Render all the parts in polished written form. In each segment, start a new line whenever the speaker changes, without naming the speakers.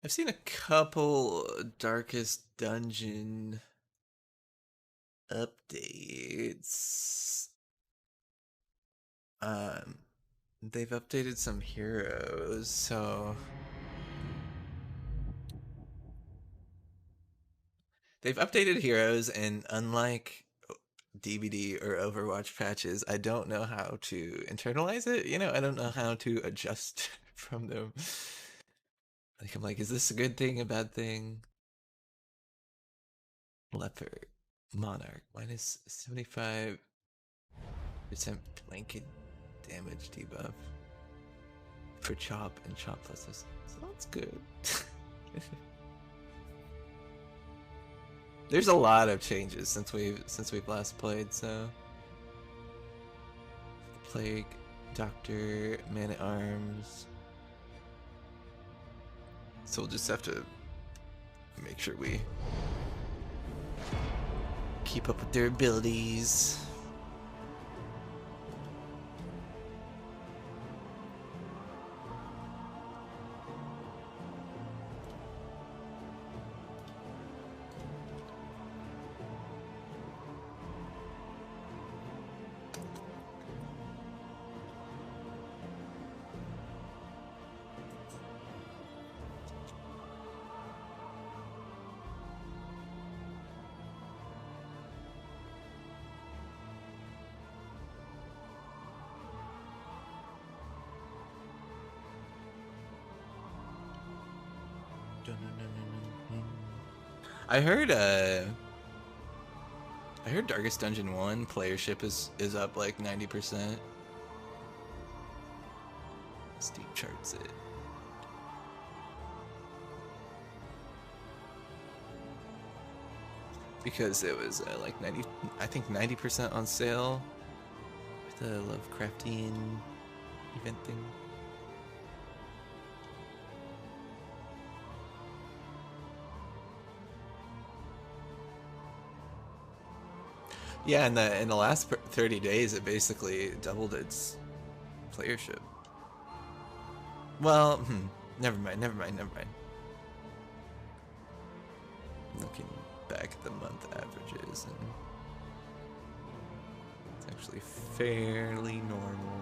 I've seen a couple Darkest Dungeon updates. Um, they've updated some heroes, so they've updated heroes, and unlike DVD or Overwatch patches, I don't know how to internalize it. I don't know how to adjust from them. Like, I'm like, is this a good thing, a bad thing? Leopard, Monarch, minus 75% blanket damage debuff for chop and chop pluses. So that's good. There's a lot of changes since we've last played, so Plague, Doctor, Man at Arms. So we'll just have to make sure we keep up with their abilities. I heard Darkest Dungeon 1 playership is up like 90%. Steep charts it. Because it was like 90% on sale with the Lovecraftian event thing. Yeah, in the last 30 days, it basically doubled its playership. Well, never mind. Looking back at the month averages, and it's actually fairly normal.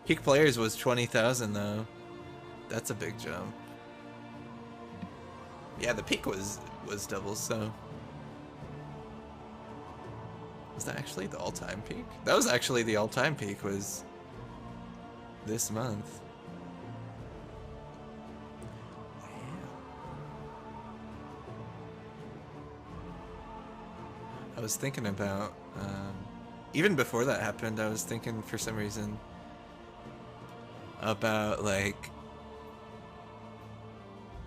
Peak players was 20,000 though. That's a big jump. Yeah, the peak was double, so was that actually the all-time peak? That was actually the all-time peak, was this month. I was thinking about even before that happened, I was thinking for some reason about like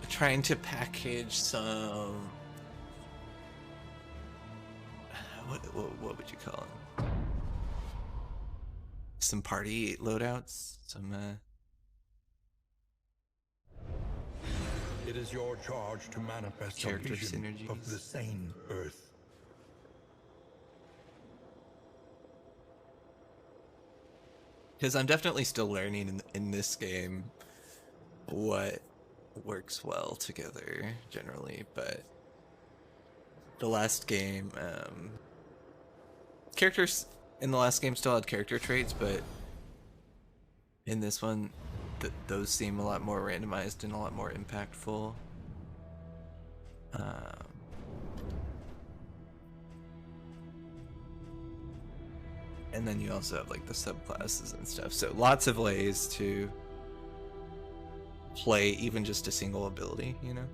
trying to package some what would you call it? Some party loadouts, some
It is your charge to manifest
character
a vision
synergies
of the sane Earth.
because I'm definitely still learning in this game what works well together generally, but the last game, characters in the last game still had character traits, but in this one, those seem a lot more randomized and a lot more impactful. And then you also have like the subclasses and stuff, so lots of ways to play even just a single ability, you know,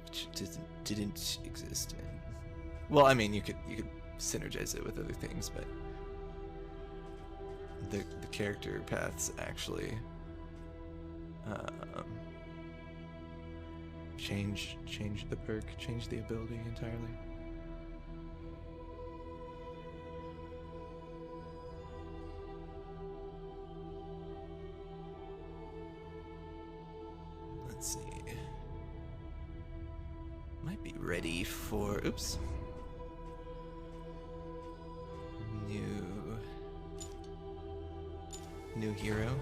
which didn't exist in. Well, I mean, you could synergize it with other things, but the character paths actually change the perk, change the ability entirely. Let's see. Might be ready for, oops. New New hero.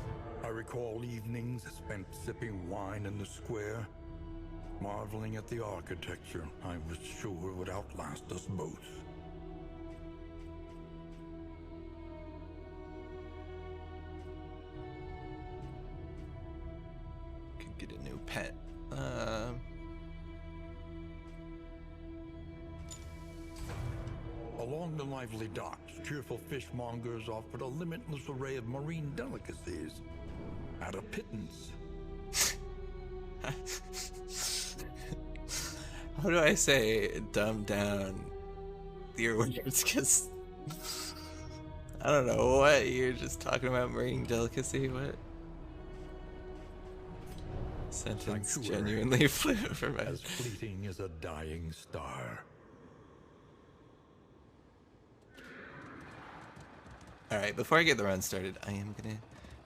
I recall evenings spent sipping wine in the square, marveling at the architecture I was sure would outlast us both.
Could get a new pet.
Along the lively docks, cheerful fishmongers offered a limitless array of marine delicacies at a pittance.
How do I say dumb down your words? Because I don't know what you're just talking about marine delicacy. What sentence
Sanctuary,
genuinely flew over my
as fleeting as a dying star.
All right, before I get the run started, I am gonna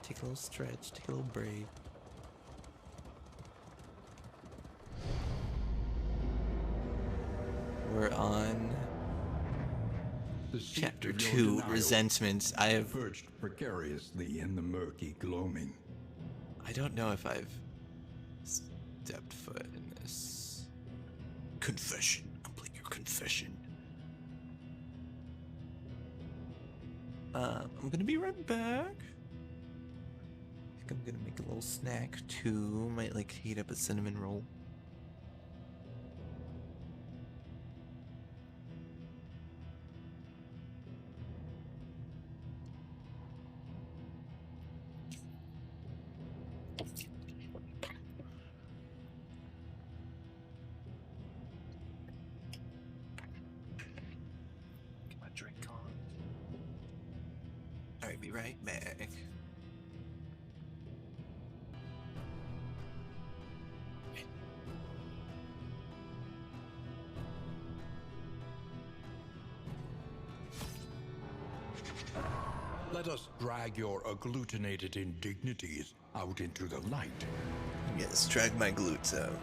take a little stretch, take a little break. We're on Chapter 2, Resentment. I have
Perched precariously in the murky gloaming.
I don't know if I've stepped foot in this. Confession. Complete your confession. I'm gonna be right back. I think I'm gonna make a little snack too. Might like heat up a cinnamon roll. Get my drink on. Alright, be right back.
Let us drag your agglutinated indignities out into the light.
Yes, drag my glutes out.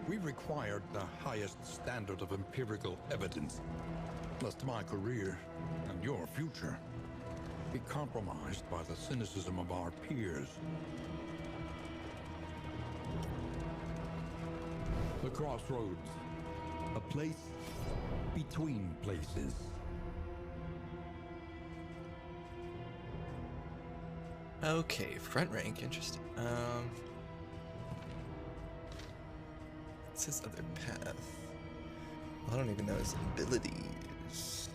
We required the highest standard of empirical evidence, lest my career and your future be compromised by the cynicism of our peers. The crossroads, a place between places.
Okay, front rank, interesting. What's his other path? I don't even know his abilities.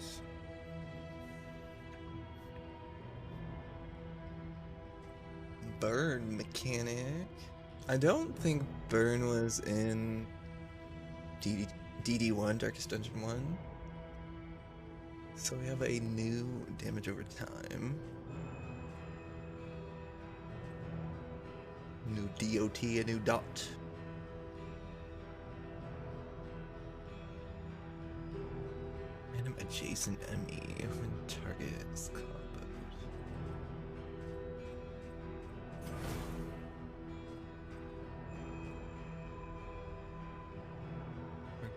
Burn mechanic. I don't think burn was in DD1, Darkest Dungeon 1. So we have a new damage over time. New DOT, a new dot. Random adjacent enemy when target is comboed.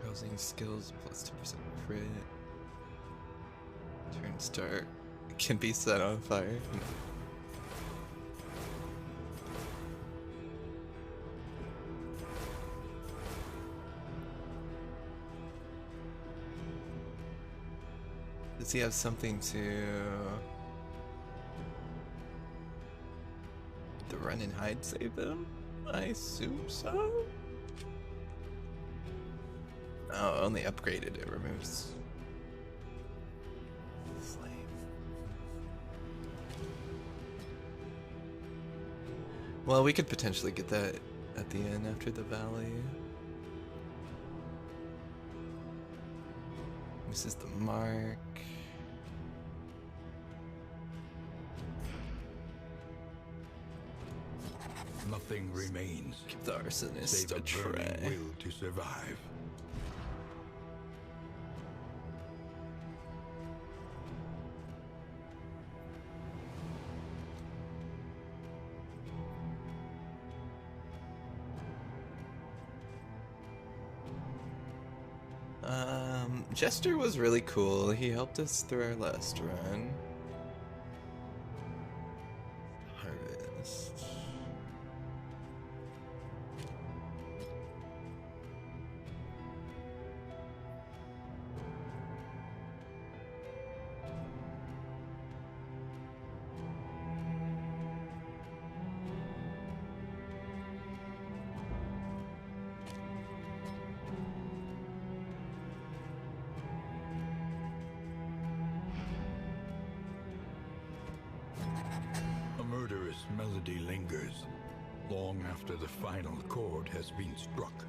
Causing skills plus 2% crit. Turn start. It can be set on fire. Does he have something to the run and hide save them? I assume so. Oh, only upgraded. It removes flame. Well, we could potentially get that at the end after the valley. This is the mark.
Nothing remains
Give the arsonist
save
a
a burning
try.
will to survive.
Jester was really cool. He helped us through our last run. Harvest.
Melody lingers long after the final chord has been struck.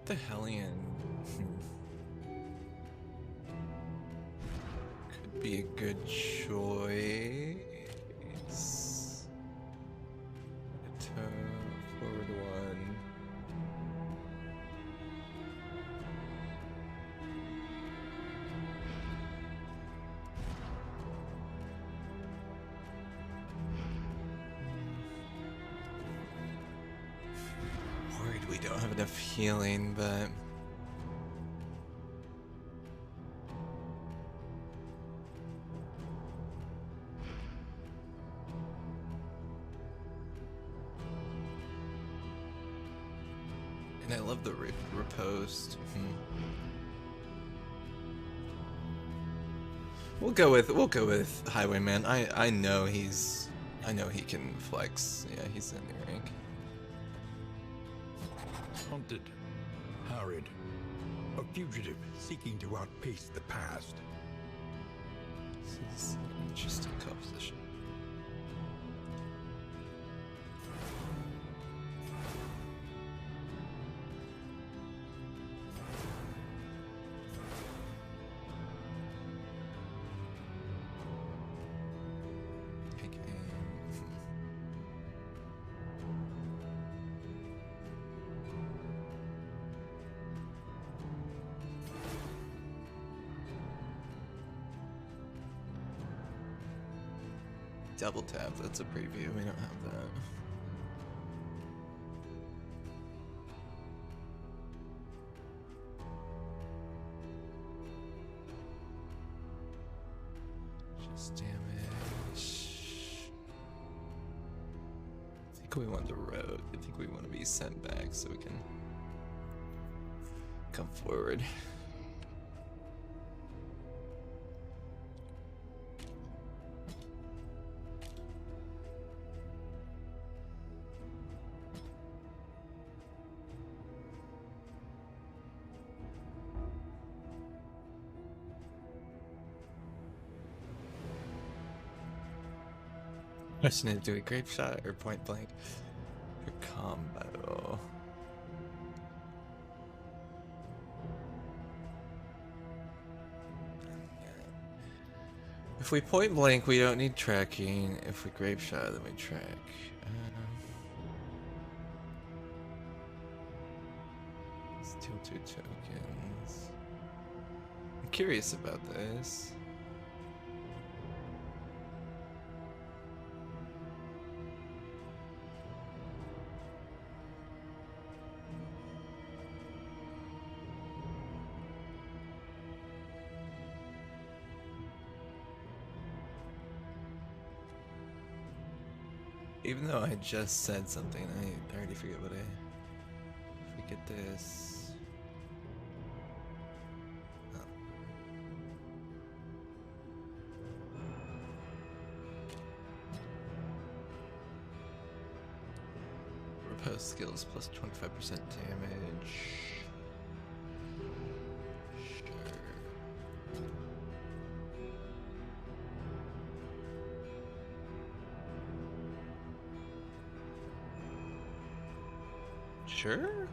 The Hellion could be a good choice. Forward one. Worried we don't have enough healing, but and I love the riposte. We'll go with Highwayman. I know he can flex. Yeah, he's in the rank.
Hunted, harried, a fugitive seeking to outpace the past.
This is an interesting composition. Double tap, that's a preview, we don't have that. Just damage. I think we want the road. I think we want to be sent back so we can come forward. I just need to do a grape shot or point blank for combo. If we point blank, we don't need tracking. If we grape shot, then we track. Steal 2 tokens. I'm curious about this. Even though I just said something, I already forget what if we get this. Oh. Riposte skills plus 25% damage. Sure.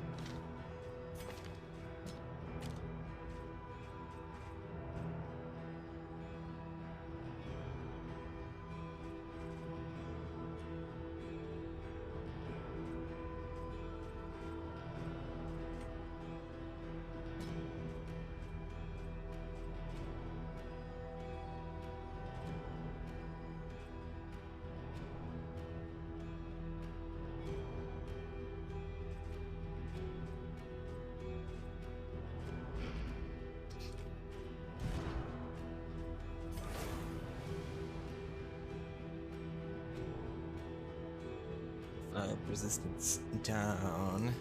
Resistance down.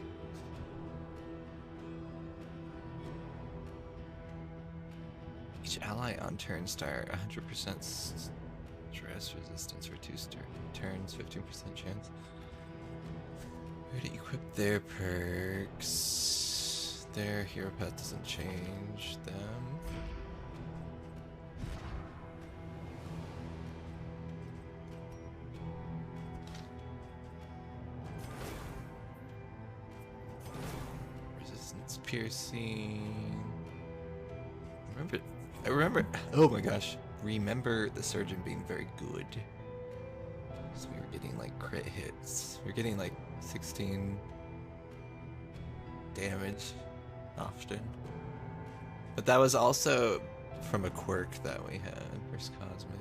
Each ally on turn start 100% stress resistance for 2 turns, 15% chance. Who to equip their perks? Their hero path doesn't change them. Resistance piercing. I remember, oh my gosh, remember the surgeon being very good. So we were getting like crit hits. We were getting like 16 damage often. But that was also from a quirk that we had versus Cosmic.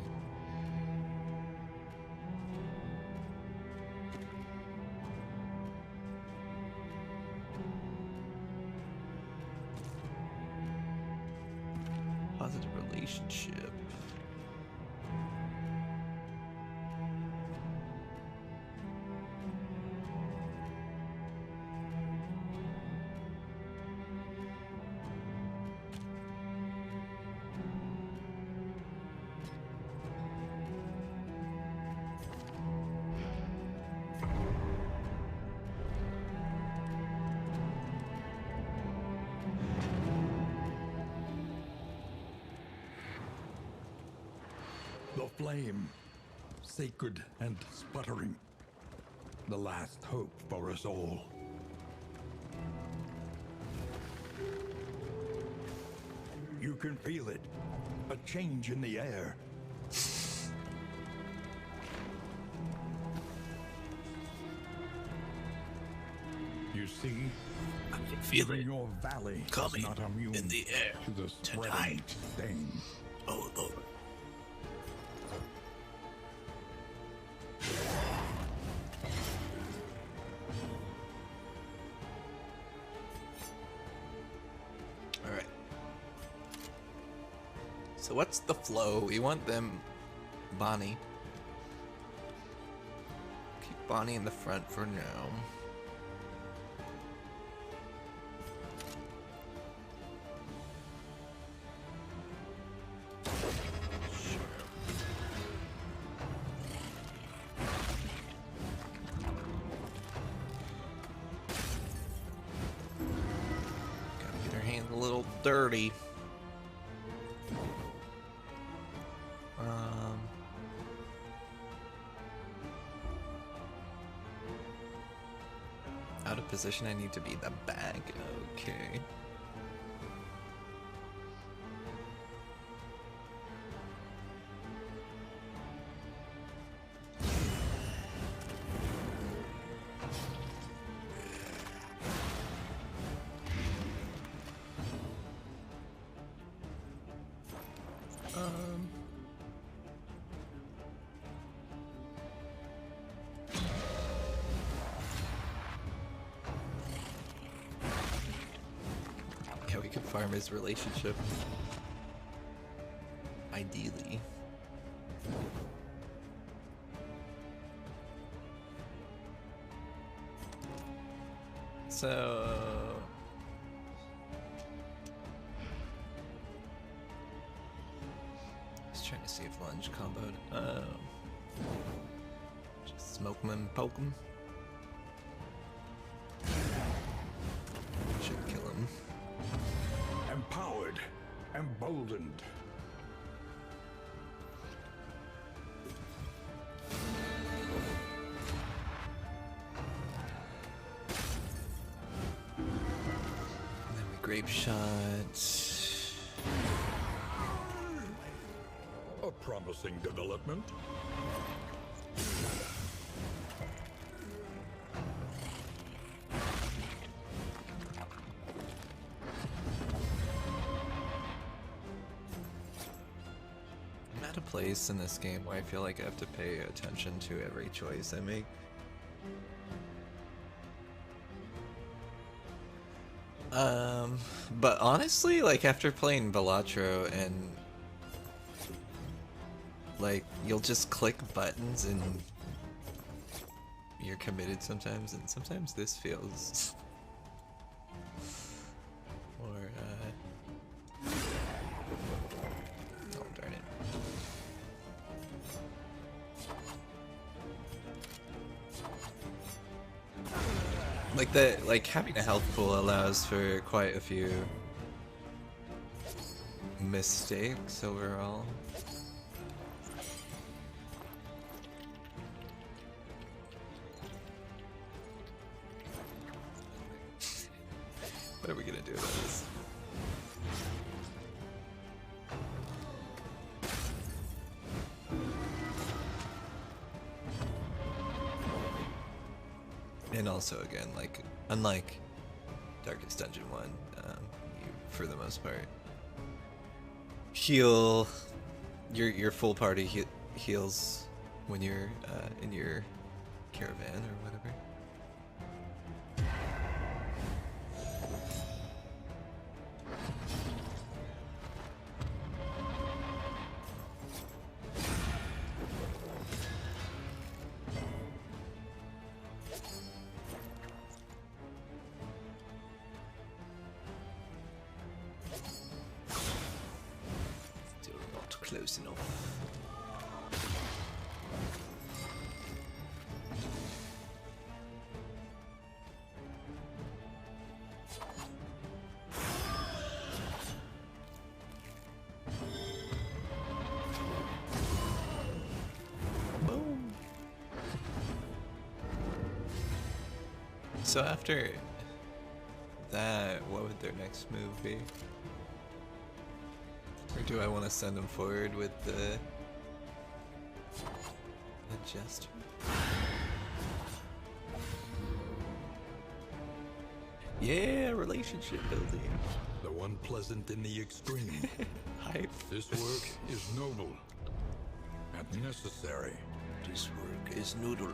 Positive relationship.
The flame, sacred and sputtering. The last hope for us all. You can feel it. A change in the air. You see,
I can feel
even
it
your valley is
coming
not immune
in the air
to the spreading
tonight.
stain.
Oh Lord.
Alright. So what's the flow? We want them Bonnie. Keep Bonnie in the front for now. Gotta get her hands a little dirty. Out of position, I need to be the bag. Okay. Yeah, we could farm his relationship. Ideally. So... Just trying to see if lunge comboed. Just smoke him and poke him. Should kill him.
Empowered, emboldened.
And then we grape shot.
A promising development.
I'm at a place in this game where I feel like I have to pay attention to every choice I make. But honestly, like after playing Balatro and like you'll just click buttons and you're committed sometimes, and sometimes this feels more. Oh darn it! Like that, like having a health pool allows for quite a few mistakes overall. What are we gonna do about this? And also, again, like, unlike Darkest Dungeon 1, you, for the most part, heal, your full party heals when you're in your caravan or whatever. Close enough. Boom. So after that, what would their next move be? Or do I want to send them forward with the gesture? Yeah, relationship building.
The one pleasant in the extreme.
Hype.
This work is noble and necessary.
This work is noodle.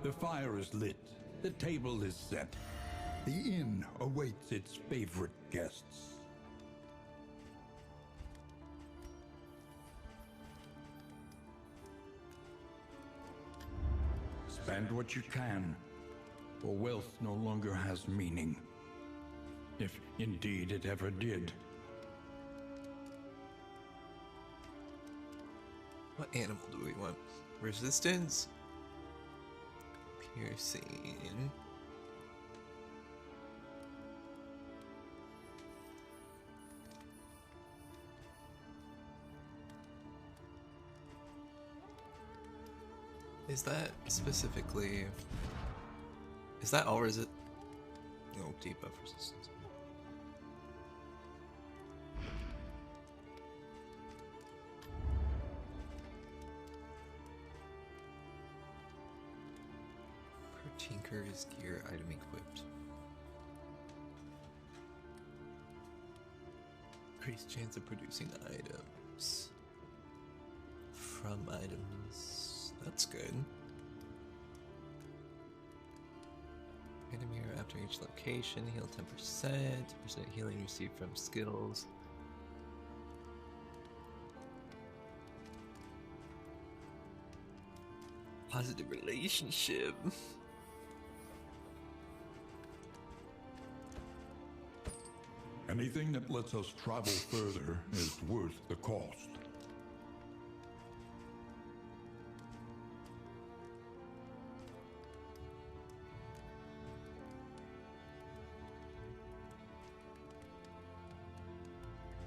The fire is lit. The table is set. The inn awaits its favorite guests. Spend what you can, for wealth no longer has meaning. If indeed it ever did.
What animal do we want? Resistance? Piercing. Is that specifically... Is that all, or is it... No, debuff resistance. Tinker's gear item equipped. Increased chance of producing items from items. That's good. Item here after each location. Heal 10%. 10% healing received from skills. Positive relationship.
Anything that lets us travel further is worth the cost.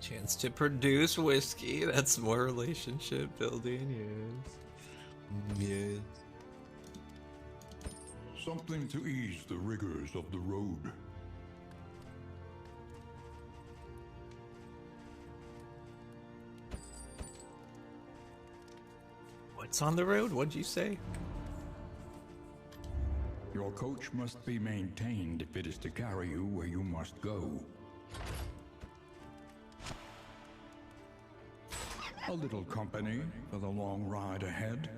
Chance to produce whiskey. That's more relationship building, yes. Yes.
Something to ease the rigors of the road.
What's on the road? What'd you say?
Your coach must be maintained if it is to carry you where you must go. A little company for the long ride ahead.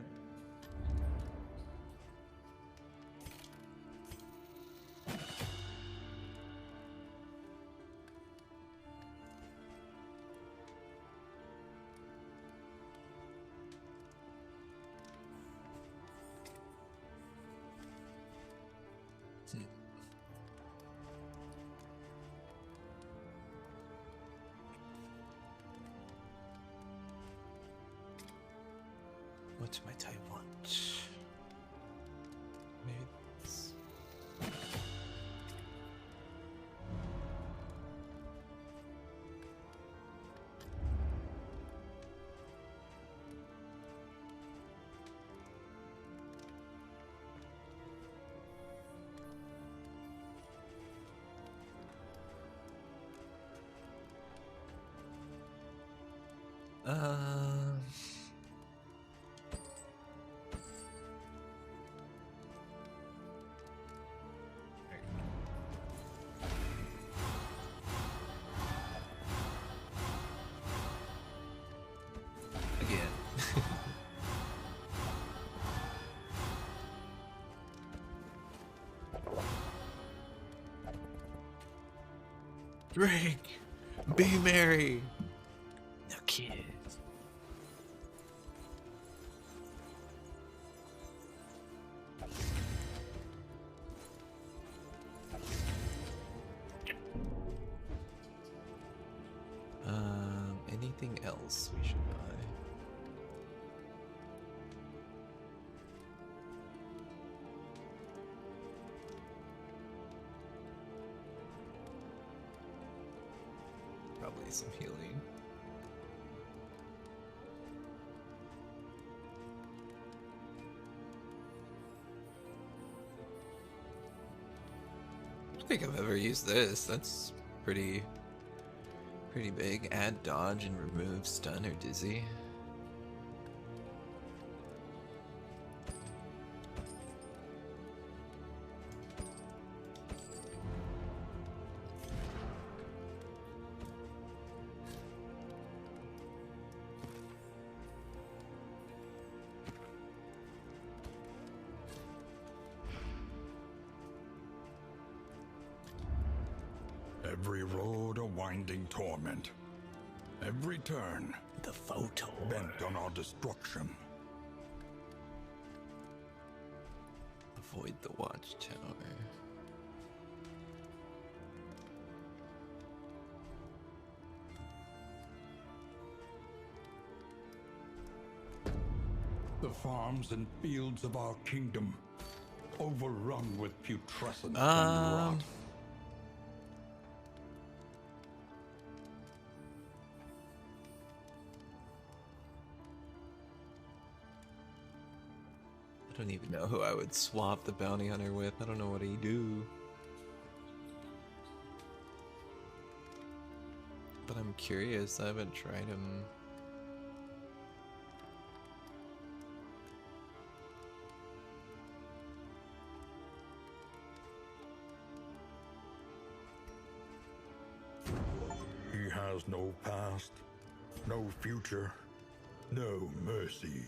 What's my type want? Maybe this. Again. Drink! Be merry! No kids. Anything else we should buy? Probably some healing. I don't think I've ever used this. That's pretty big. Add dodge and remove stun or dizzy.
Every road a winding torment. Every turn
The FOETOR.
bent on our destruction.
Avoid the watchtower.
The farms and fields of our kingdom, overrun with putrescence and rot.
I don't even know who I would swap the bounty hunter with. I don't know what he do. But I'm curious. I haven't tried him.
He has no past, no future, no mercy.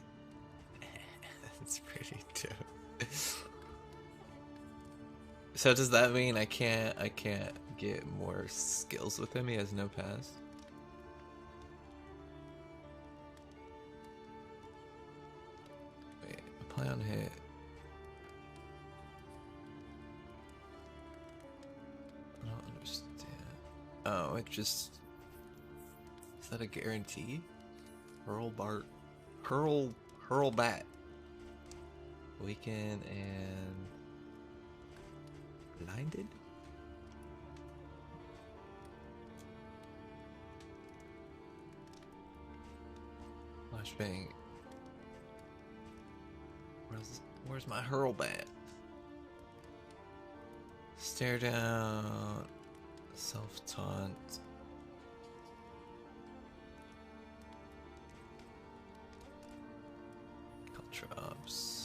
That's pretty dope. So does that mean I can't get more skills with him? He has no past. Wait, apply on hit. I don't understand. Oh, it just, is that a guarantee? Hurl bat. Weaken and blinded? Flashbang. Where's my hurl bat? Stare down. Self-taunt. Caltrops.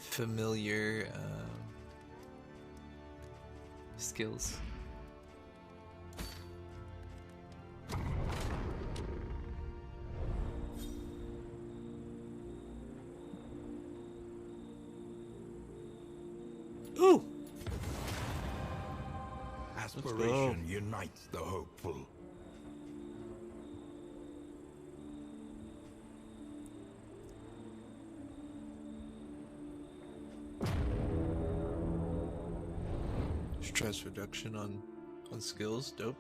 familiar skills. Ooh!
Aspiration unites the hopeful.
Stress reduction on skills, dope.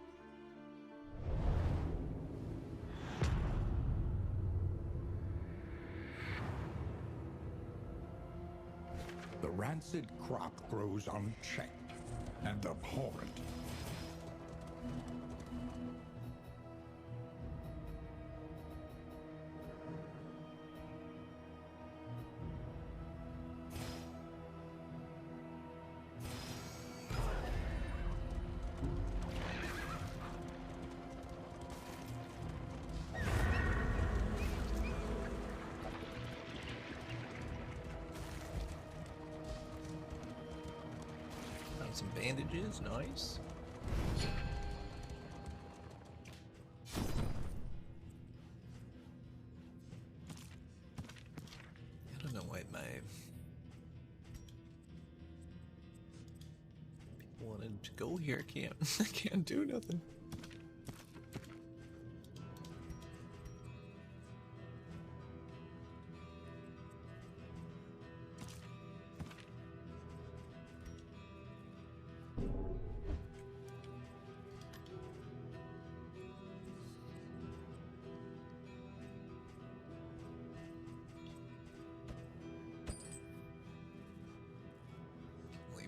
The rancid crop grows unchecked and abhorrent.
Some bandages, nice. I don't know why my people wanted to go here. I can't. I can't do nothing.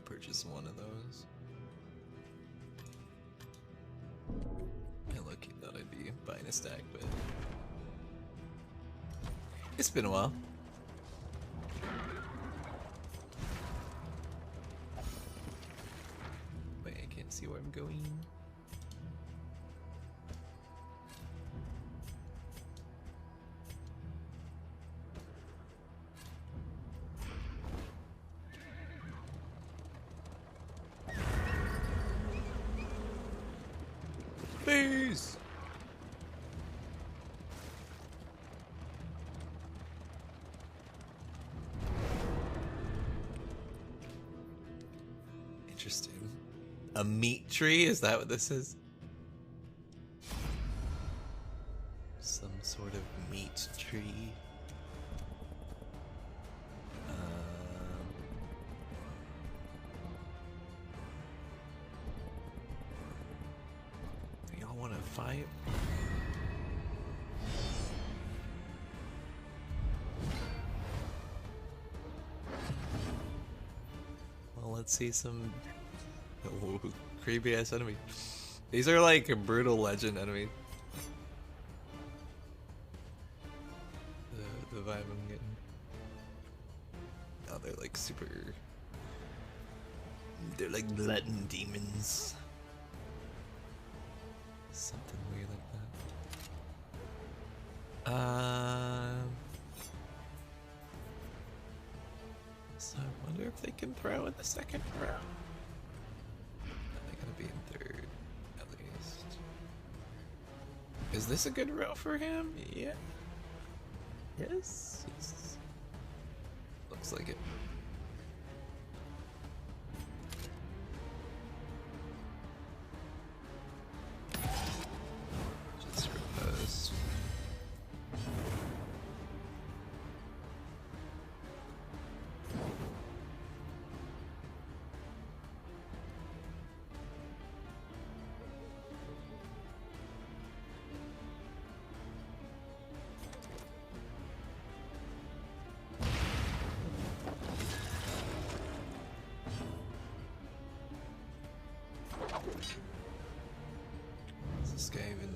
Purchase one of those. I look, thought I'd be buying a stack, but it's been a while. Wait, I can't see where I'm going. Please. Interesting. A meat tree? Is that what this is? Some sort of meat tree. Y'all want to fight? Well, let's see some creepy ass enemy. These are like a brutal legend enemy. The vibe I'm getting. Oh, they're like super. They're like glutton demons. Something weird like that. So I wonder if they can throw in the second row. They're gonna be in third, at least. Is this a good row for him? Yeah. Yes. Looks like it. Just repose.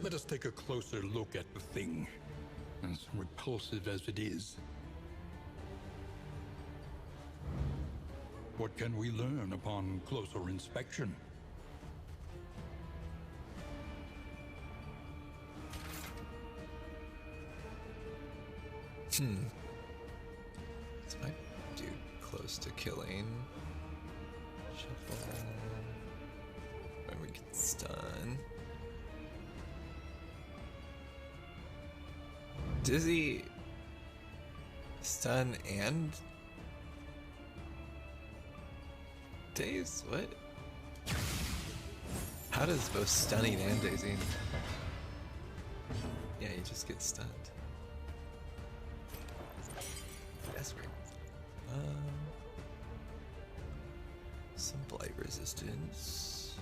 Let us take a closer look at the thing, as repulsive as it is. What can we learn upon closer inspection?
So I do closer close to killing. Shuffle. When we get stun. Does he stun and daze? What? How does both stunning and dazing? Yeah, you just get stunned. That's great. Some blight resistance.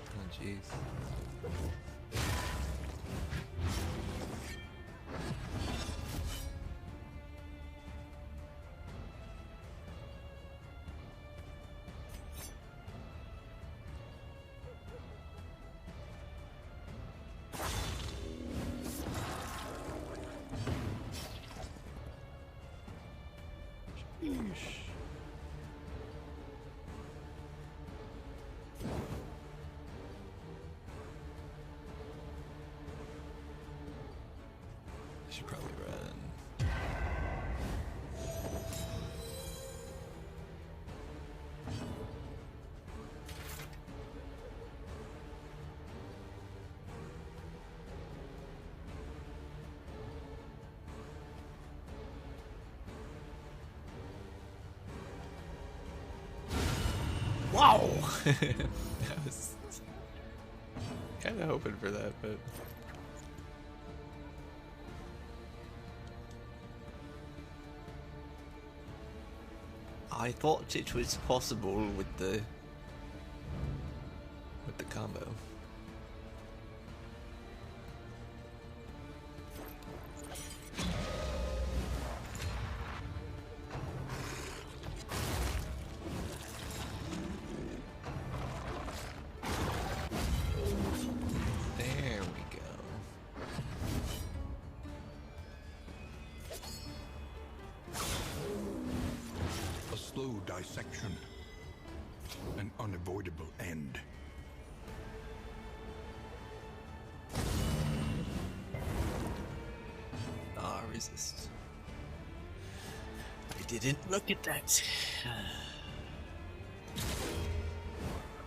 Oh jeez. Should probably run. Wow! I was kind of hoping for that, but. I thought it was possible with the combo. There we go.
A slow dissection. An unavoidable end.
Ah, resist. I didn't look at that.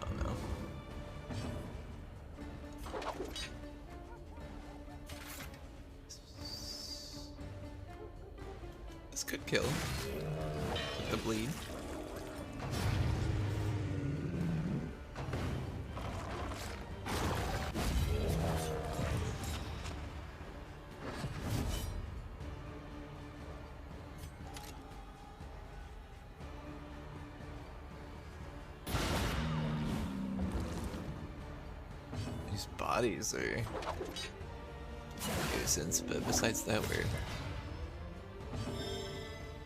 Oh no. This could kill. With the bleed. These bodies are a nuisance, but besides that, we're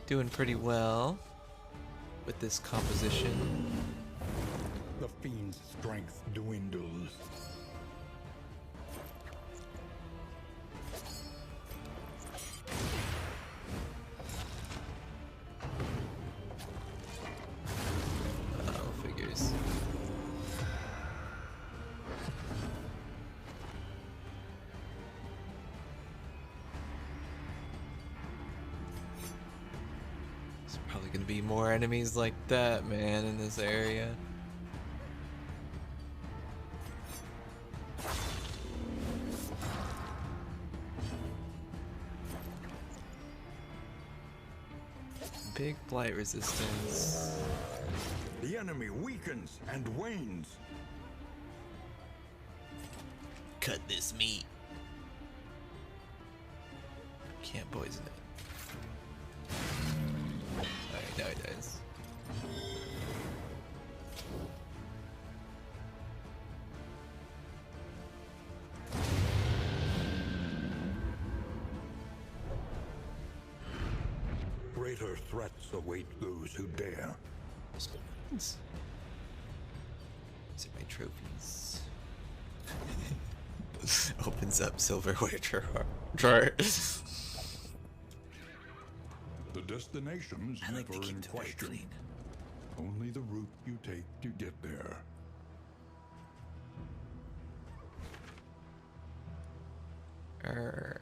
doing pretty well with this composition.
The fiend's strength dwindles.
Oh, figures. There's probably gonna be more enemies like that, man, in this area. Big blight resistance.
The enemy weakens and wanes.
Cut this meat. Can't poison it. Alright, now he dies.
Greater threats await those who dare.
These are my trophies. Opens up silverware drawer.
The destination's
I like to
never
keep
in
the very
question.
clean.
Only the route you take to get there.
Return.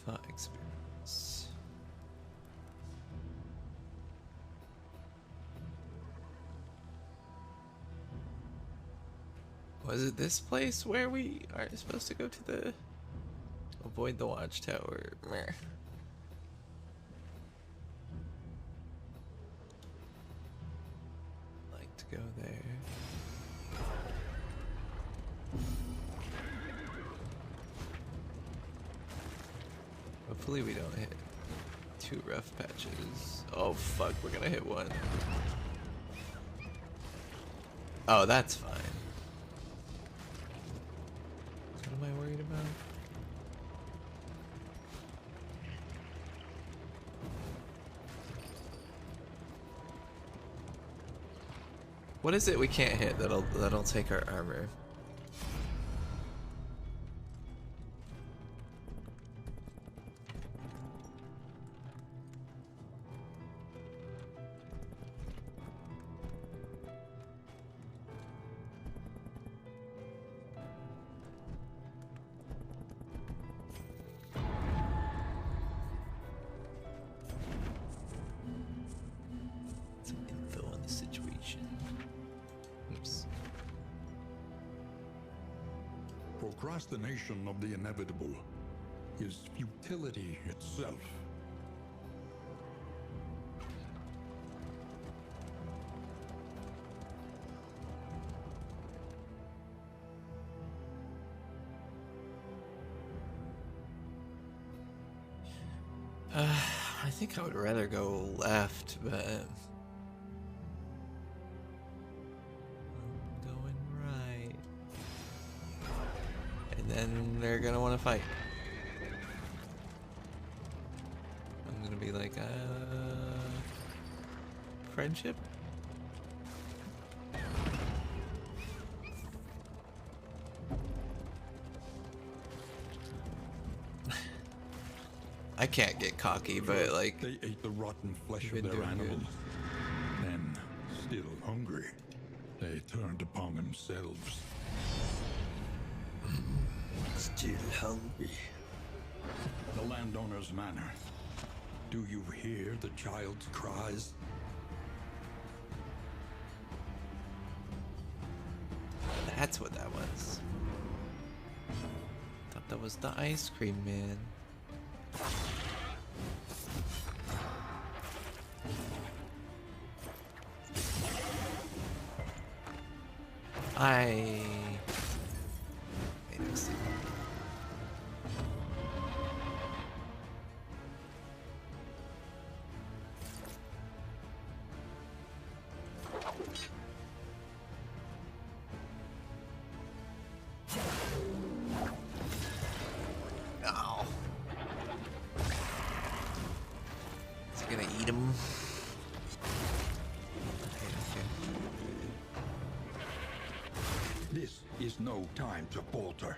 Thought experience. Was it this place where we are supposed to go to the avoid the watchtower? Meh. Like to go there. Hopefully we don't hit two rough patches. Oh fuck, we're gonna hit one. Oh, that's fine. What am I worried about? What is it we can't hit that'll take our armor?
Procrastination of the inevitable is futility itself.
I think I would rather go left, but I'm going right. And then they're gonna want to fight. I'm gonna be like, friendship? I can't get cocky, but like
they ate the rotten flesh
you've
of
been
their
doing
animals.
good.
Then, still hungry, they turned upon themselves.
Still hungry.
The landowner's manor. Do you hear the child's cries?
That's what that was. Thought that was the ice cream man. I made a mistake. No. Is he gonna eat him?
This is no time to falter.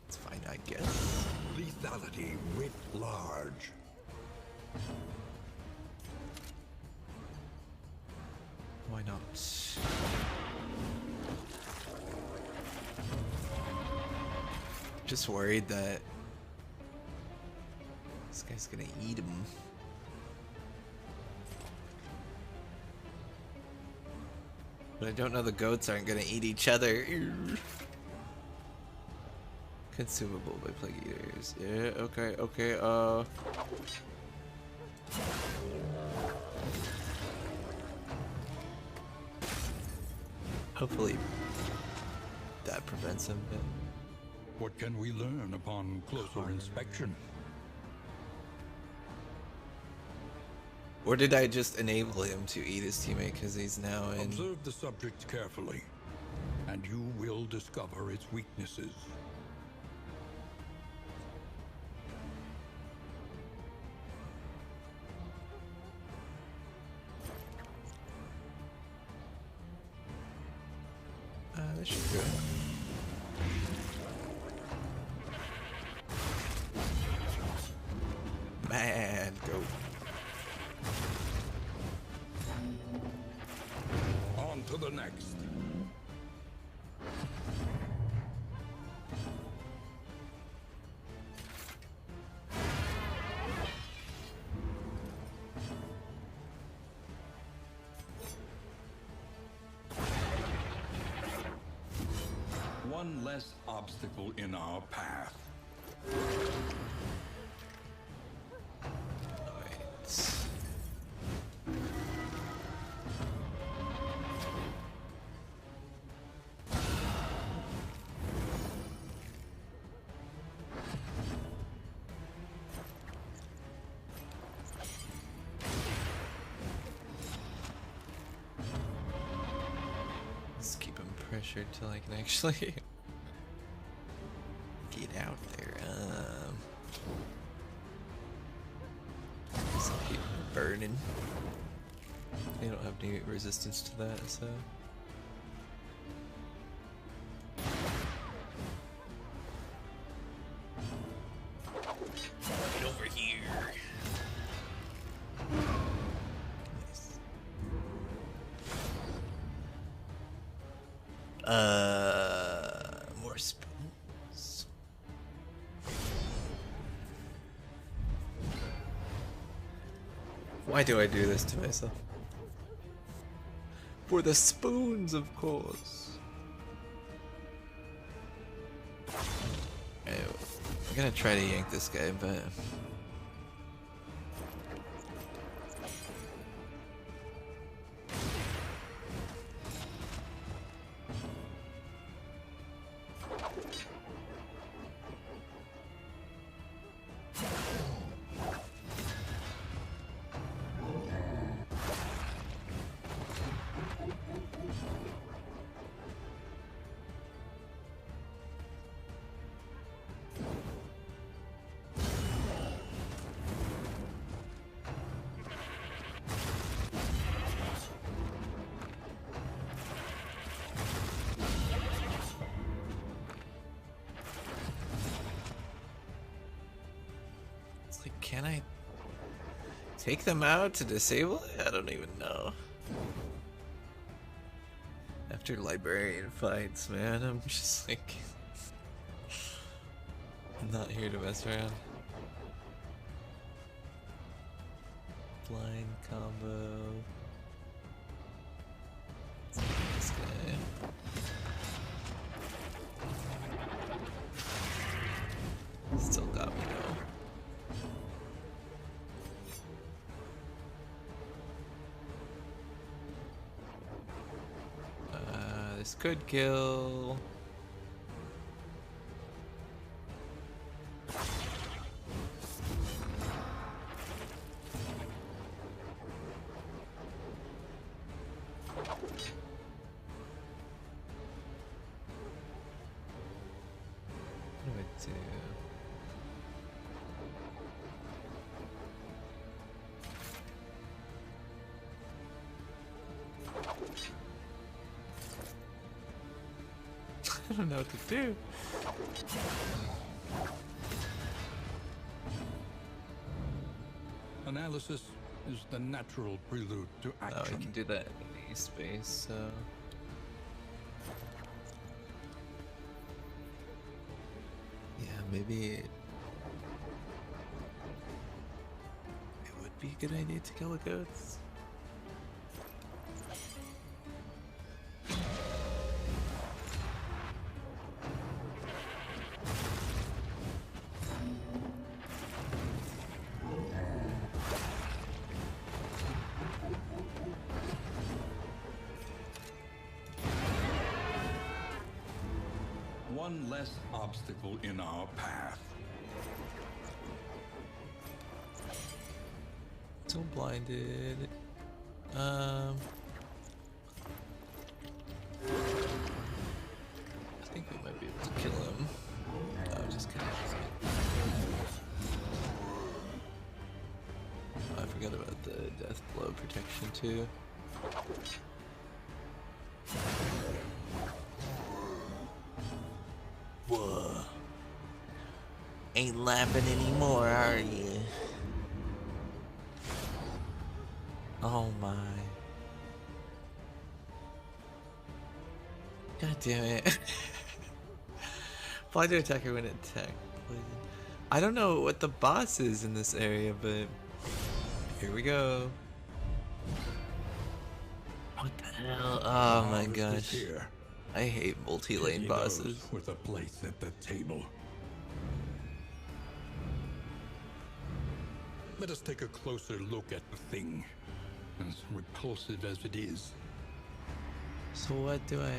It's fine, I guess.
Lethality writ large.
Why not? Just worried that this guy's gonna eat him. But I don't know the goats aren't gonna eat each other. Consumable by plague eaters. Yeah, okay, hopefully that prevents him then.
What can we learn upon closer inspection?
Or did I just enable him to eat his teammate because he's now in...
Observe the subject carefully, and you will discover its weaknesses.
This should do it. Man, go.
On to the next. One less obstacle in our path.
Alright. Let's keep him pressured till I can actually get out there. Just keep burning. They don't have any resistance to that, so. Get over here. Nice. More spoons. Why do I do this to myself? For the spoons, of course. Okay, I'm gonna try to yank this guy, but like, can I take them out to disable it? I don't even know. After librarian fights, man, I'm just like, I'm not here to mess around. Blind combo. This guy. Still got me though. This could kill. What do I do? I don't know what to do.
Analysis is the natural prelude to action.
Oh, we can do that in the space, so. Yeah, maybe it would be a good idea to kill the goats.
One less obstacle in our path.
Still blinded. I think we might be able to kill him. Oh, just kidding. Oh, I forgot about the death blow protection too. Whoa. Ain't laughing anymore, are you? Oh my. God damn it. Apply to attacker when attacked. I don't know what the boss is in this area, but here we go. What the hell? Oh my gosh.
Here.
I hate multi-lane
Pity
bosses.
those with a place at the table. Let us take a closer look at the thing, as repulsive as it is.
So what do I...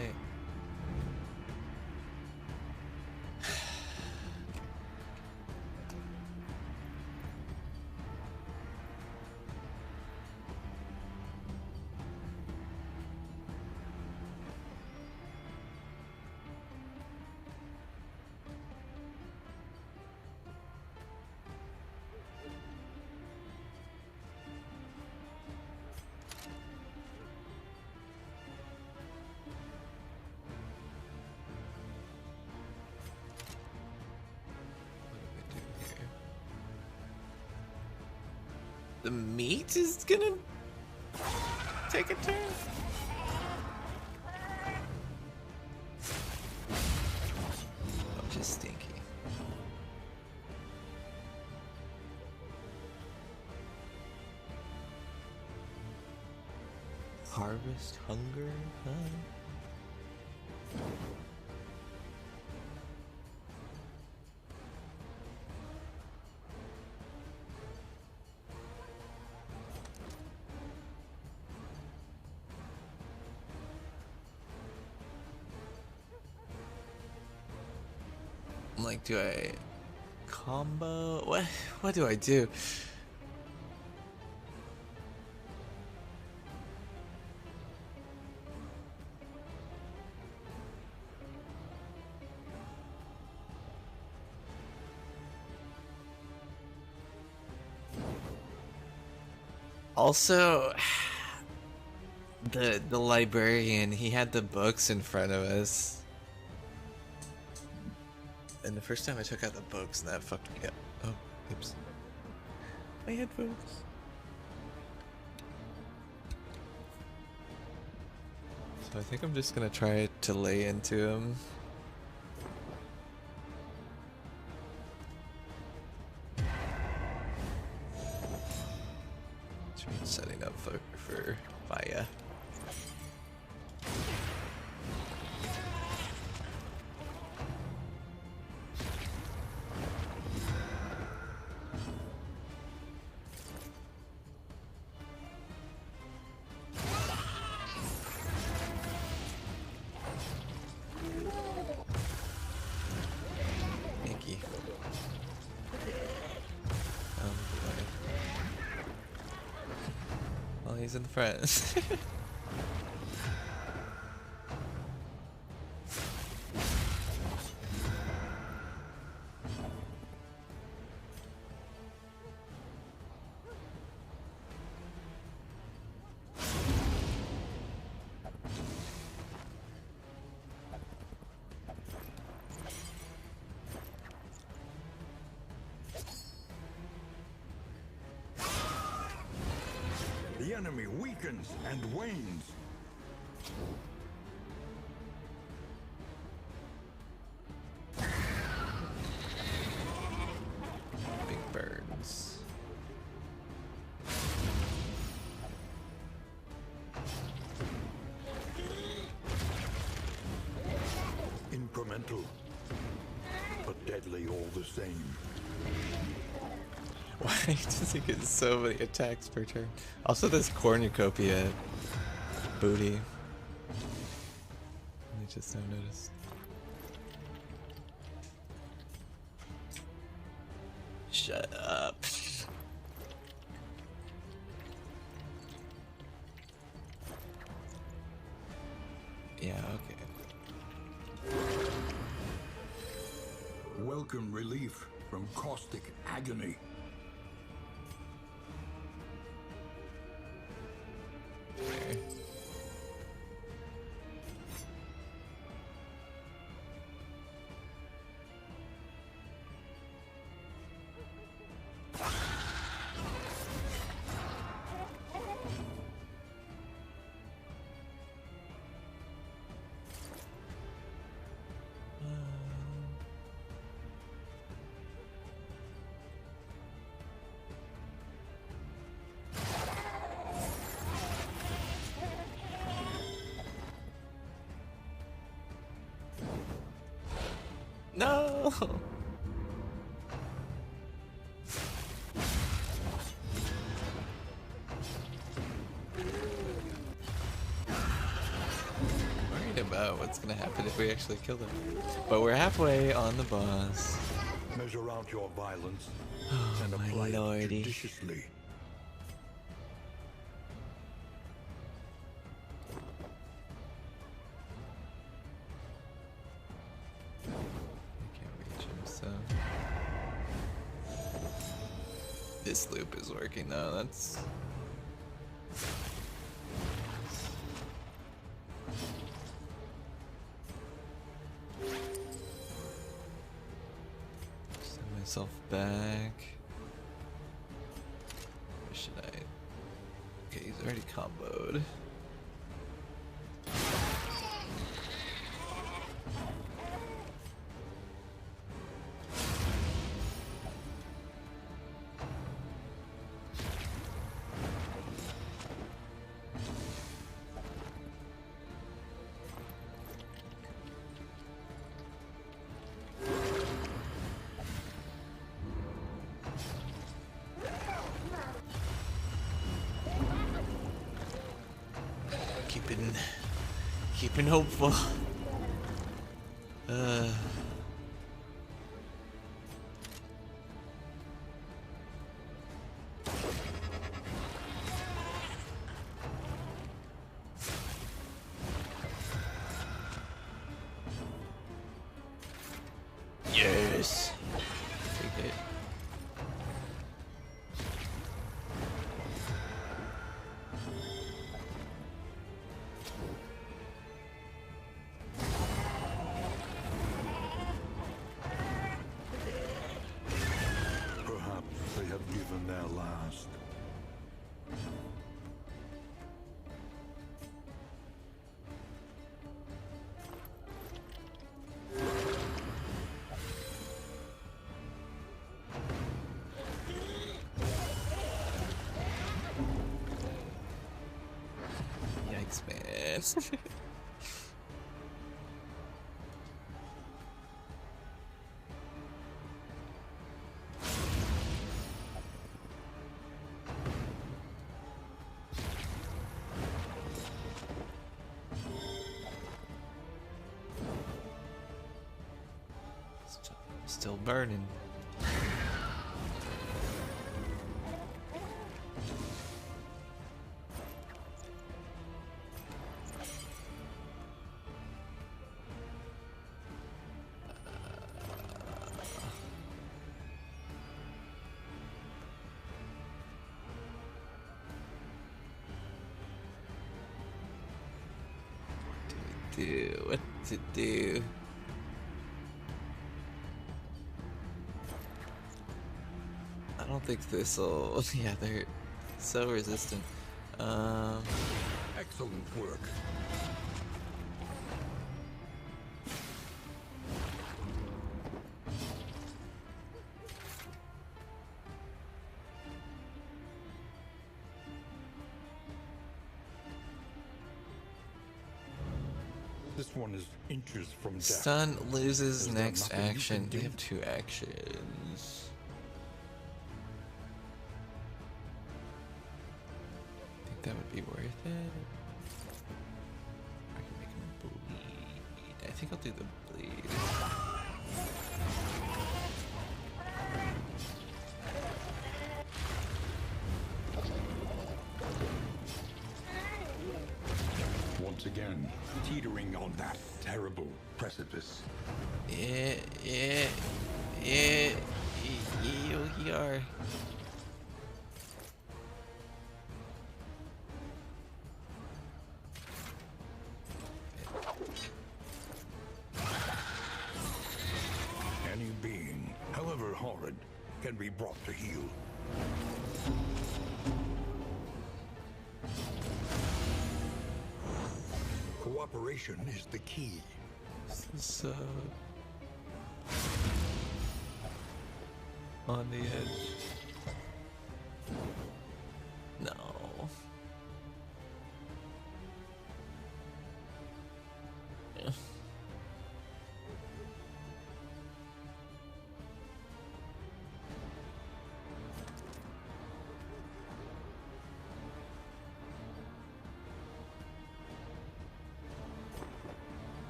The meat is gonna take a turn. I'm just stinky. Harvest hunger, huh? Like, do I combo? What do I do? Also, the librarian, he had the books in front of us. And the first time I took out the books, that fucked me up. Oh, oops. My headphones. So I think I'm just gonna try to lay into him. Setting up for Faya. He's in the front.
The enemy weakens and wanes.
Big birds.
Incremental, but deadly all the same.
Why does he get so many attacks per turn? Also, this cornucopia booty. I just now noticed. Shut up. Yeah, okay.
Welcome relief from caustic agony.
There. No! Worried about what's gonna happen if we actually kill them. But we're halfway on the boss.
Measure out your violence
Oh,
and
my
apply
lordy.
it judiciously.
I can't reach him, so... This loop is working though, that's... Send myself back. Or should I? Okay, he's already comboed. Keeping hopeful. Yes. Take it.
Given their last.
Yikes, man. Still burning. What to do? I don't think this'll. Yeah, they're so resistant.
Excellent work. This one is inches from death.
Stun loses
Is there
next
nothing you
action.
can do?
They have 2 actions. Think that would be worth it? I can make him bleed. I think I'll do the bleed.
Once again, teetering on that terrible precipice.
You are.
Any being, however horrid, can be brought to heel. Cooperation is the key.
This is on the edge. No.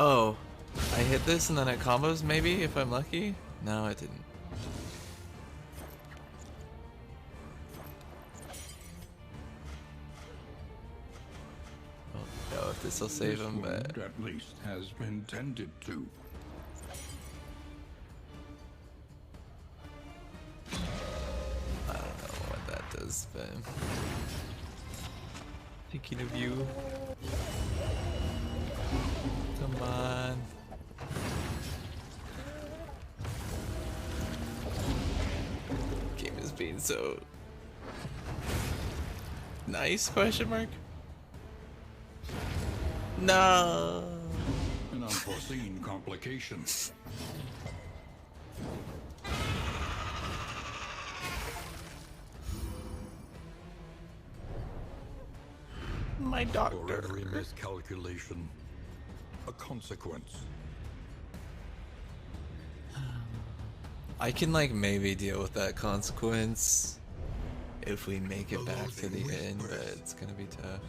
Oh, I hit this and then it combos maybe if I'm lucky? No, it didn't. I don't know if this will save him, but
at least has been tended to.
I don't know what that does, but thinking of you. Come on. Game is being so nice, question mark? No.
An unforeseen complication.
My
For
doctor.
every miscalculation, a consequence.
I can like maybe deal with that consequence if we make it back to the end, but it's gonna be tough.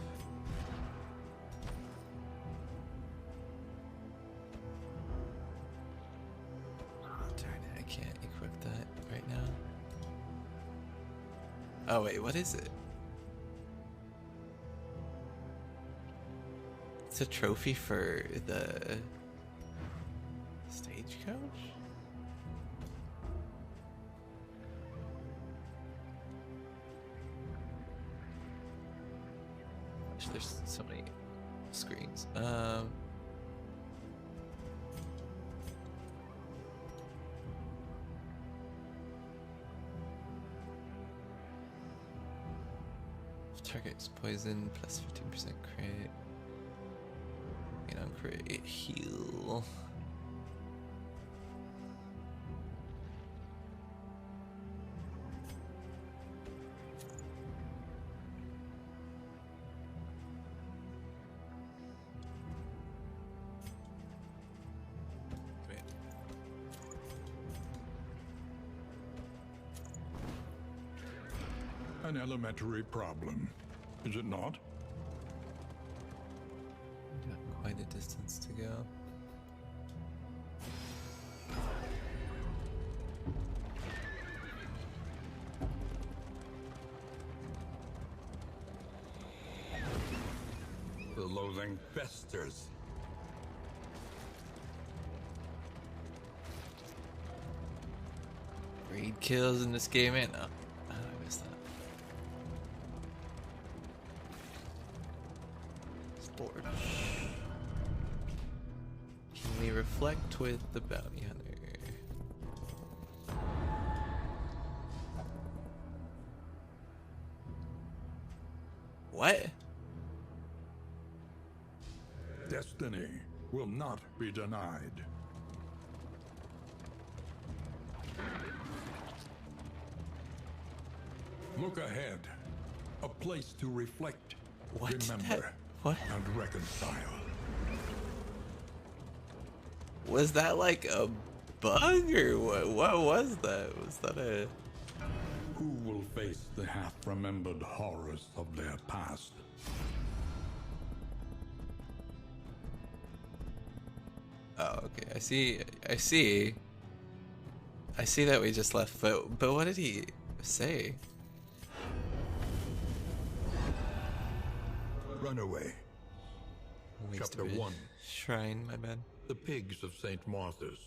Oh, darn it, I can't equip that right now. Oh wait, what is it? It's a trophy for the stagecoach? Gosh, there's so many screens. Target's poison plus 15% crit. Create heal. Wait.
An elementary problem, is it not?
Got quite a distance to go.
The loathing festers.
Raid kills in this game, man. Oh, how did I miss that? Storage. Can we reflect with the bounty hunter? What?
Destiny will not be denied. Look ahead. A place to reflect,
What?
remember,
What?
and reconcile.
Was that like a bug or what? What was that? Was that a...
Who will face the half-remembered horrors of their past?
Oh, okay. I see. I see. I see that we just left, but what did he say?
Runaway.
Waste
Chapter
of a
1.
Shrine, my bad.
The Pigs of St. Martha's.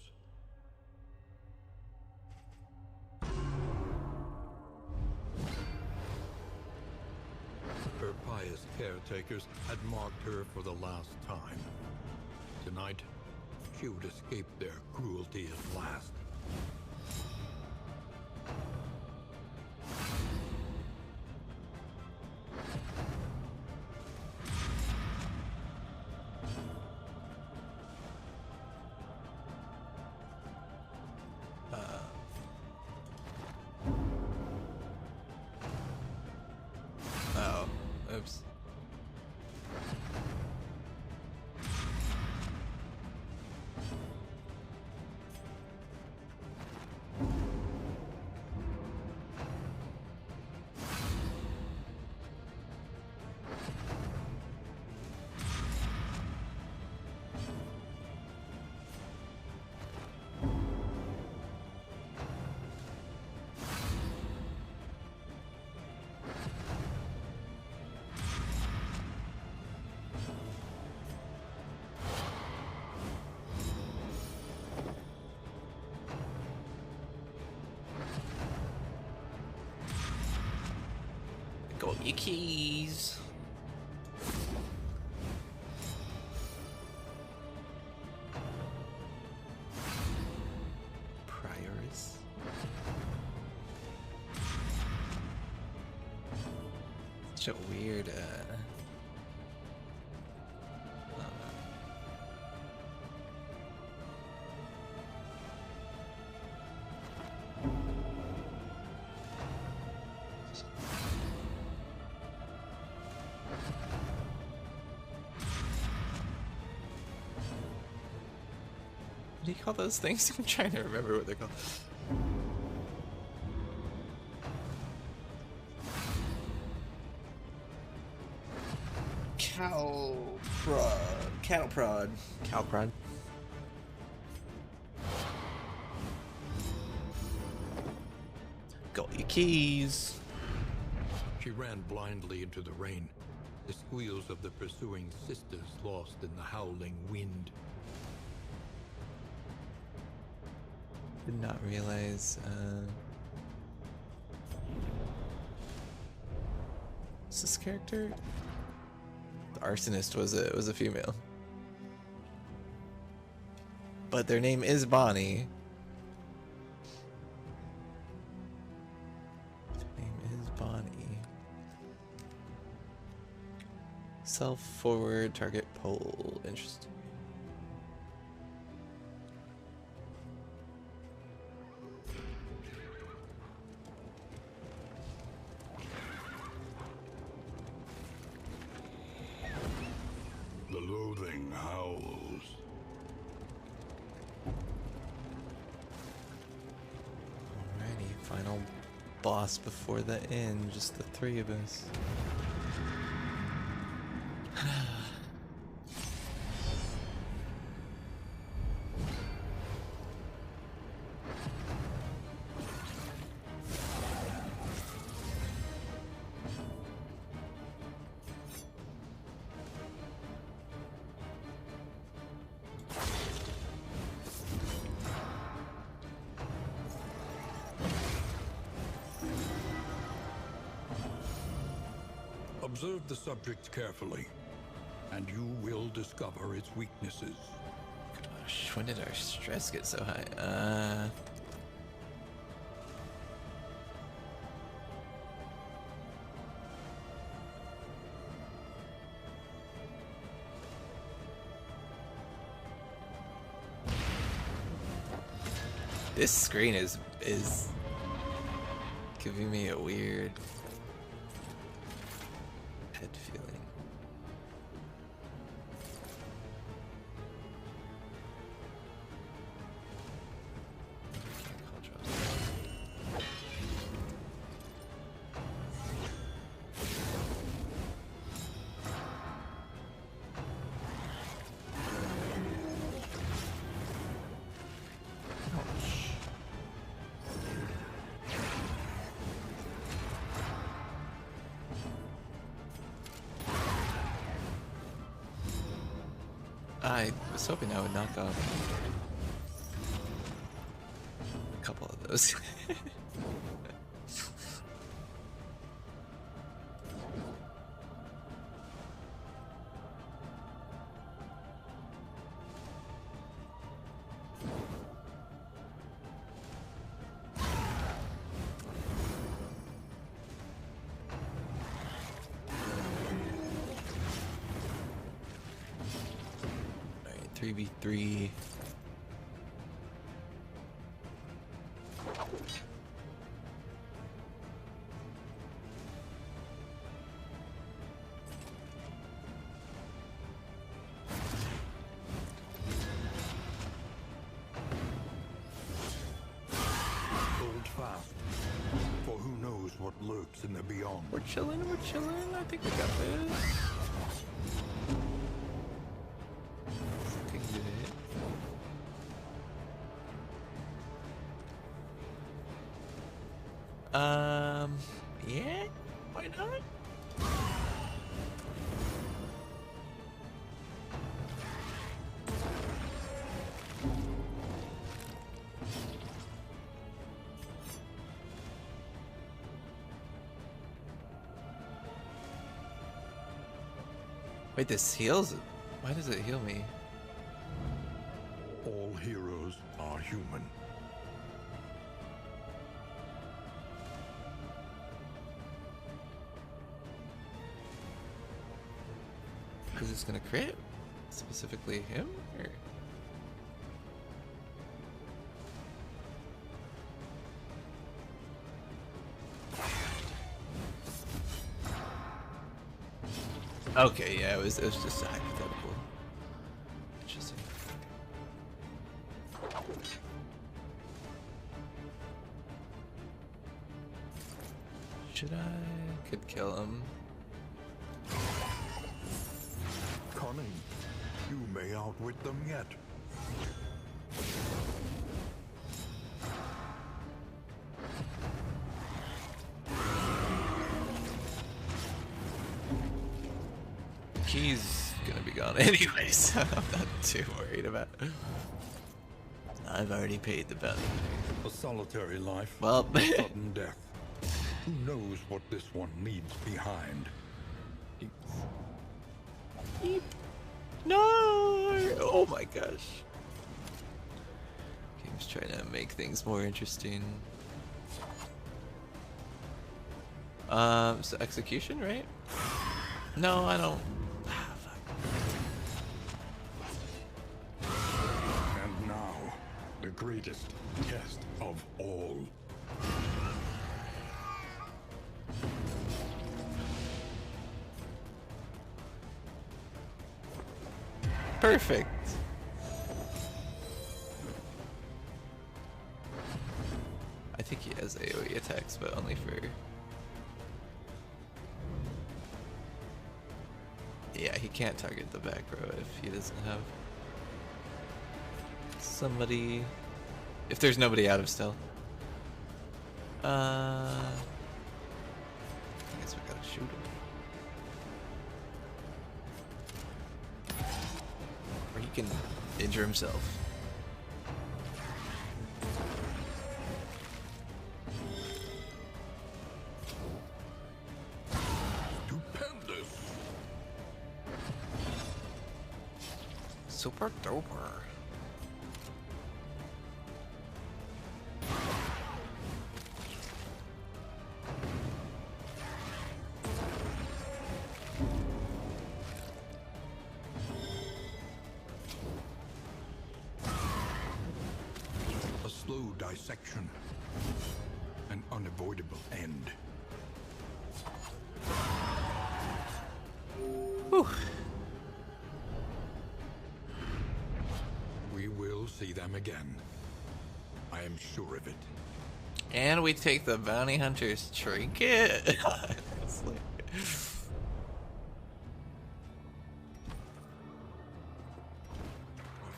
Her pious caretakers had marked her for the last time. Tonight, she would escape their cruelty at last.
Oh, oops. Your keys. Prioress. Such a weird, what do you call those things? I'm trying to remember what they're called. Cattle prod. Cow prod. Got your keys.
She ran blindly into the rain, the squeals of the pursuing sisters lost in the howling wind.
Did not realize, what's this character? The arsonist was a female. But their name is Bonnie. Their name is Bonnie. Self-forward target pole. Interesting.
The loathing howls.
Alrighty, final boss before the end, just the three of us.
Observe the subject carefully, and you will discover its weaknesses.
Gosh, when did our stress get so high? This screen is giving me a weird head feeling. I was hoping I would knock off a couple of those. Alright, 3v3.
Hold fast, for who knows what lurks in the beyond.
We're chilling, I think we got this. Can do it. Yeah, why not? Wait, this heals. Why does it heal me?
All heroes are human.
Is this gonna crit? Specifically him? Or... Okay, yeah, it was just a hypothetical. Interesting. Should I? Could kill him.
Cunning. You may outwit them yet.
He's gonna be gone anyway, so I'm not too worried about it. I've already paid the bounty.
A solitary life.
Well,
Sudden death. Who knows what this one leaves behind?
No! Oh my gosh. Game's trying to make things more interesting. So execution, right? No, I don't. Ah, fuck.
And now, the greatest test of all.
Perfect. I think he has AoE attacks, but only for... Yeah, he can't target the back row if he doesn't have somebody... If there's nobody out of stealth. I guess we gotta shoot him. Or he can injure himself.
Stupendous.
Super duper.
A slow dissection. An unavoidable end.
Whew.
We will see them again. I am sure of it.
And we take the bounty hunter's trinket. It's like...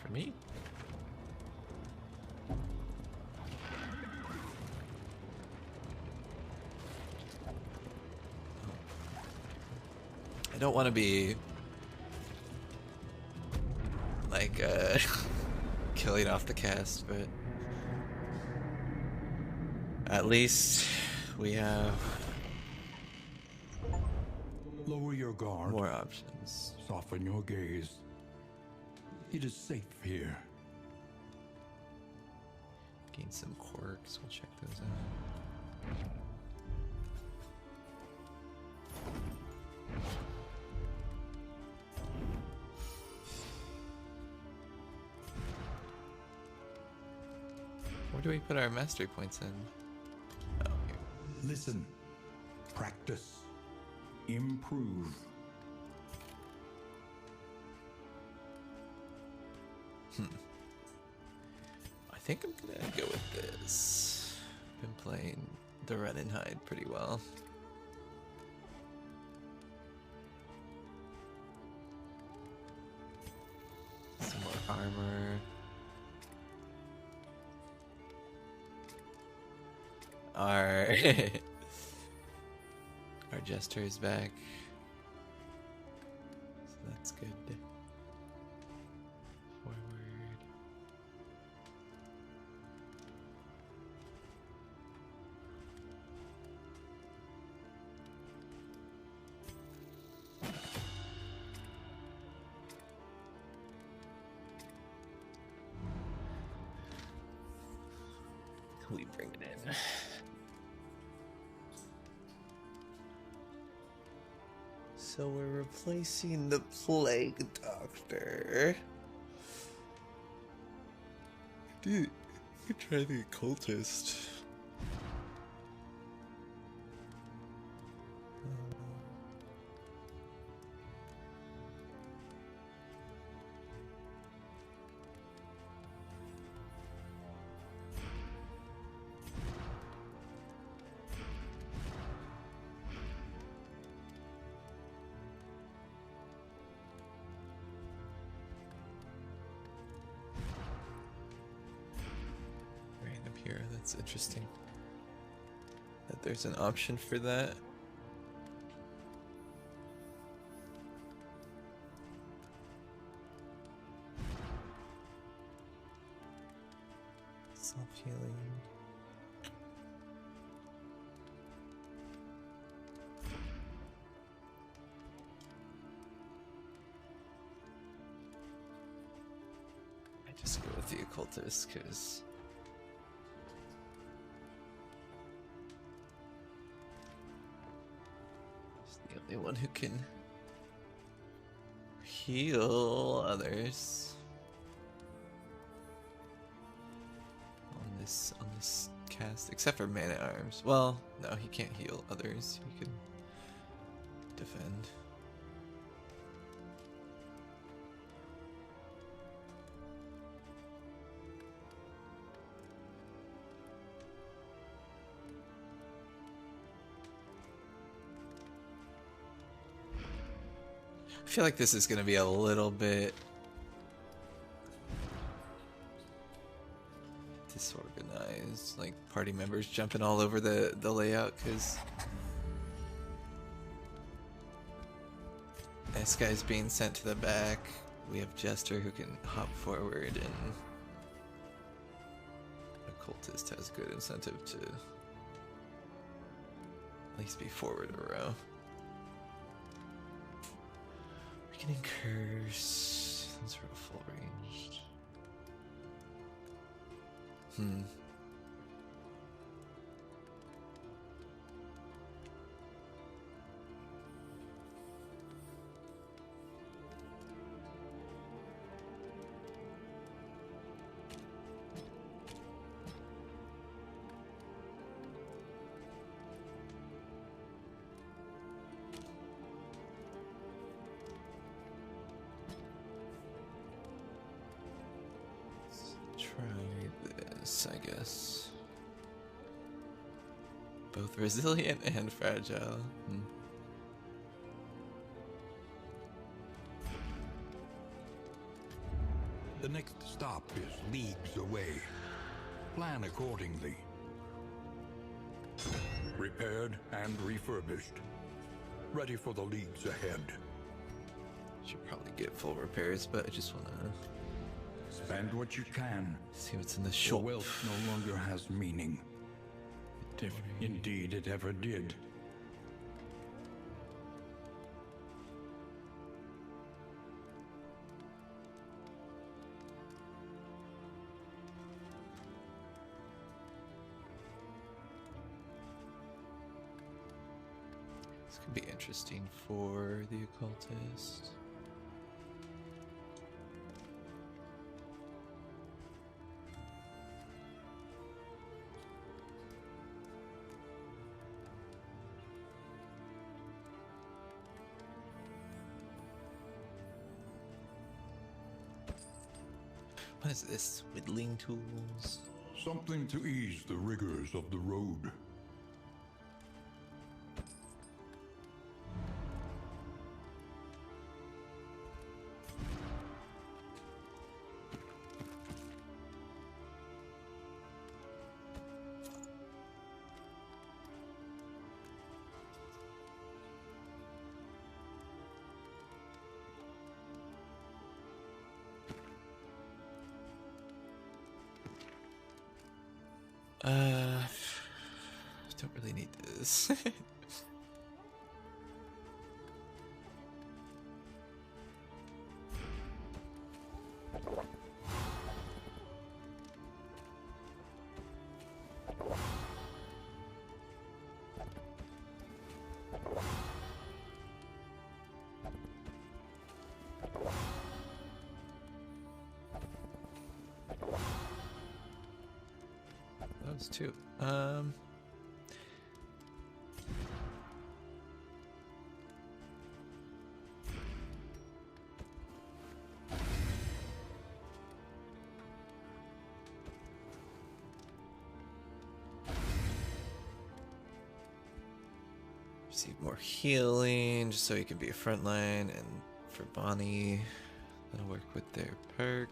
For me? I don't want to be like killing off the cast, but at least we have
Lower your guard.
more options.
Soften your gaze. It is safe here.
Gain some quirks, we'll check those out. Where do we put our mastery points in? Oh, here.
Listen. Practice. Improve.
I think I'm gonna go with this. Been playing the run and hide pretty well. Some more armor. Our our jester is back, so that's good. Forward. We bring it in. So we're replacing the Plague Doctor. Dude, you could try the Occultist. Here, that's interesting that there's an option for that. Self-healing. I just go with the Occultist because the one who can heal others on this cast, except for Man at Arms. Well, no, he can't heal others. He can defend. I feel like this is going to be a little bit disorganized, like party members jumping all over the layout because this guy's being sent to the back. We have Jester who can hop forward, and Occultist has good incentive to at least be forward a row. Weakening Curse. Those are full ranged. I guess. Both resilient and fragile.
The next stop is leagues away. Plan accordingly. Repaired and refurbished. Ready for the leagues ahead.
Should probably get full repairs, but I just want to
spend what you can.
See what's in the shop.
Wealth no longer has meaning. If indeed it ever did.
This could be interesting for the Occultist. What is this? Whittling tools?
Something to ease the rigors of the road.
Don't really need this. those too. Receive more healing, just so he can be a frontline, and for Bonnie, that'll work with their perk.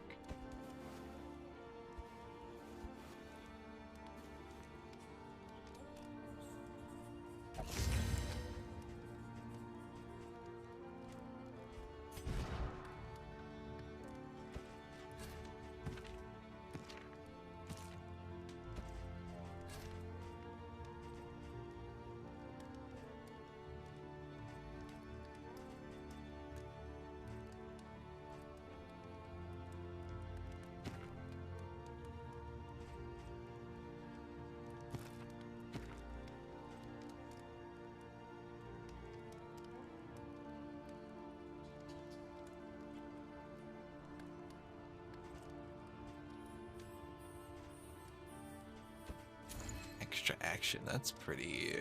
Extra action, that's pretty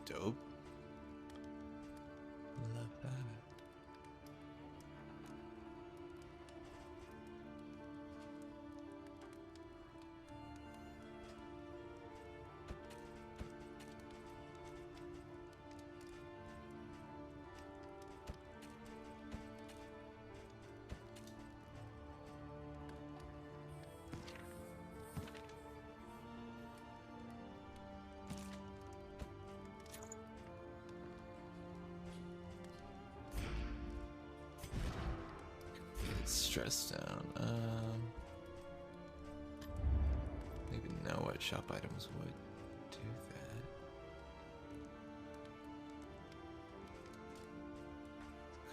dope. Love that. Stress down. I don't even know what shop items would do that.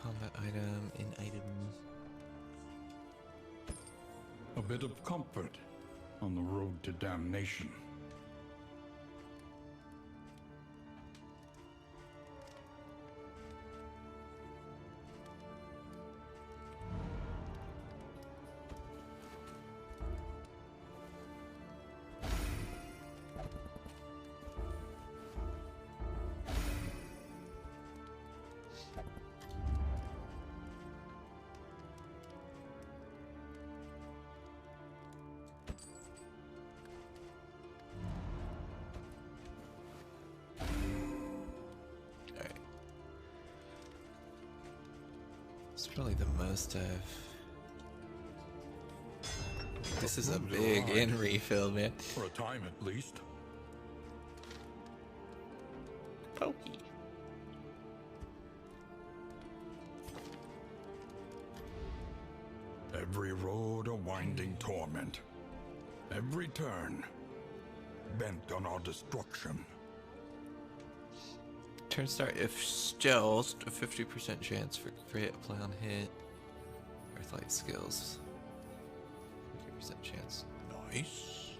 Combat item, in item.
A bit of comfort on the road to damnation.
It's probably the most I've... This is a big in refill, man.
For a time at least.
Pokey.
Every road a winding torment. Every turn bent on our destruction.
Turn start if stealth, a 50% chance for crit, play on hit. Earthlight skills. 50% chance. Nice.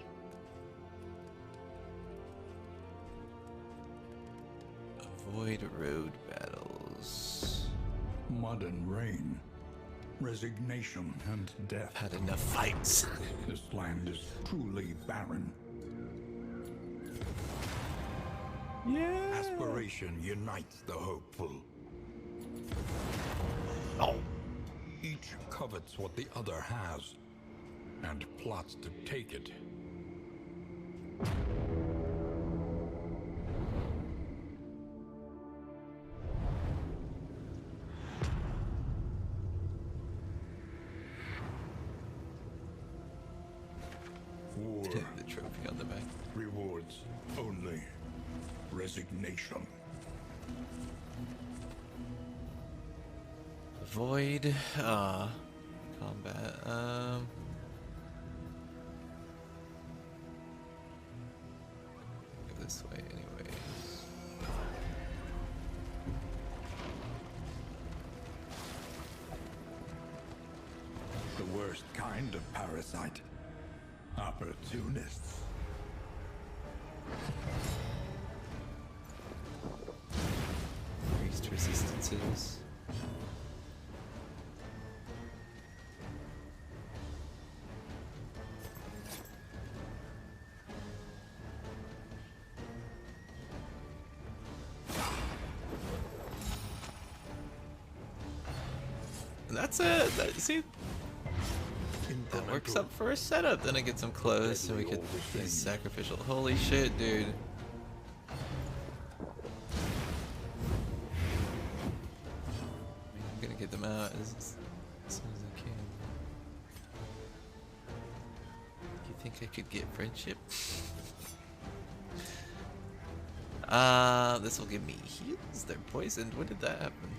Avoid road battles.
Mud and rain. Resignation and death.
Had enough fights.
This land is truly barren.
Yeah.
Aspiration unites the hopeful.
Oh.
Each covets what the other has, and plots to take it. War
The trophy on the back.
rewards only resignation.
Avoid combat. Go this way anyways.
The worst kind of parasite. Opportunists.
Increased resistances. That's it. See, that works up for a setup. Then it gets him close, so we get these sacrificial. Holy shit, dude. I'm gonna get them out as soon as I can. Do you think I could get friendship? This will give me heals. They're poisoned. When did that happen?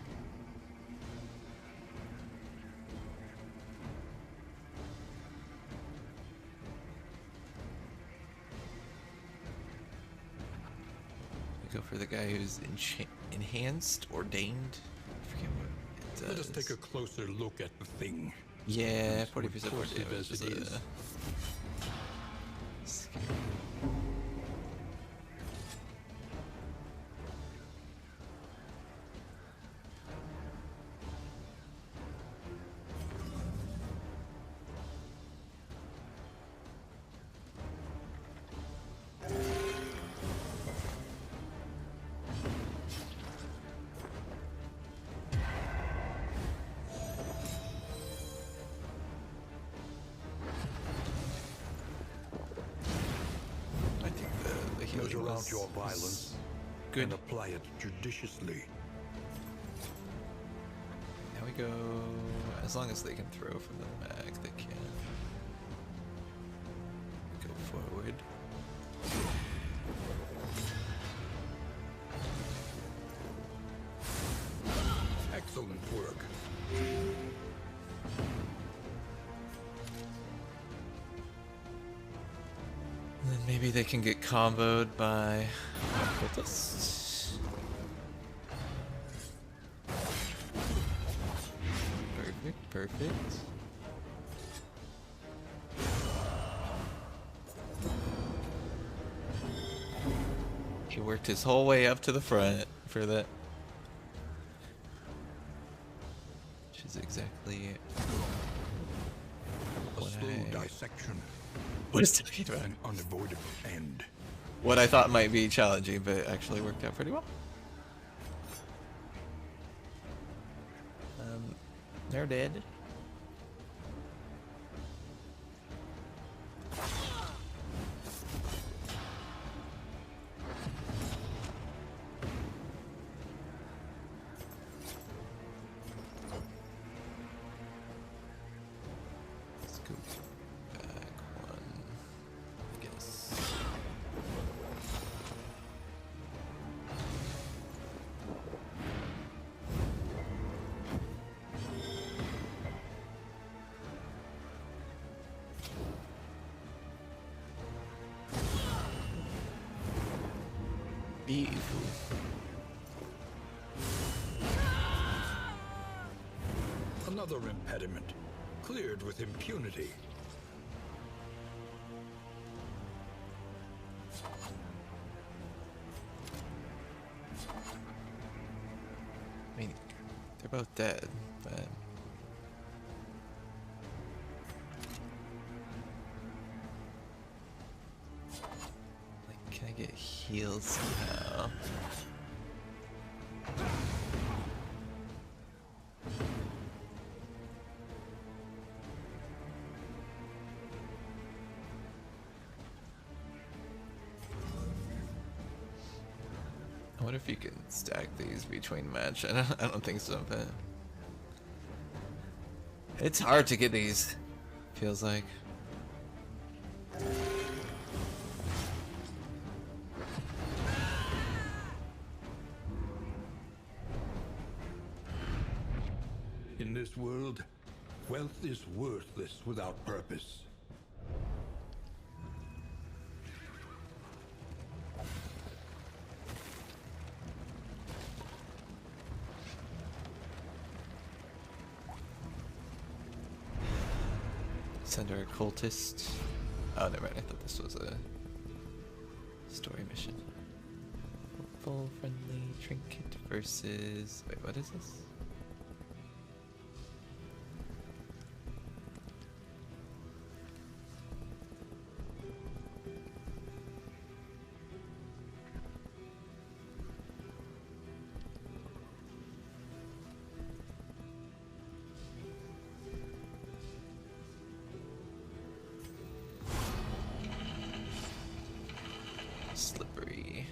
Go for the guy who's enhanced, ordained. I forget what it does.
Let us take a closer look at the thing.
Yeah, 40% more damage.
As it is.
Scary.
Measure out your violence and apply it judiciously.
Now we go. As long as they can throw from the mag, they can. Go forward.
Excellent work.
And then maybe they can get comboed by cultists. Perfect, perfect. He worked his whole way up to the front for that. Which is exactly
A slow dissection.
What is talking about?
An unavoidable end.
What I thought might be challenging, but it actually worked out pretty well. They're dead. Let's go back one, I guess. Beautiful.
Another impediment, cleared with impunity.
I mean, they're both dead, but... Like, can I get healed somehow? I wonder if you can stack these between match. I don't think so, but it's hard to get these. Feels like.
In this world, wealth is worthless without purpose.
Send our cultist. Oh, never mind. I thought this was a story mission. Full friendly trinket versus. Wait, what is this? 3.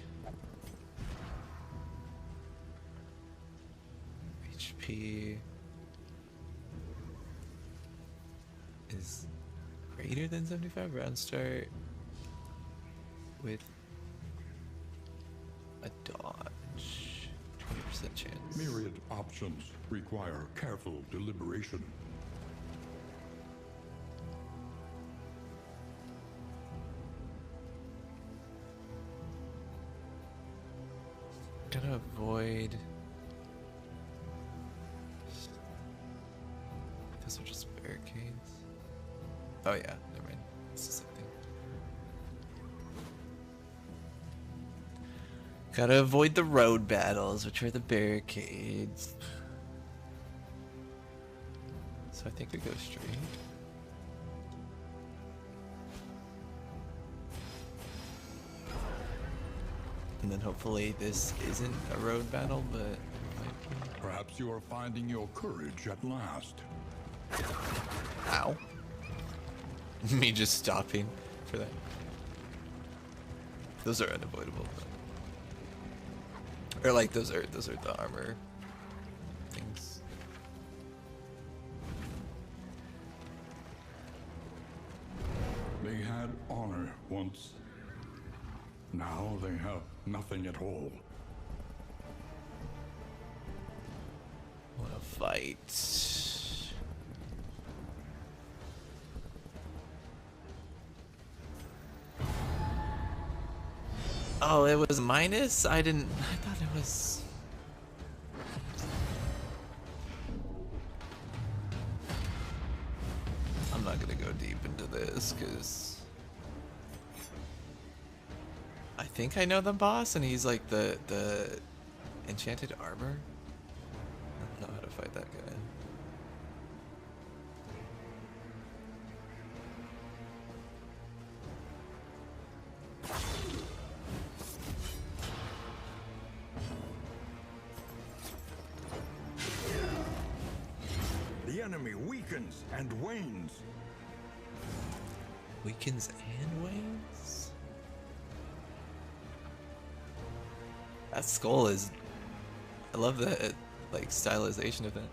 HP is greater than 75. Round start with a dodge. 20% chance.
Myriad options require careful deliberation.
Gotta avoid. Those are just barricades. Oh yeah, never mind. It's the same thing. Gotta avoid the road battles, which are the barricades. So I think we go straight. And then hopefully this isn't a road battle, but it might be.
Perhaps you are finding your courage at last.
Ow. Me just stopping for that. Those are unavoidable. Or like those are the armor things.
They had honor once. Now they have nothing at all.
Wanna fight. Oh, it was minus? I thought it was. I'm not gonna go deep into this because I think I know the boss and he's like the enchanted armor. I don't know how to fight that guy.
The enemy weakens and wanes.
Weakens and wanes? That skull is... I love that, like, stylization of that.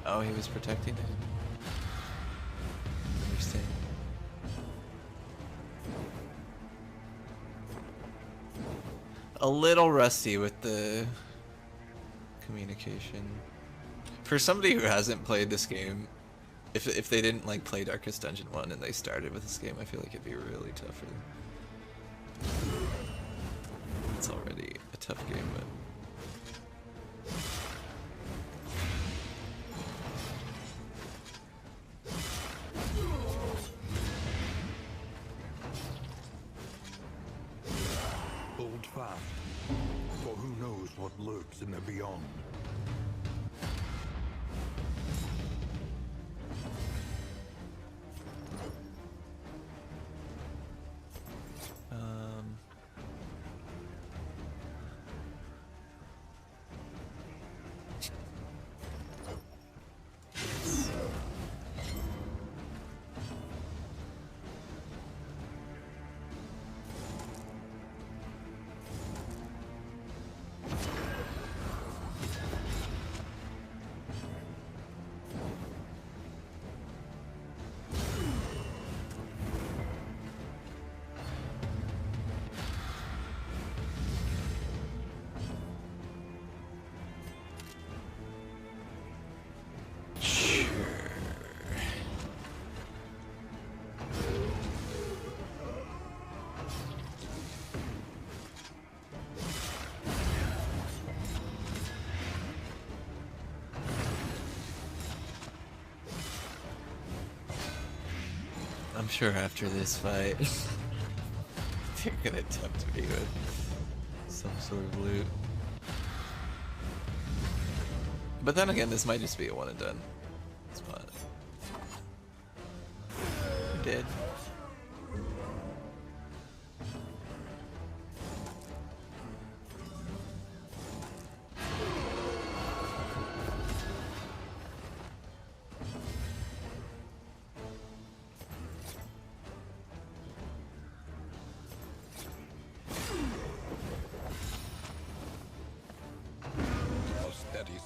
Oh, he was protecting it. Understand. A little rusty with the communication. For somebody who hasn't played this game, if they didn't like play Darkest Dungeon 1 and they started with this game, I feel like it'd be really tough for them. It's already a tough game, but
Hold fast, for who knows what lurks in the beyond. I'm sure after this fight, they're gonna tempt me with some sort of loot. But then again, this might just be a one and done spot. You're dead.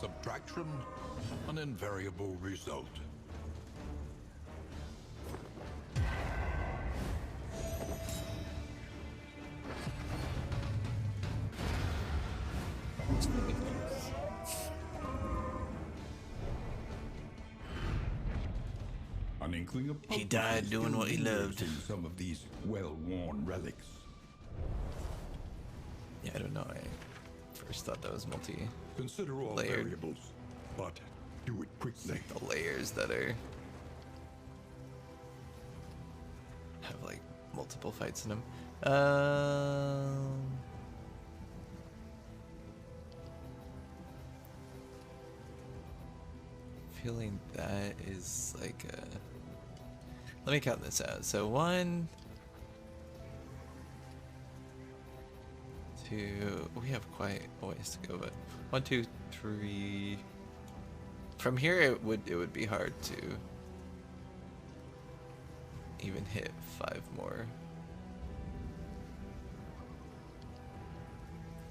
subtraction, an invariable result. An inkling of
He died doing what he loved.
in some of these well-worn relics.
Yeah, I don't know. I first thought that was multi.
Consider all
Layered.
variables, but do it quickly.
The layers that are have like multiple fights in them. Feeling that is like a. Let me count this out. So 1, 2. We have quite a ways to go, but 1, 2, 3. From here, it would be hard to even hit 5 more.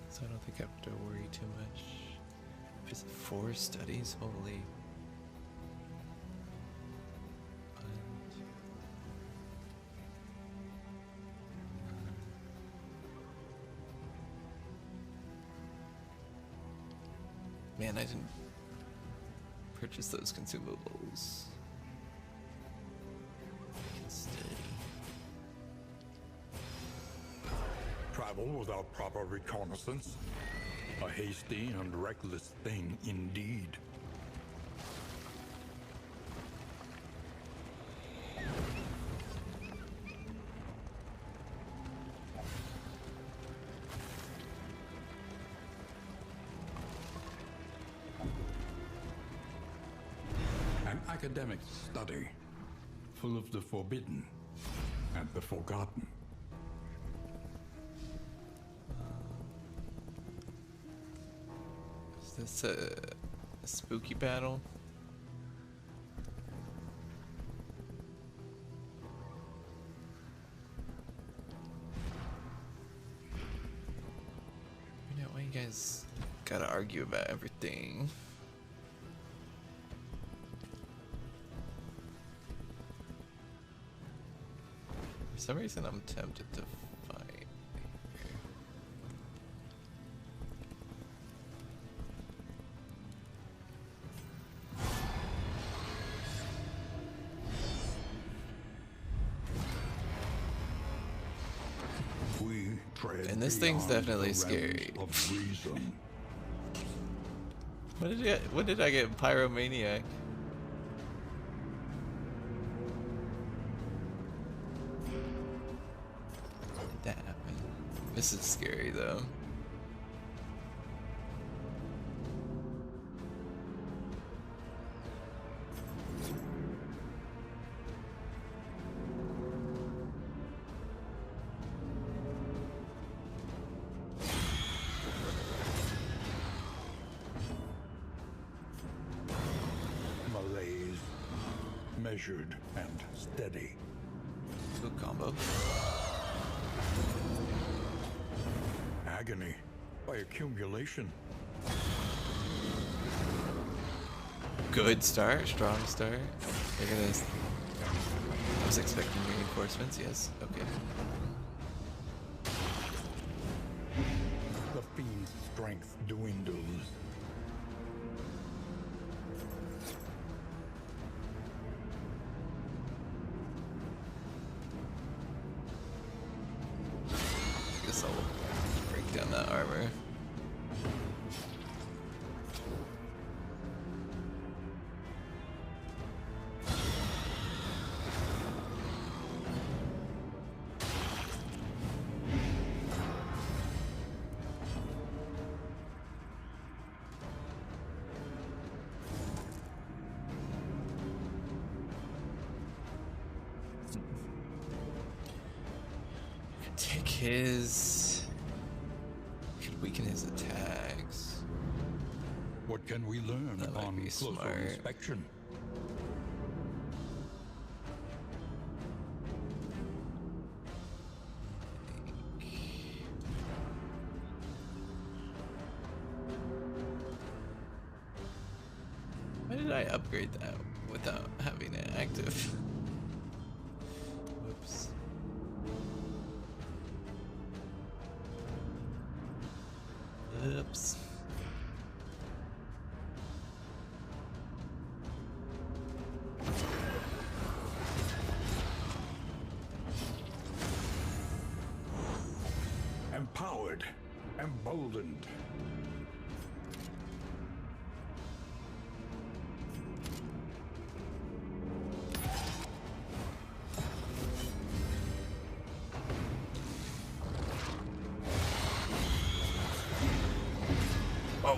So I don't think I have to worry too much. Is it 4 studies? Holy. Man, I didn't purchase those consumables.
Travel without proper reconnaissance. A hasty and reckless thing indeed. An academic study, full of the forbidden and the forgotten.
Is this a spooky battle? You know, why you guys gotta argue about everything? For some reason, I'm tempted to fight. And this thing's definitely scary. What did I get? Pyromaniac. That happened. This is scary though.
Measured and steady.
Good combo.
Agony by accumulation.
Good start, strong start. They're gonna. I was expecting reinforcements. Yes. Okay.
The fiend's strength dwindles. Down that armor. Take his. Weaken his attacks. What can we learn
That might
upon
be
closer
smart.
inspection?
did I upgrade that without having it active? Whoops. Oops.
Empowered, emboldened.
Whoa.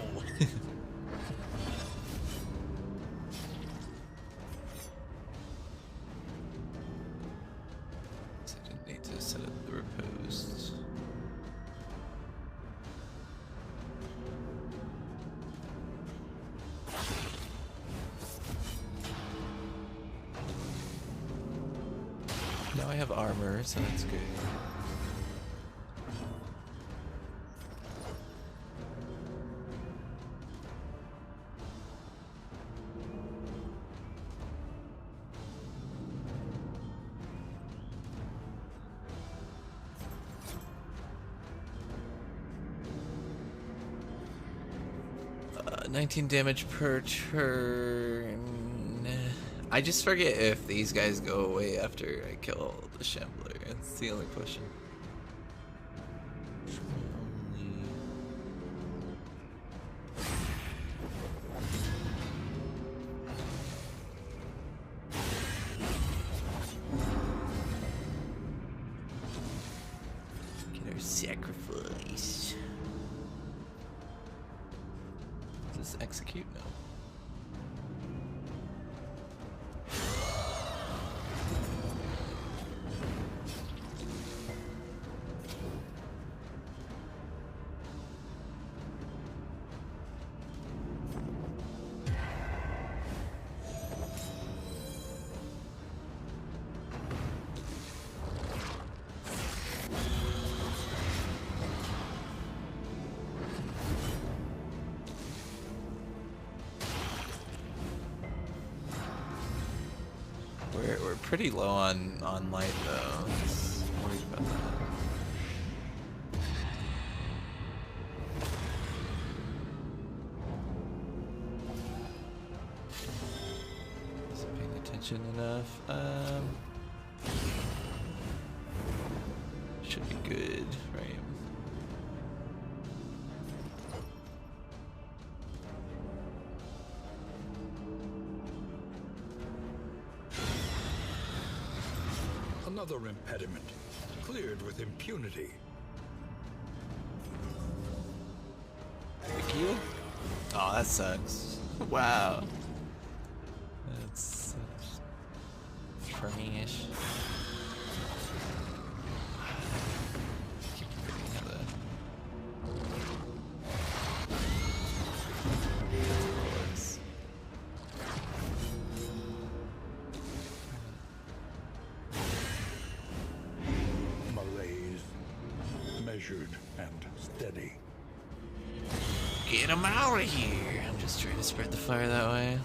So I didn't need to set up the repose. Now I have armor, so that's good. Uh, 19 damage per turn. I just forget if these guys go away after I kill the Shambler. It's the only question. Get our sacrifice. Does this execute? No. We're pretty low on light though. Just worried about that. Isn't paying attention enough. Should be good, right?
Another impediment, cleared with impunity.
Thank you. Oh, that sucks. Wow. That's such trash. Keep forgetting how to. Bullets.
Malaise, measured and steady.
Get him out of here! I'm just trying to spread the fire that way.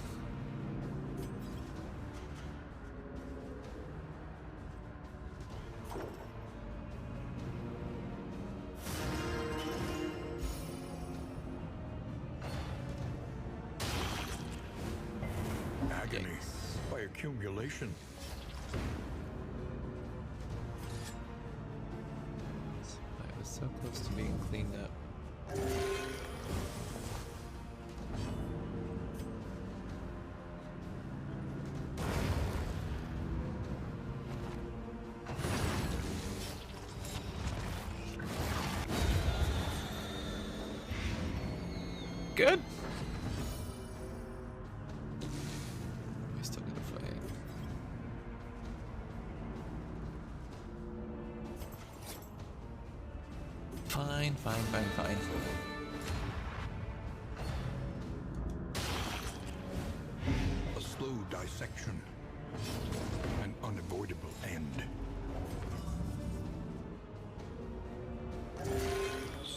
Agony by accumulation.
I was so close to being cleaned up. Good. I still gotta fight. Fine.
A slow dissection. An unavoidable end.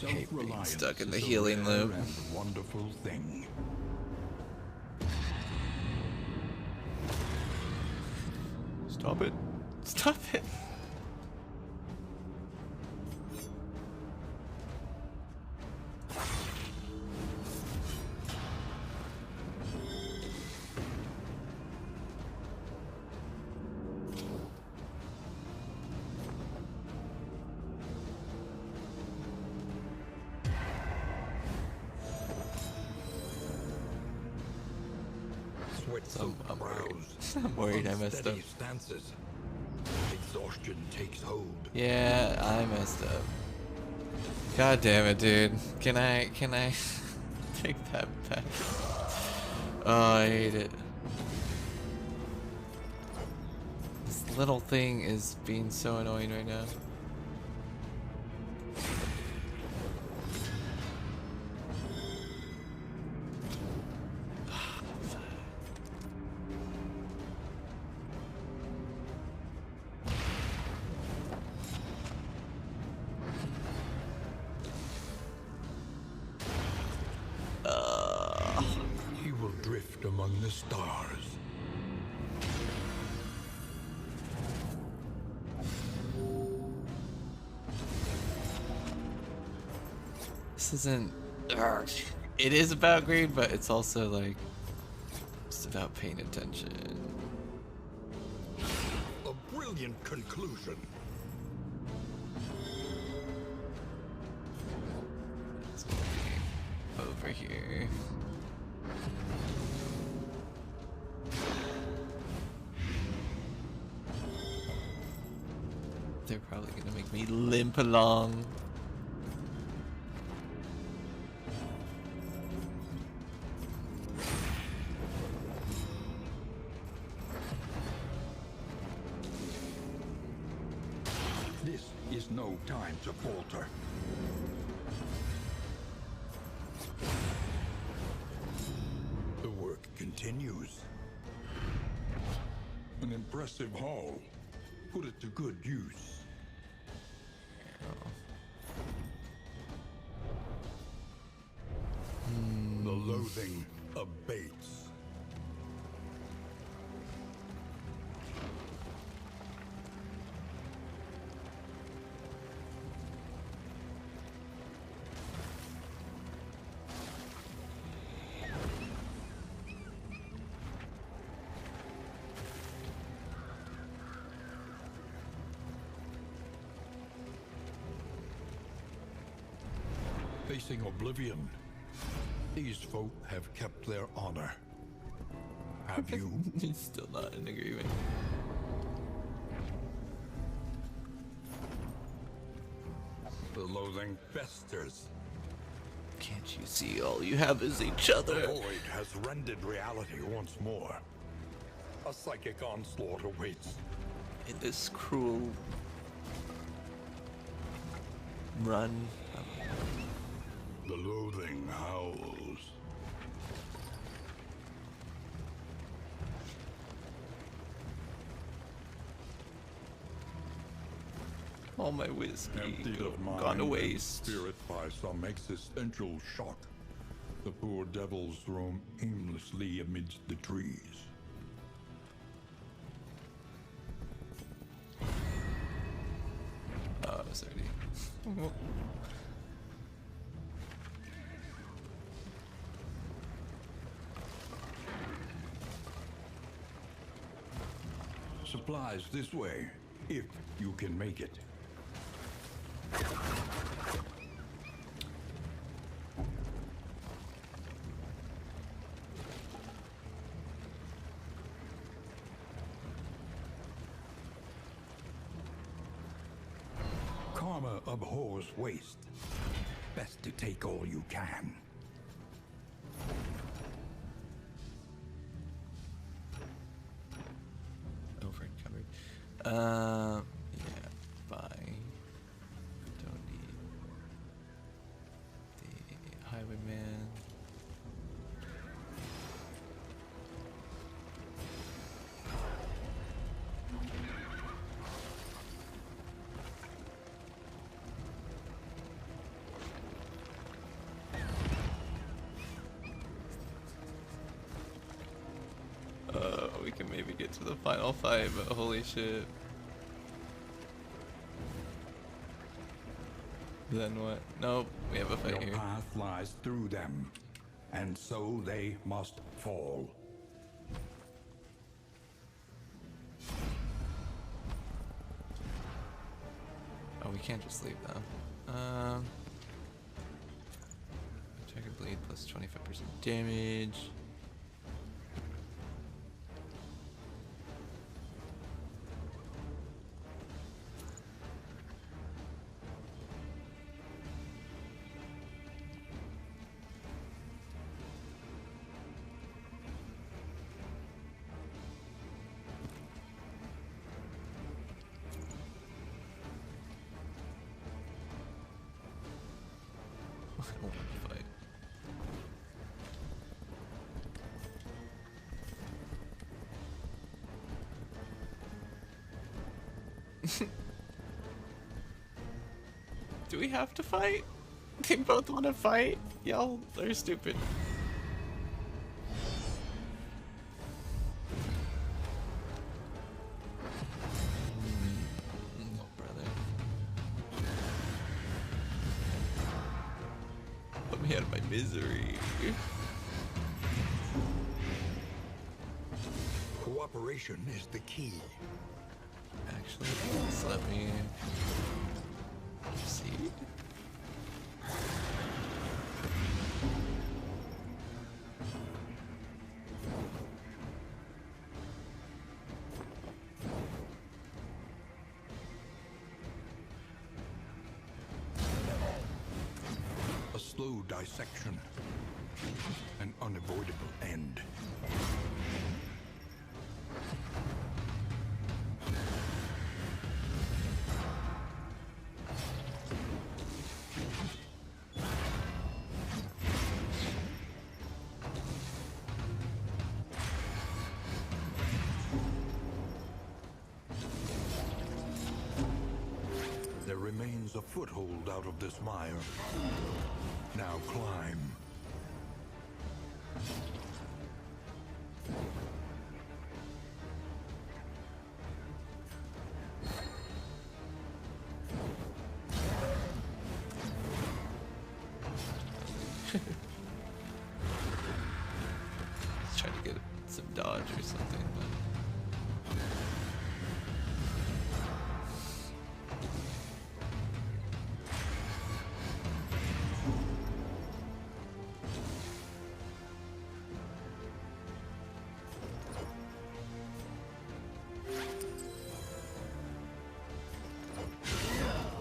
Hate being
Self-reliance
stuck in the
is a
healing
rare
loop.
and wonderful thing.
Stop it. Stop it. I'm worried I messed up.
Stances. Exhaustion takes hold.
Yeah, I messed up. God damn it, dude. Can I take that back? Oh, I hate it. This little thing is being so annoying right now.
He will drift among the stars.
This isn't. It is about greed, but it's also like just about paying attention.
A brilliant conclusion.
It's gonna be over here. They're probably gonna make me limp along.
This is no time to falter. The work continues. An impressive haul. Put it to good use. The loathing abates. Facing Oblivion, these folk have kept their honor. Have you?
He's still not in agreement.
The loathing festers.
Can't you see all you have is each
The
other?
void has rendered reality once more. A psychic onslaught awaits.
In this cruel run.
The loathing howls.
All my whiskey
Emptied of mind
gone to
and
waste.
spirit by some existential shock, the poor devils roam aimlessly amidst the trees.
Oh, sorry.
Supplies this way, if you can make it. Karma abhors waste. Best to take all you can.
Over and covered. Yeah, fine. Don't need the highwayman. We can maybe get to the final fight, but holy shit. Then what? Nope, we have a fight
Your
here.
path lies through them, and so they must fall.
Oh, we can't just leave though. Check bleed plus 25% damage. I don't want to fight. Do we have to fight? They both want to fight? Y'all are stupid. No, brother. Put me out of my misery.
Cooperation is the key.
Actually, just let me proceed.
A slow dissection. An unavoidable end. There remains a foothold out of this mire. Now climb.
Let's try to get some dodge or something, but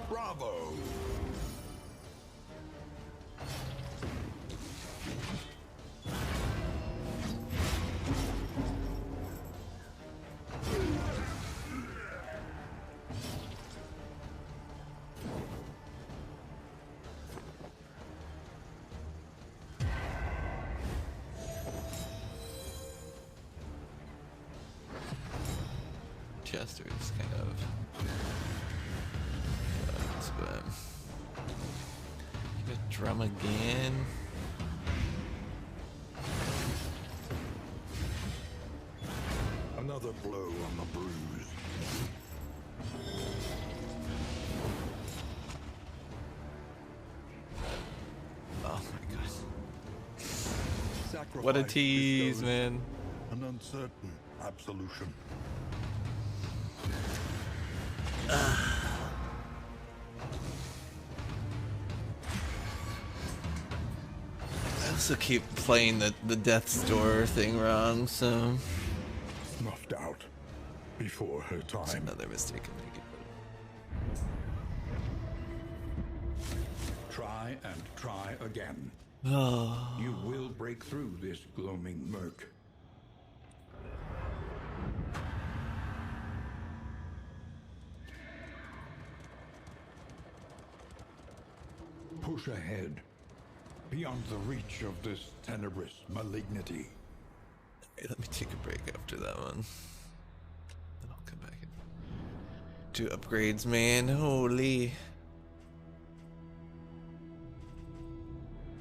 Bravo!
Chester is kind of but get a drum again.
Another blow on the bruise.
Oh my god.
Sacrifice
What a tease,
bestows
man.
An uncertain absolution.
I also keep playing the death's door thing wrong, so
Snuffed out before her
it's
time.
another mistake I'm making.
Try and try again.
Oh,
You will break through this gloaming murk. Push ahead, beyond the reach of this tenebrous malignity.
hey, let me take a break after that one. Then I'll come back and do upgrades, man. Holy.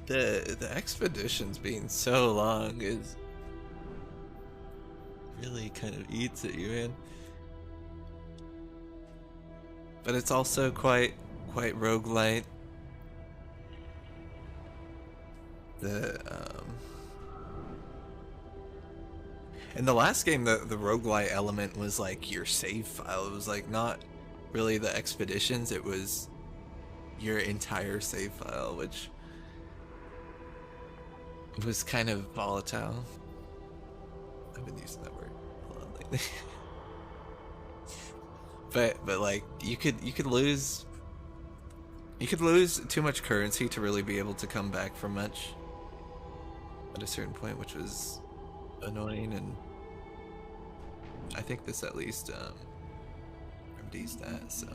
The expeditions being so long is really kind of eats at you, man. But it's also quite roguelite. The in the last game, the roguelite element was like your save file. It was like not really the expeditions, it was your entire save file, which was kind of volatile. I've been using that word a lot lately. but like you could lose too much currency to really be able to come back from much at a certain point, which was annoying, and I think this at least remedies that, so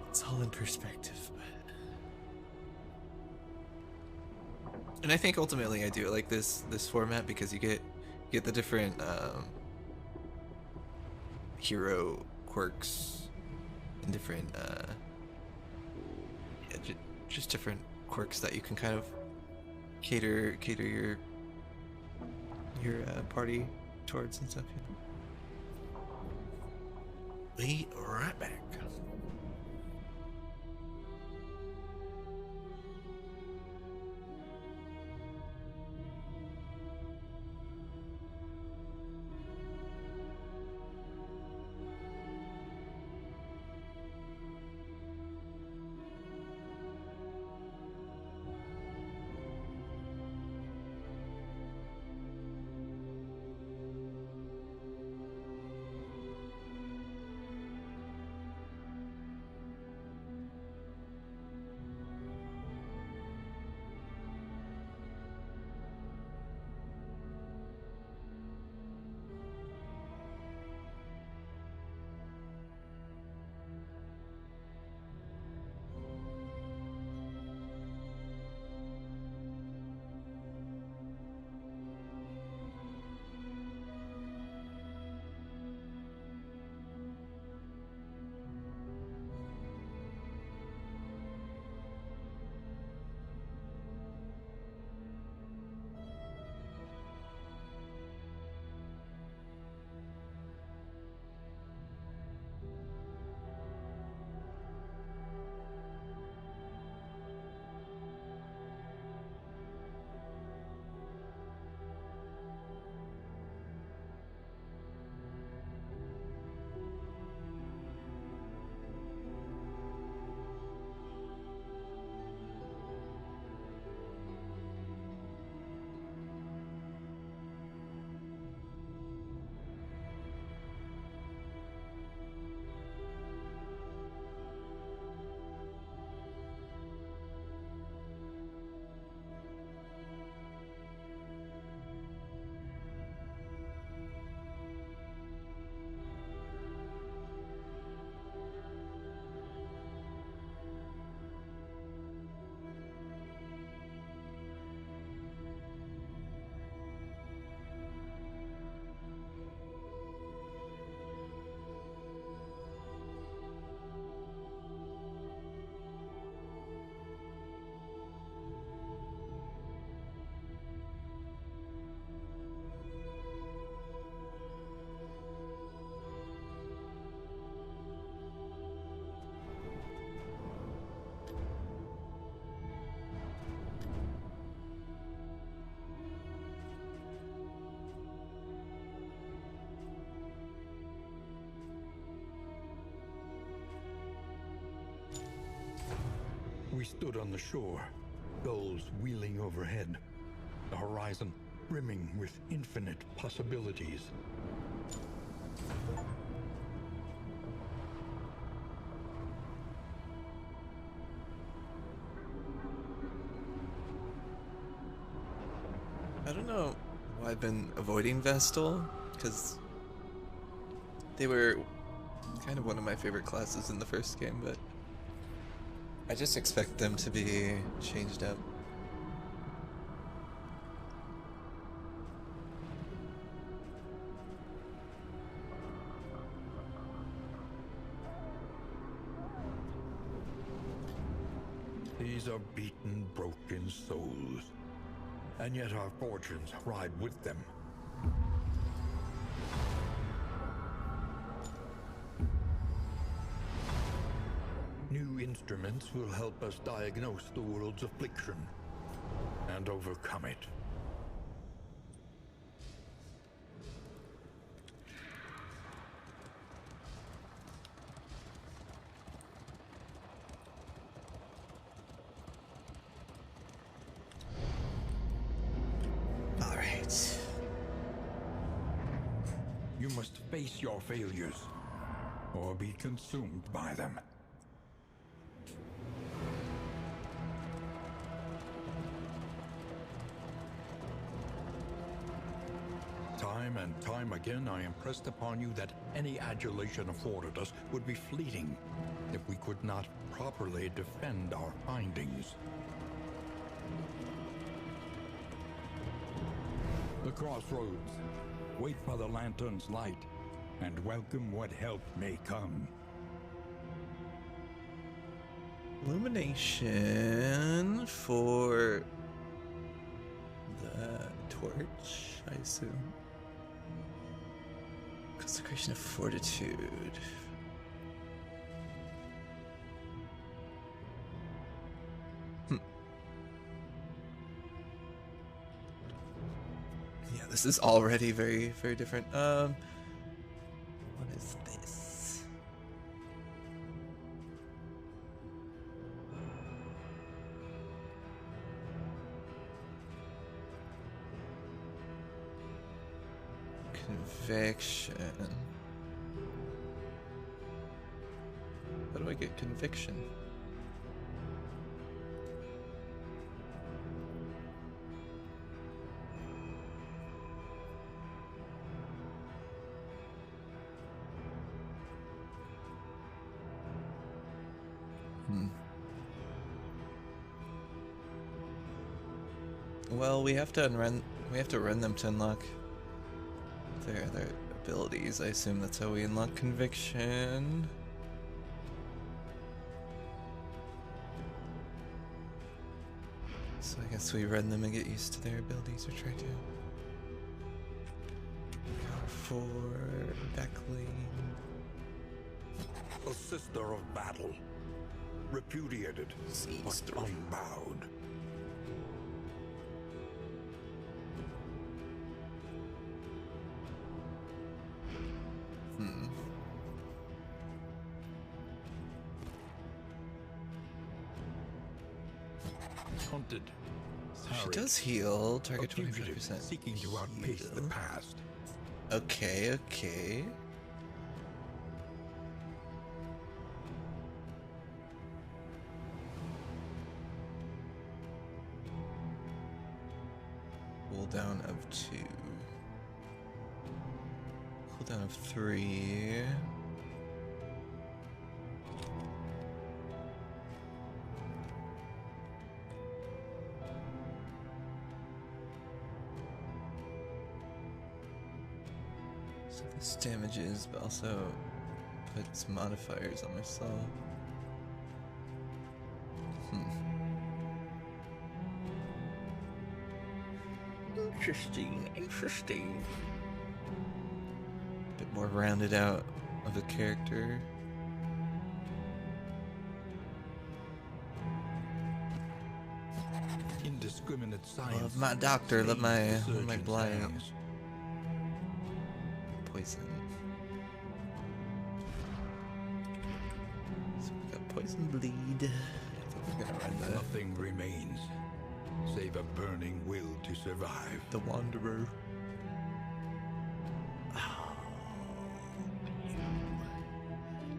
it's all in perspective. And I think ultimately I do like this format because you get the different hero quirks and different just different quirks that you can kind of cater your party towards and stuff. Be right back.
We stood on the shore, gulls wheeling overhead, the horizon brimming with infinite possibilities.
I don't know why I've been avoiding Vestal, because they were kind of one of my favorite classes in the first game, but I just expect them to be changed up.
These are beaten, broken souls, and yet our fortunes ride with them. New instruments will help us diagnose the world's affliction and overcome it.
All right.
You must face your failures, or be consumed by them. Time and time again, I impressed upon you that any adulation afforded us would be fleeting if we could not properly defend our findings. The crossroads. Wait for the lantern's light, and welcome what help may come.
Illumination for the torch, I assume. Consecration of fortitude. Yeah, this is already very, very different. What is this? Conviction. How do I get conviction? Well, we have to run them to unlock their other abilities. I assume that's how we unlock conviction. So I guess we run them and get used to their abilities, or try to. Power 4, backlane.
A sister of battle, repudiated, but unbowed. Hunted.
She does heal. Target
A fugitive
25%.
seeking to outpace the past.
Okay, okay. Cooldown of 2. Cooldown of 3. So this damages, but also puts modifiers on myself. Interesting, interesting. A bit more rounded out of a character.
Indiscriminate science.
Love my doctor, love my
surgeon's
blight.
hands.
Poison. So we got poison bleed. I think we're gonna run the
Nothing remains, save a burning will to survive.
the Wanderer.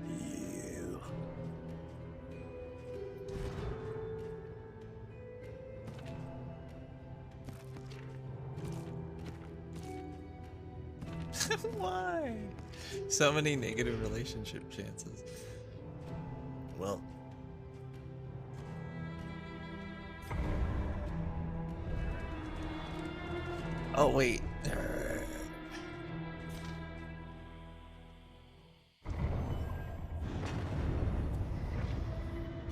You.
Why? So many negative relationship chances. Well. Oh, wait.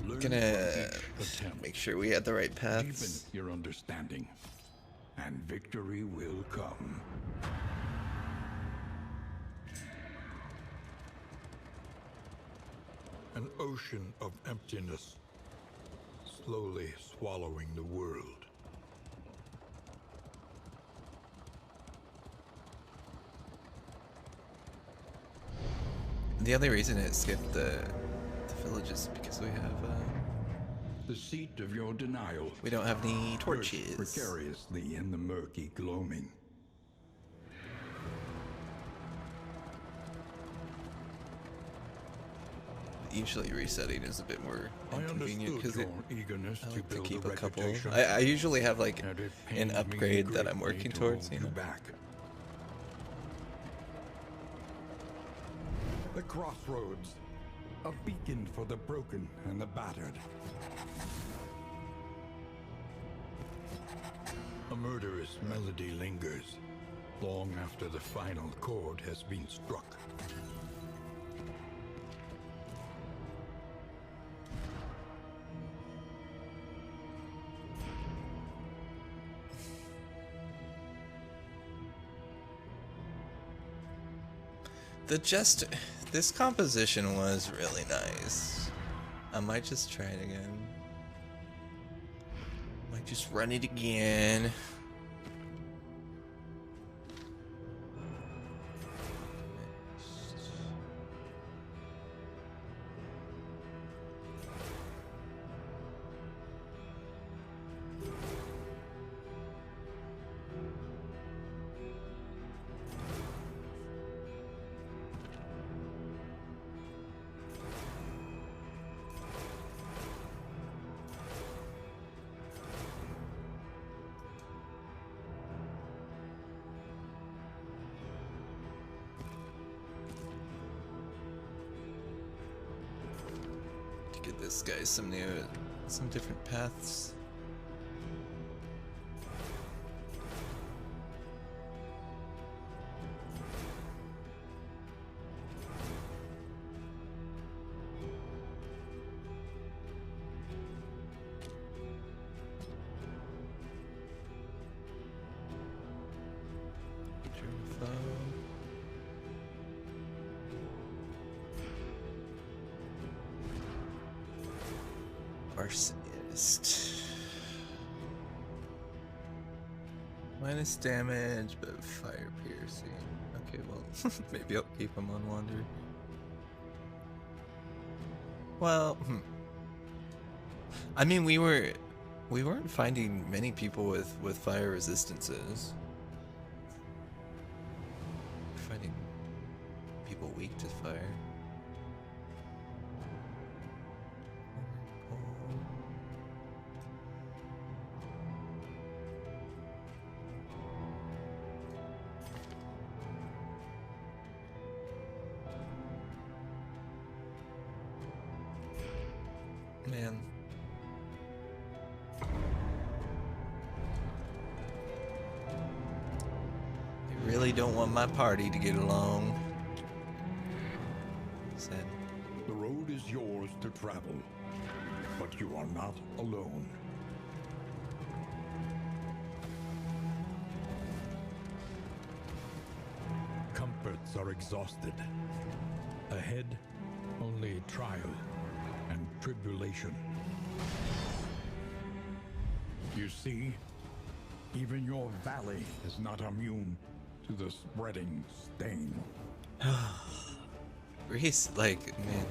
Learn
Gonna
from each attempt.
make sure we had the right
Deepen
paths.
your understanding, and victory will come. An ocean of emptiness, slowly swallowing the world.
The only reason it skipped the village is because we have
The seat of your denial.
we don't have any
Perched
torches.
precariously in the murky gloaming.
Usually resetting is a bit more
I
inconvenient
understood
because
your eagerness
I
to
like to
build
keep
a
a couple.
reputation.
I usually have like
and it
an
pains me
upgrade that I'm
greatly
working
to
towards,
hold
you know.
back. The crossroads, a beacon for the broken and the battered. A murderous melody lingers long after the final chord has been struck.
This composition was really nice. I might just try it again. Might just run it again. Get this guy some different paths. Arsonist. Minus damage, but fire piercing. Okay, well, maybe I'll keep him on Wander. Well, I mean, we weren't finding many people with fire resistances. We're finding people weak to fire. Man. I really don't want my party to get along. Said.
The road is yours to travel, but you are not alone. Comforts are exhausted. Ahead, only trial and tribulation. You see, even your valley is not immune to the spreading stain.
Reese, like, man.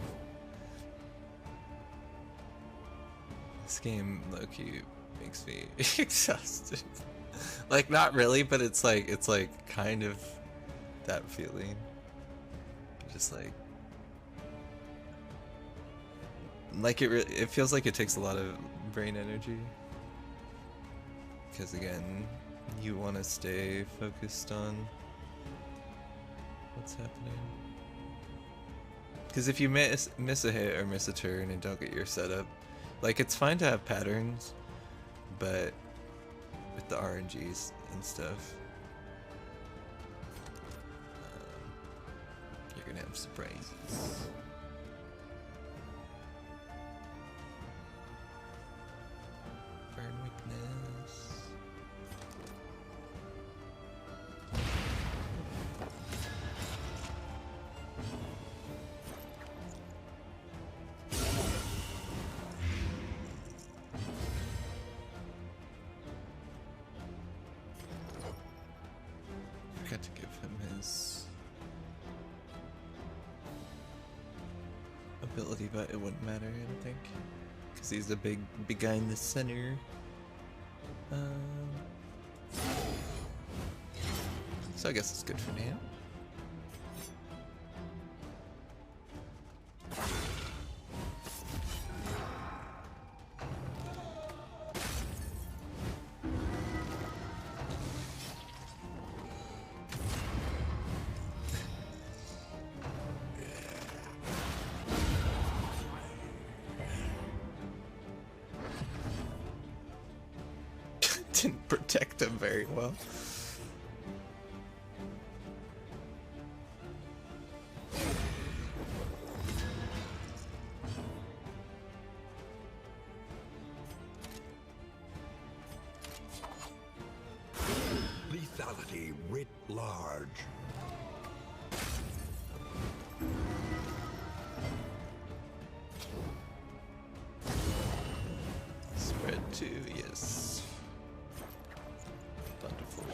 This game, low-key, makes me exhausted. Like, not really, but it's like kind of that feeling. Just like it feels like it takes a lot of brain energy. Because again, you want to stay focused on what's happening. Because if you miss a hit or miss a turn and don't get your setup, like, it's fine to have patterns, but with the RNGs and stuff, you're gonna have surprises. Burn weakness. forgot to give him his ability, but it wouldn't matter, I don't think, because he's a big guy in the center. So I guess it's good for now. Didn't protect him very well.
Lethality writ large.
Spread 2, yes. Wonderful.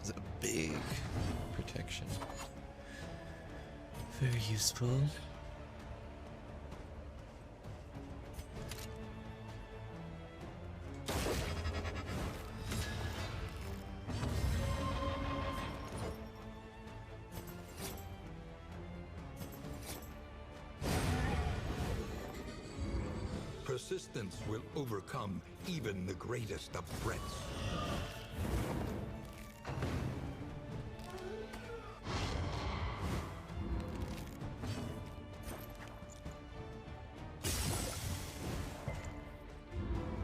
It's a big protection. Very useful.
Persistence will overcome even the greatest of threats.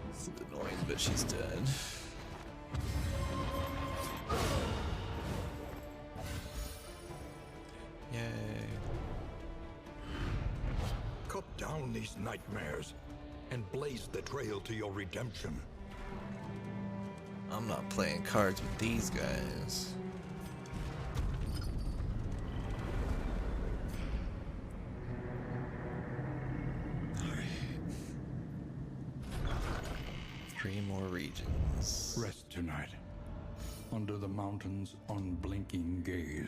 It's annoying, but she's dead. Yay.
Cut down these nightmares and blaze the trail to your redemption.
I'm not playing cards with these guys. Alright. 3 more regions.
Rest tonight, under the mountain's unblinking gaze.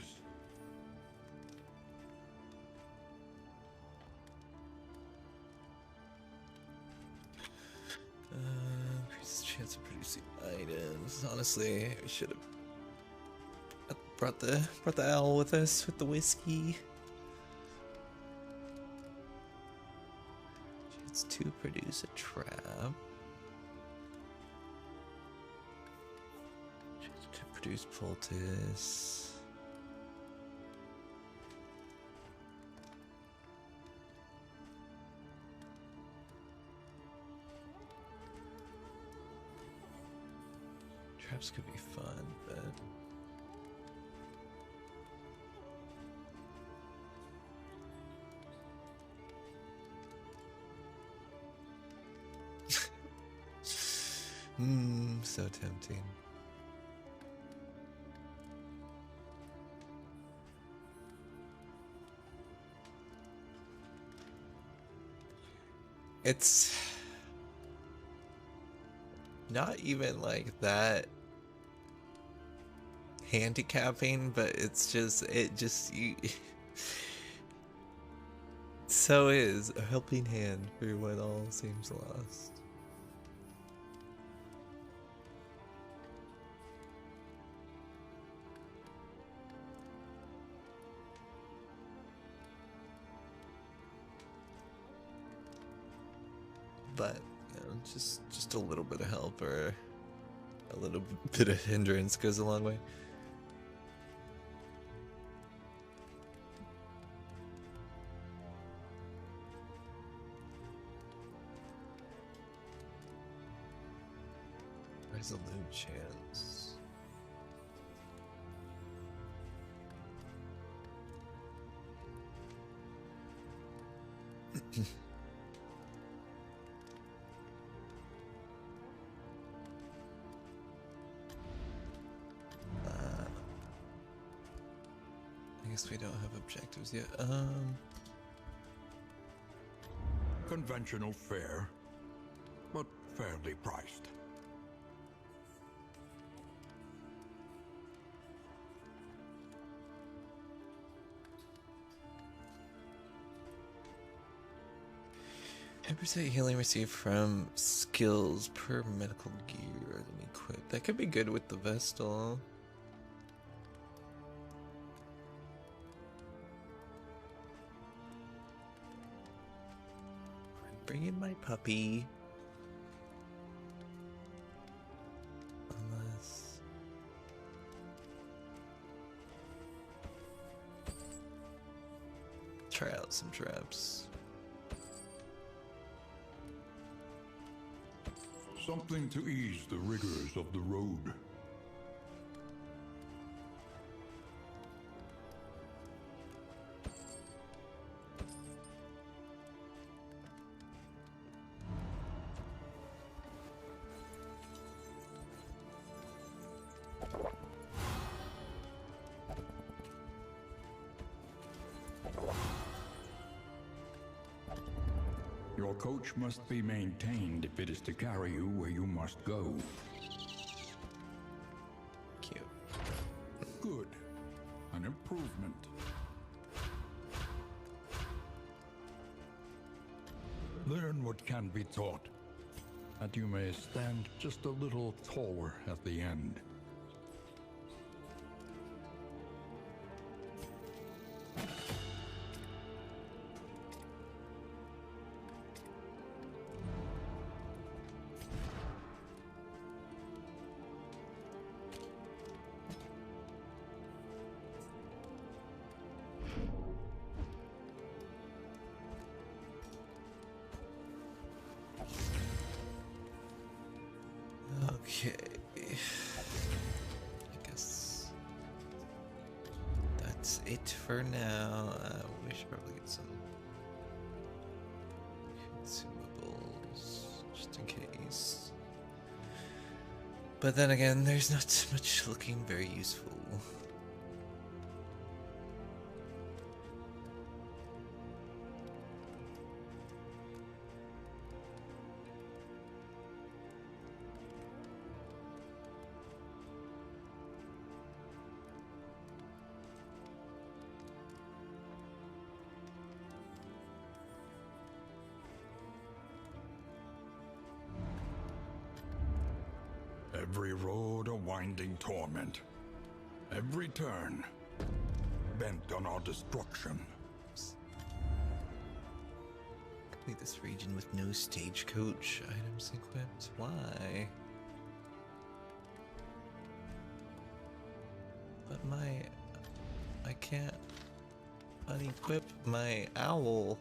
Increases chance of producing items. Honestly, we should have brought the owl with us with the whiskey. Chance to produce a trap. Chance to produce poultice. Traps could be fun, but so tempting. It's not even like that handicapping, but it's just you so is a helping hand for when all seems lost. But you know, just a little bit of help or a little bit of hindrance goes a long way. Resolute chance. I guess we don't have objectives yet.
Conventional fare, but fairly priced.
% healing received from skills per medical gear and equip. That could be good with the Vestal. Bring in my puppy. Unless... try out some traps.
Something to ease the rigors of the road. Your coach must be maintained if it is to carry you where you must go.
Cute.
Good. An improvement. Learn what can be taught, that you may stand just a little taller at the end.
Okay. I guess that's it for now. We should probably get some consumables just in case. But then again, there's not much looking very useful.
Every road a winding torment. Every turn bent on our destruction.
Complete this region with no stagecoach items equipped. Why? But I can't unequip my owl.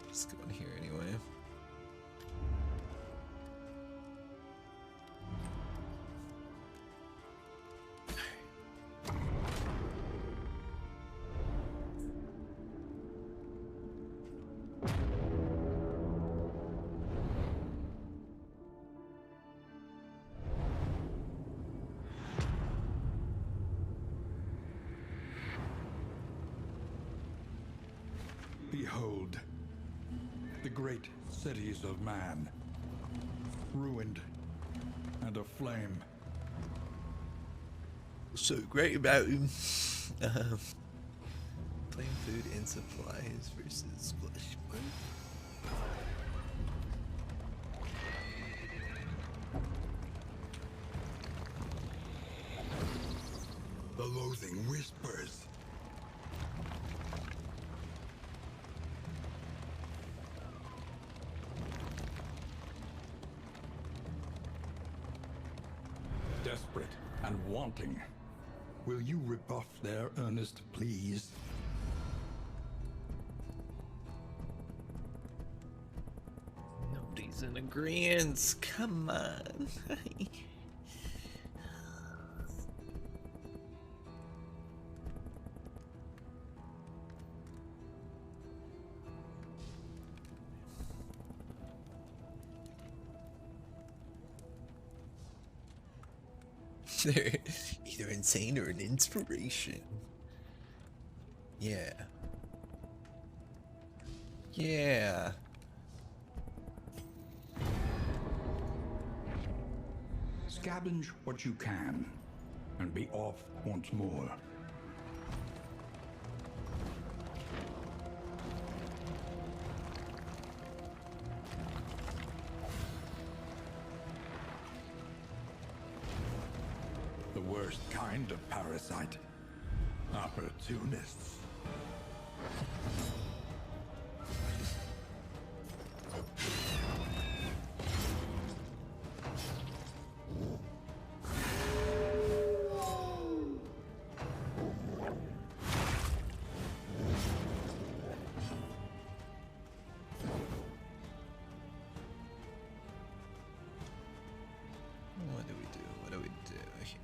Let's go in here anyway.
Behold, the great cities of man, ruined and aflame.
So great about him. Plain food and supplies versus flesh.
The loathing whispers. Desperate and wanting, will you rebuff their earnest pleas?
Nobody's in agreement. Come on. They're either insane or an inspiration. Yeah. Yeah.
Scavenge what you can, and be off once more. The worst kind of parasite. Opportunists.
What do we do? What do we do here?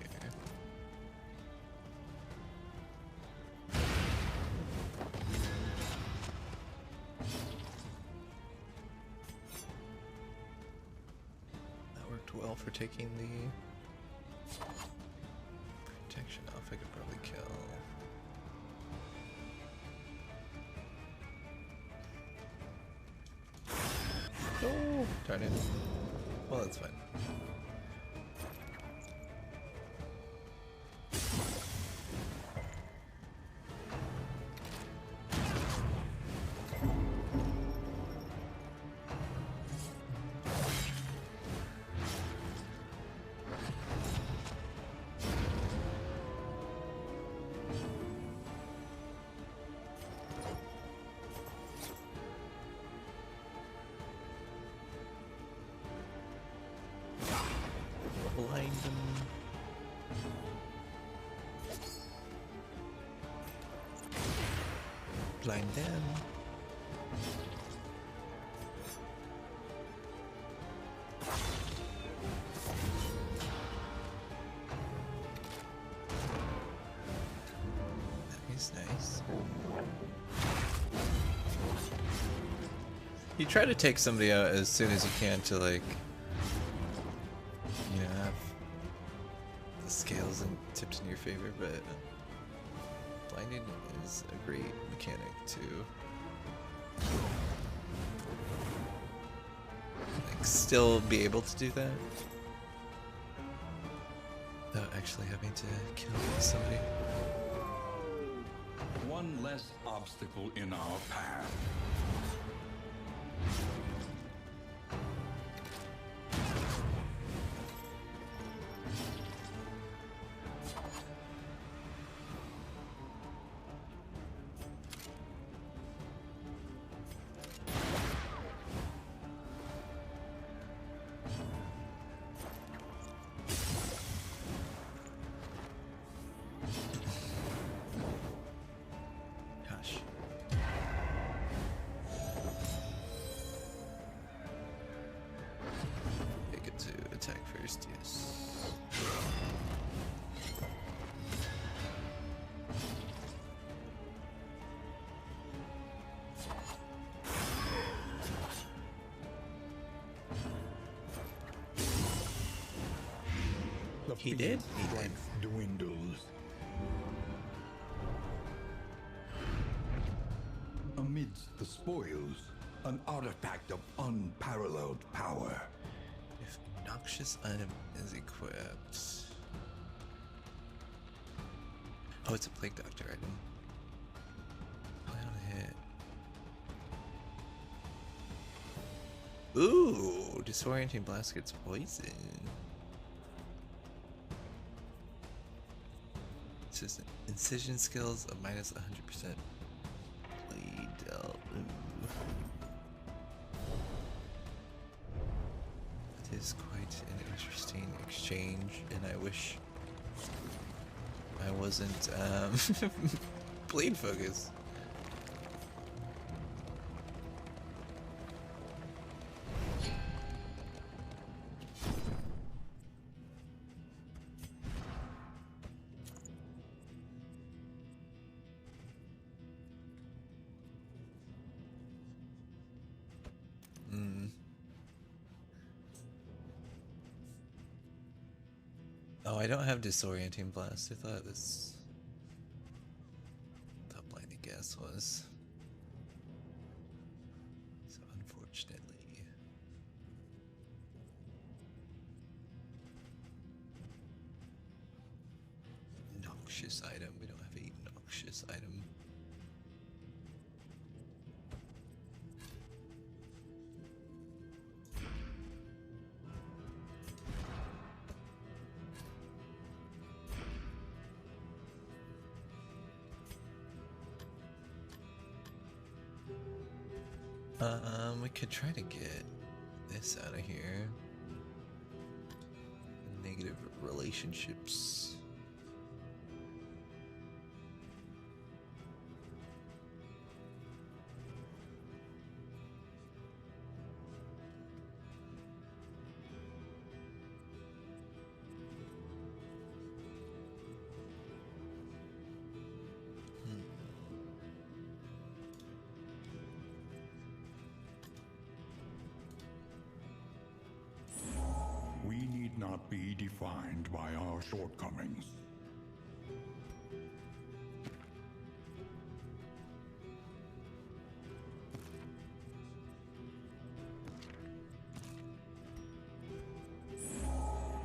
That worked well for taking the protection off. I could probably kill. Oh, darn it. Well, that's fine. Blind them. Blind them. Nice, nice. You try to take somebody out as soon as you can to, like, you know, have the scales and tipped in your favor, but blinding is a great mechanic to, like, still be able to do that without actually having to kill somebody.
One less obstacle in our path.
Gosh. I get to attack first, yes.
The
He did?
fiend's
He did.
strength dwindles. Amidst the spoils, an artifact of unparalleled power.
If noxious item is equipped. Oh, it's a Plague Doctor item. Plan on hit. Ooh, disorienting blast gets poison. It says incision skills of minus 100%. Blade dealt. Ooh. That is quite an interesting exchange, and I wish I wasn't blade focus. Oh, I don't have disorienting blast. I thought this top blinding gas was. So unfortunately. Noxious item. We don't have a noxious item. We could try to get this out of here. Negative relationships.
We need not be defined by our shortcomings.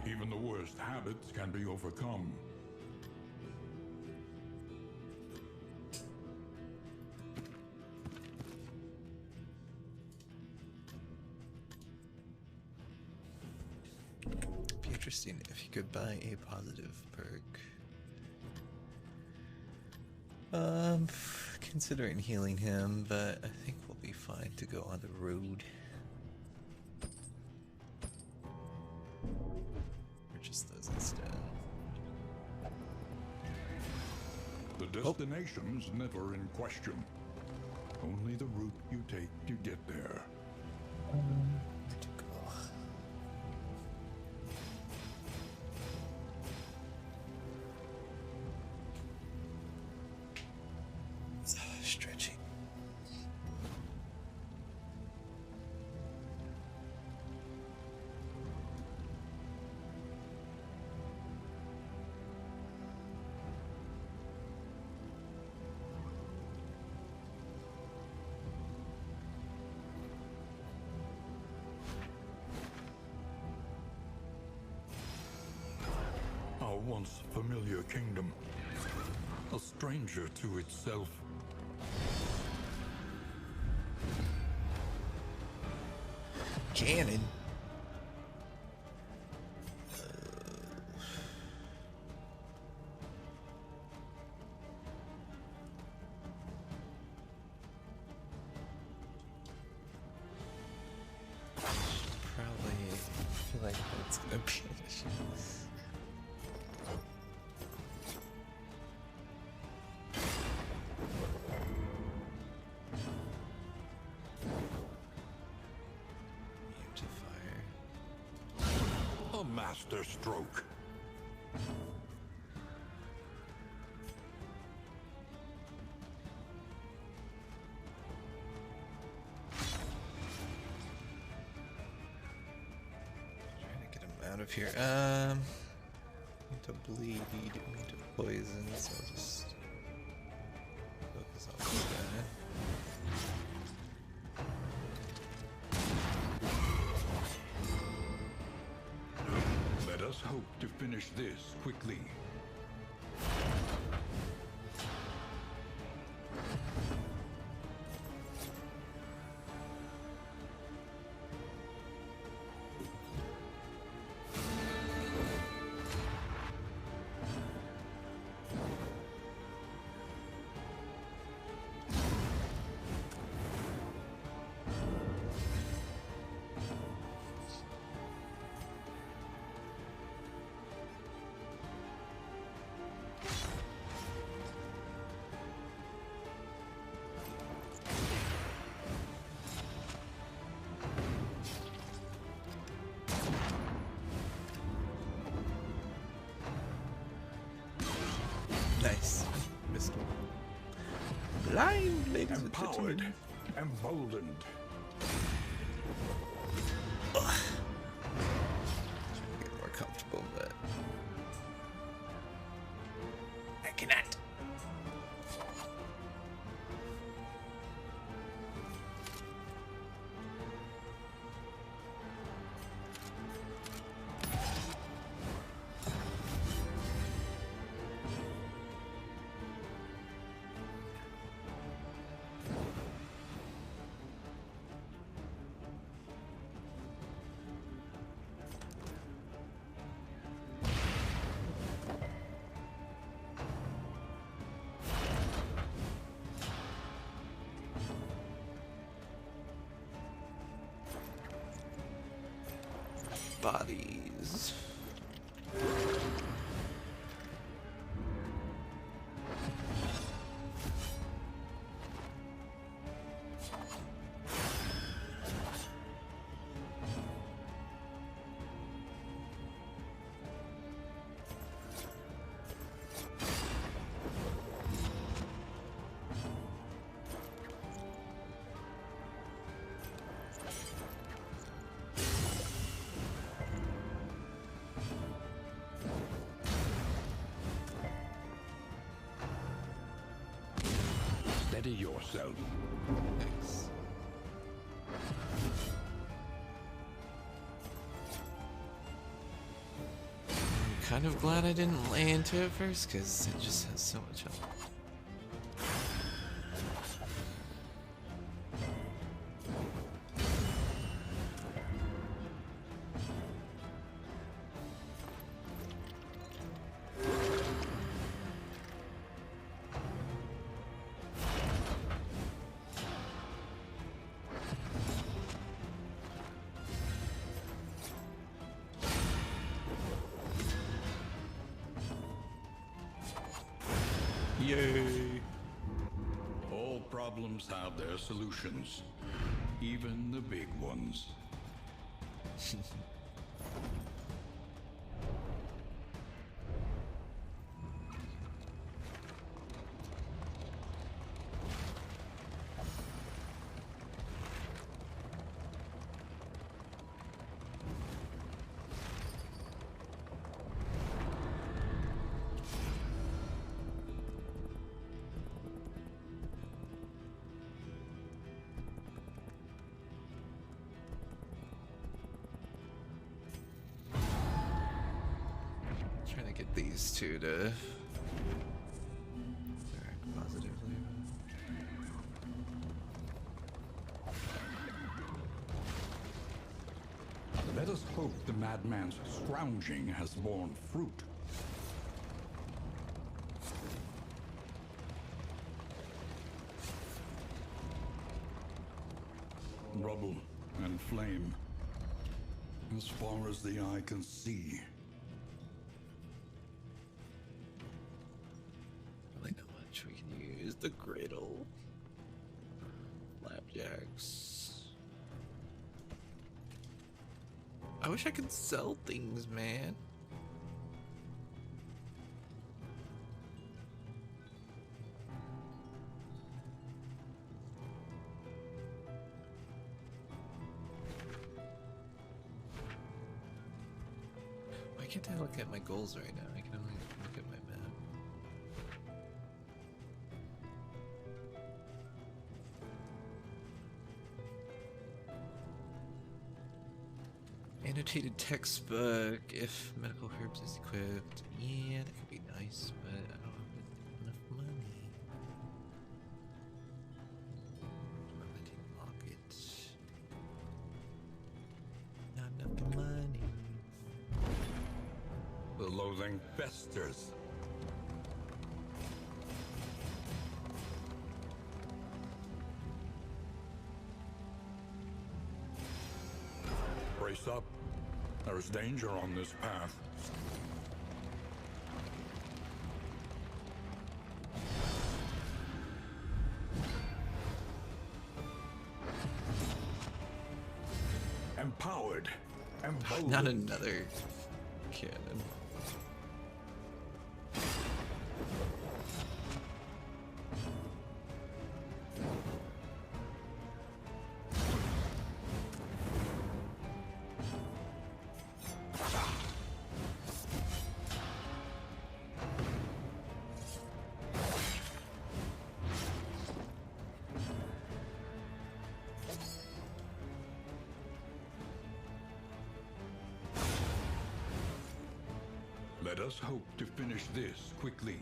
Even the worst habits can be overcome.
Be interesting if you could buy a positive perk. Considering healing him, but I think we'll be fine to go on the road. Or just those instead.
The destination's never in question. Only the route you take to get there.
Stretching.
Our once familiar kingdom, a stranger to itself.
Cannon. Probably feel like that's gonna be an issue.
A master stroke.
Trying to get him out of here. Need to bleed, need to poison, so I'll just focus on this guy.
Let us hope to finish this quickly.
Nice. Missed him. Blind, ladies and
Empowered,
gentlemen.
emboldened.
Get more comfortable, but bodies.
Steady yourself.
Thanks. I'm kind of glad I didn't lay into it first, because it just has so much health. Yay!
All problems have their solutions, even the big ones.
Trying to get these two to interact positively.
Let us hope the madman's scrounging has borne fruit. Rubble and flame, as far as the eye can see.
Really not much we can use. The griddle. Flapjacks. I wish I could sell things, man. Why can't I look at my goals right now? I can only look at my map. Annotated textbook if medical herbs is equipped. Yeah, that could be nice, but I don't have enough money. Limiting locket. Not enough money.
The loathing festers. Brace up. There is danger on this path. Empowered. Emboldened.
Not another cannon.
Let us hope to finish this quickly.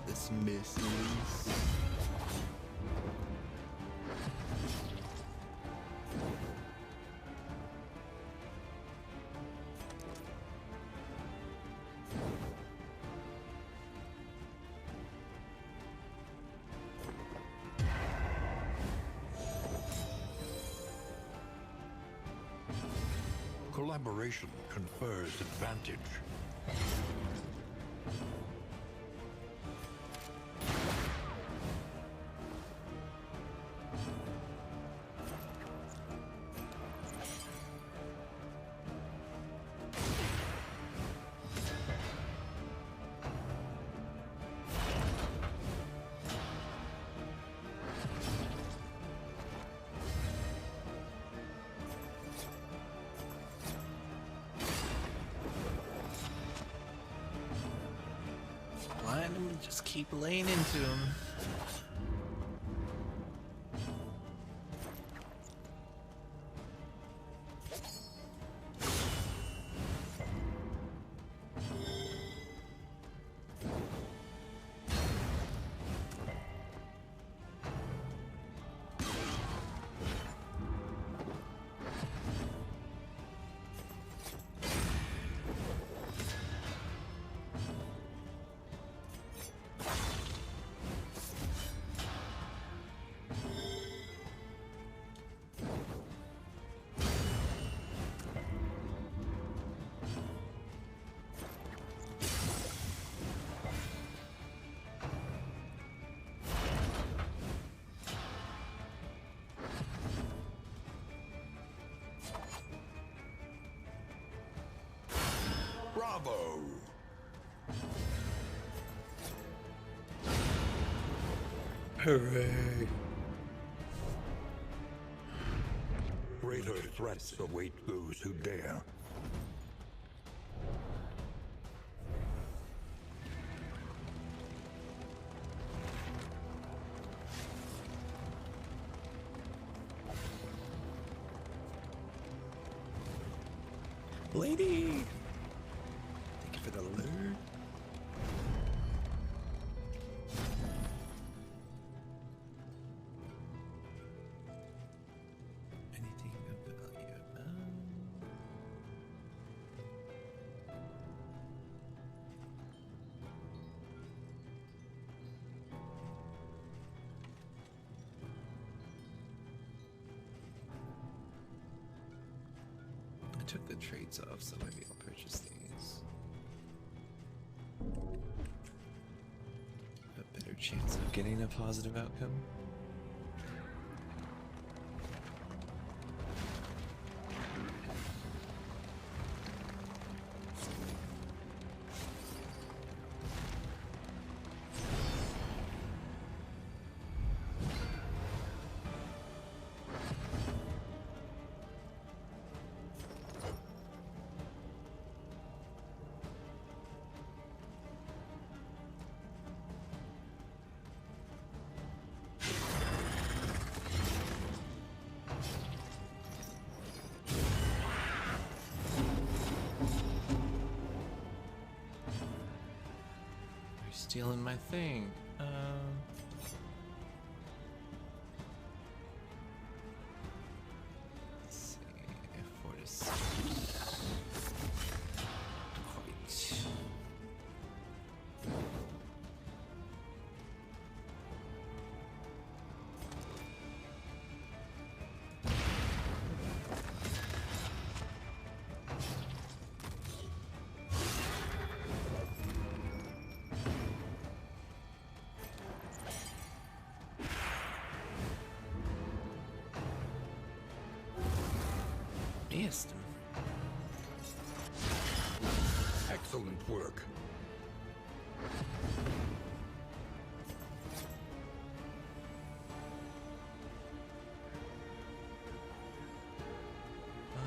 this misses.
Collaboration confers advantage.
Blind him and just keep laying into him.
Bravo!
Hooray!
Greater threats await those who dare.
Lady! Thank you for the alert. Anything of value? I took the trades off, so maybe I'll purchase these. A better chance of getting a positive outcome. Stealing my thing. Let's see. F4 to 6. Quite. Missed him.
Excellent work.
I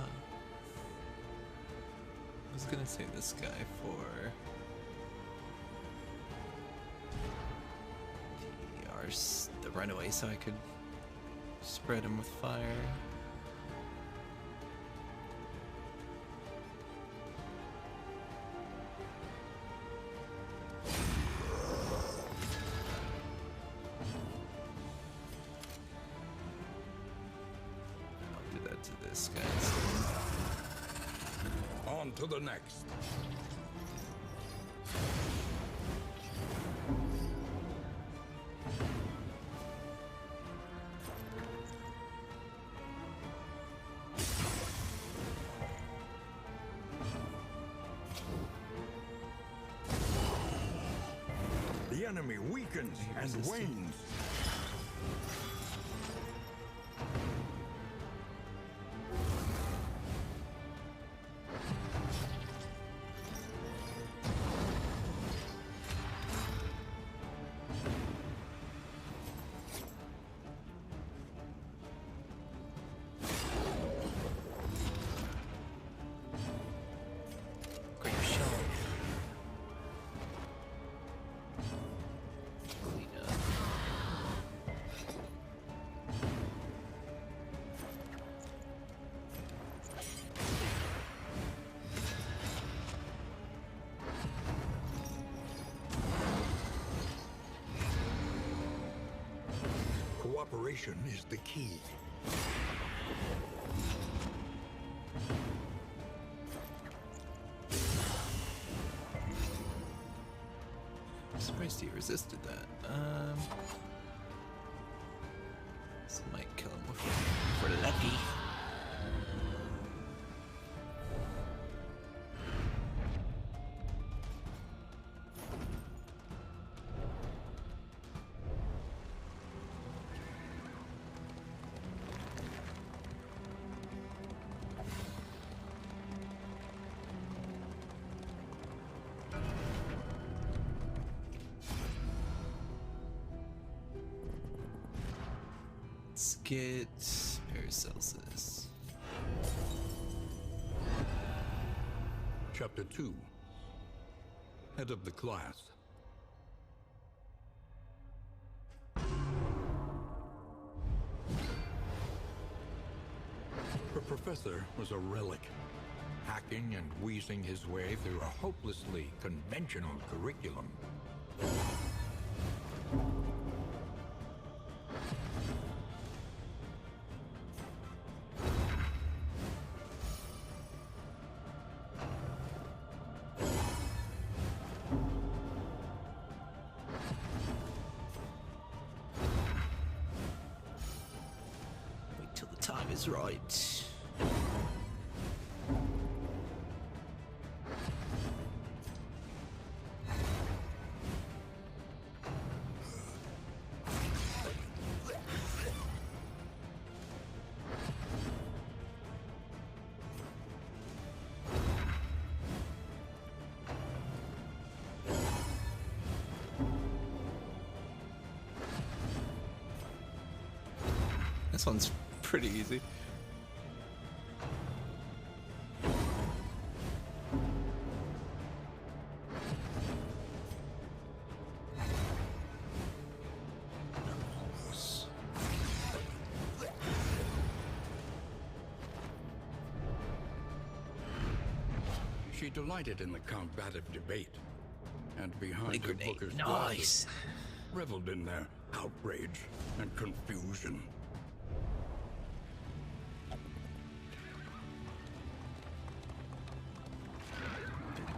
was gonna say this guy for the Runaway so I could spread him with fire. to this guy.
On to the next. The enemy weakens and wanes.
Great shot. Clean up.
Cooperation is the key.
I'm surprised he resisted that. This might kill him if we're lucky. Let's get Paracelsus.
Chapter 2. Head of the class. Her professor was a relic, hacking and wheezing his way through a hopelessly conventional curriculum.
Wait till the time is right. This one's pretty easy.
She delighted in the combative debate, and behind
Like
her
grenade.
booker's
Nice.
glasses, reveled in their outrage and confusion.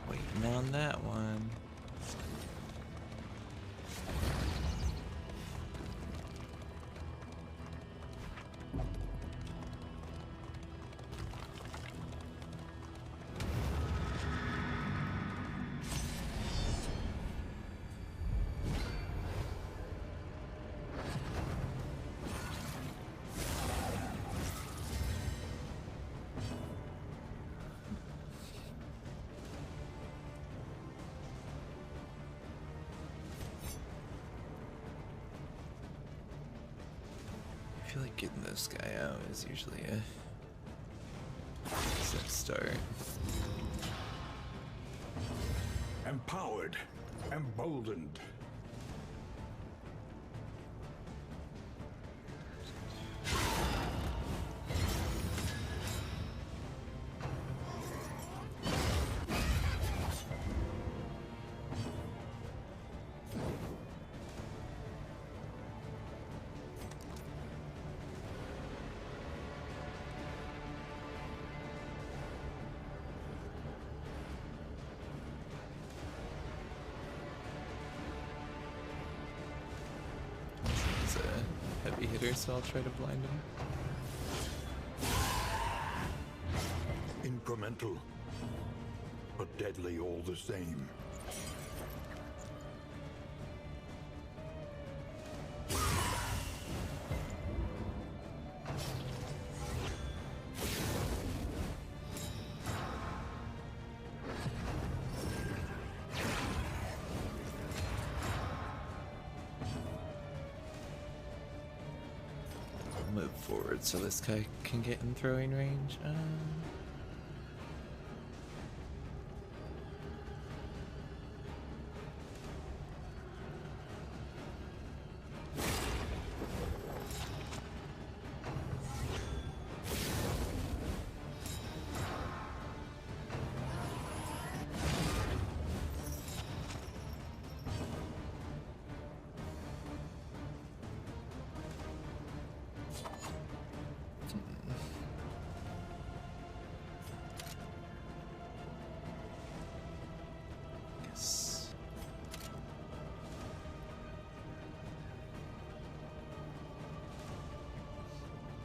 Waiting on that one. I feel like getting this guy out is usually a set start.
Empowered, emboldened.
perimeter, so I'll try to blind him.
Incremental, but deadly all the same.
Move forward so this guy can get in throwing range.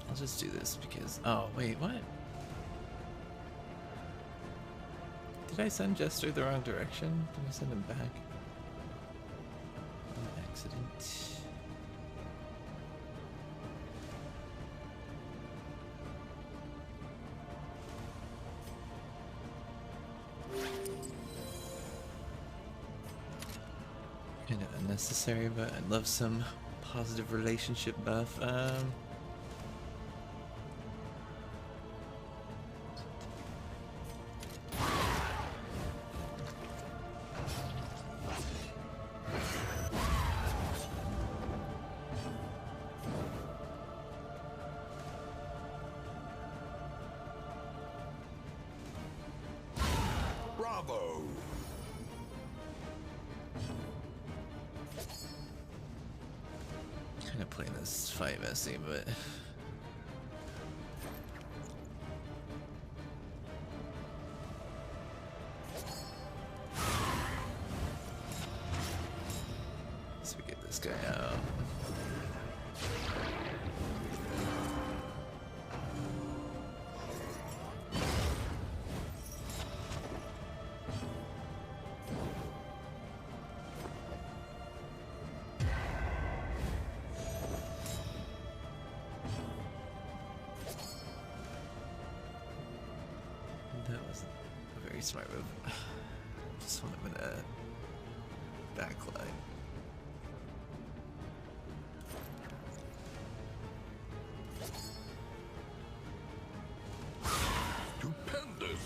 I'll just do this because... Oh, wait, what? Did I send Jester the wrong direction? Did I send him back? On accident. Kind of unnecessary, but I'd love some positive relationship buff.
Bravo!
Kind of playing this fight messy, but so we get this guy out. That wasn't a very smart move. Just want him in a backline.
Stupendous!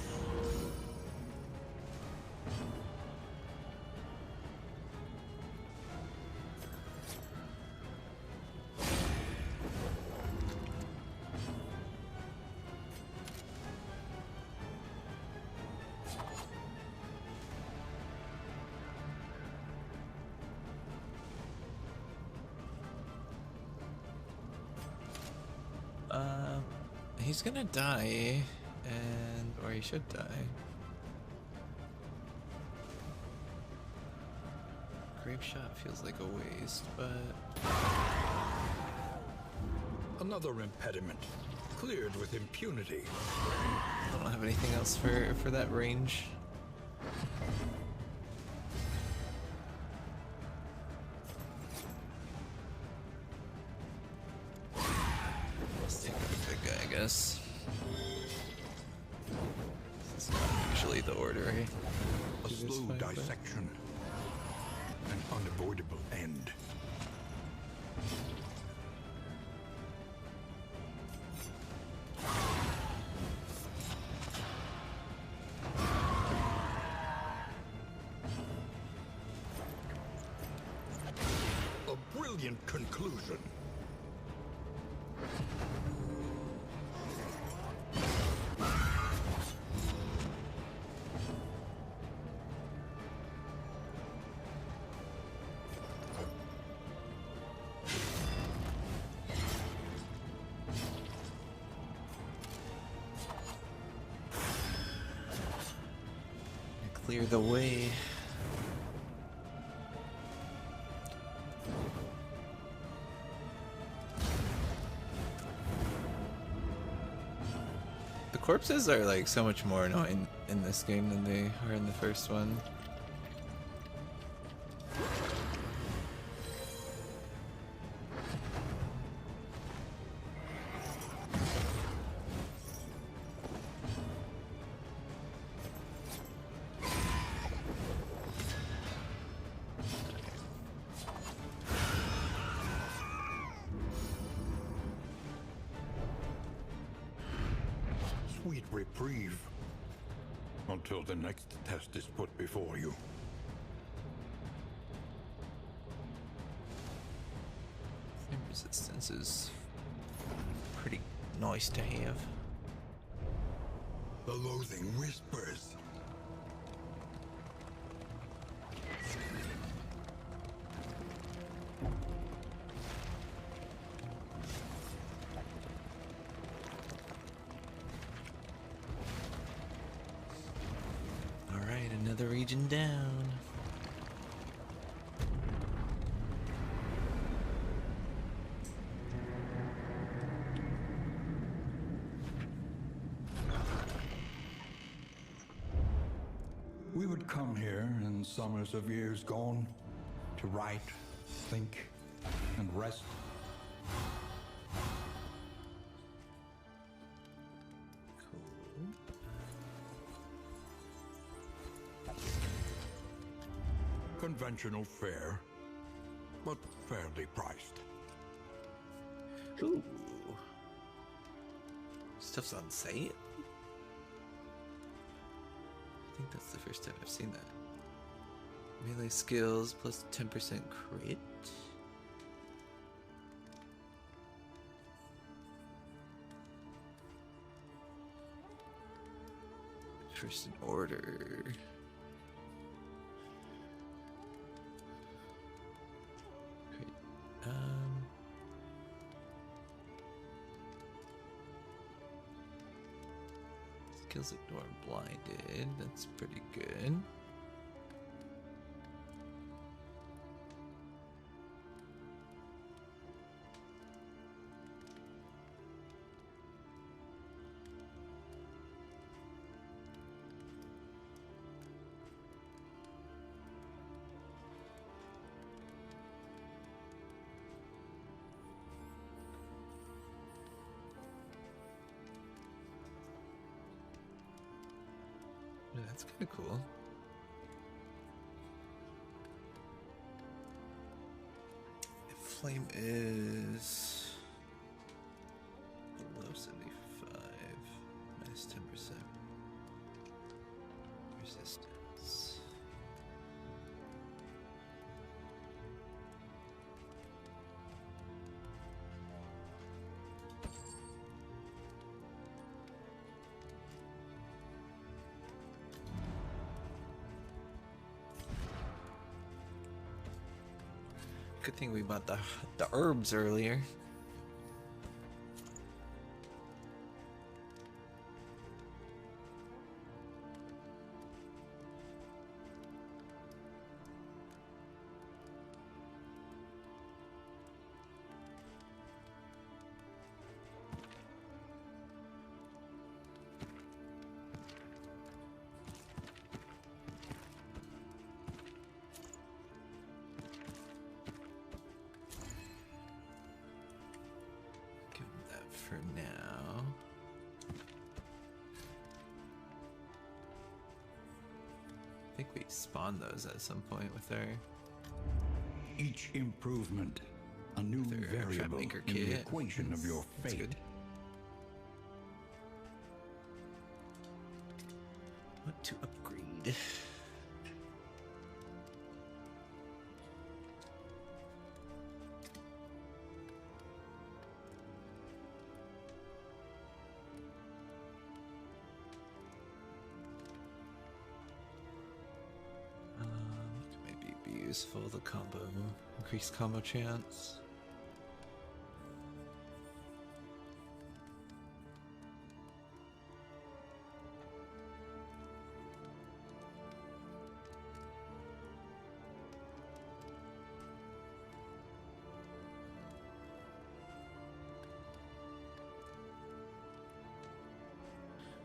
He's gonna die, or he should die. Grape shot feels like a waste, but
Another impediment, cleared with impunity.
I don't have anything else for that range. Let's take out the big guy, I guess. This is not usually the order, eh?
A slow dissection. An unavoidable end. A brilliant conclusion.
Clear the way. corpses are like so much more annoying in this game than they are in the first one.
Sweet reprieve. Until the next test is put before you.
Flame resistance is pretty nice to have.
The loathing whispers.
Alright, another region down.
We would come here in summers of years gone to write, think, and rest. Conventional fare, but fairly priced.
Ooh. Stuff's on sale? I think that's the first time I've seen that. Melee skills plus 10% crit. First in order. Great. Skills ignore blinded. That's pretty good. Yeah, that's kind of cool. If flame is below 75, minus 10% resistance. Good thing we bought the herbs earlier. For now. I think we spawned those at some point with our
Each improvement, a new
With our
variable in
Trapmaker
the
kit.
equation of your
That's
fate.
good. What to upgrade? Maybe be useful, the combo, increased combo chance.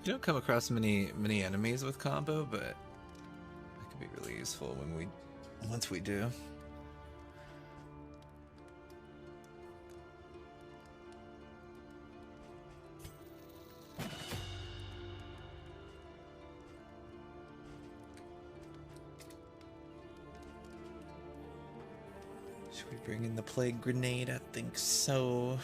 You don't come across many enemies with combo, but it could be really useful when once we do. Should we bring in the plague grenade? I think so.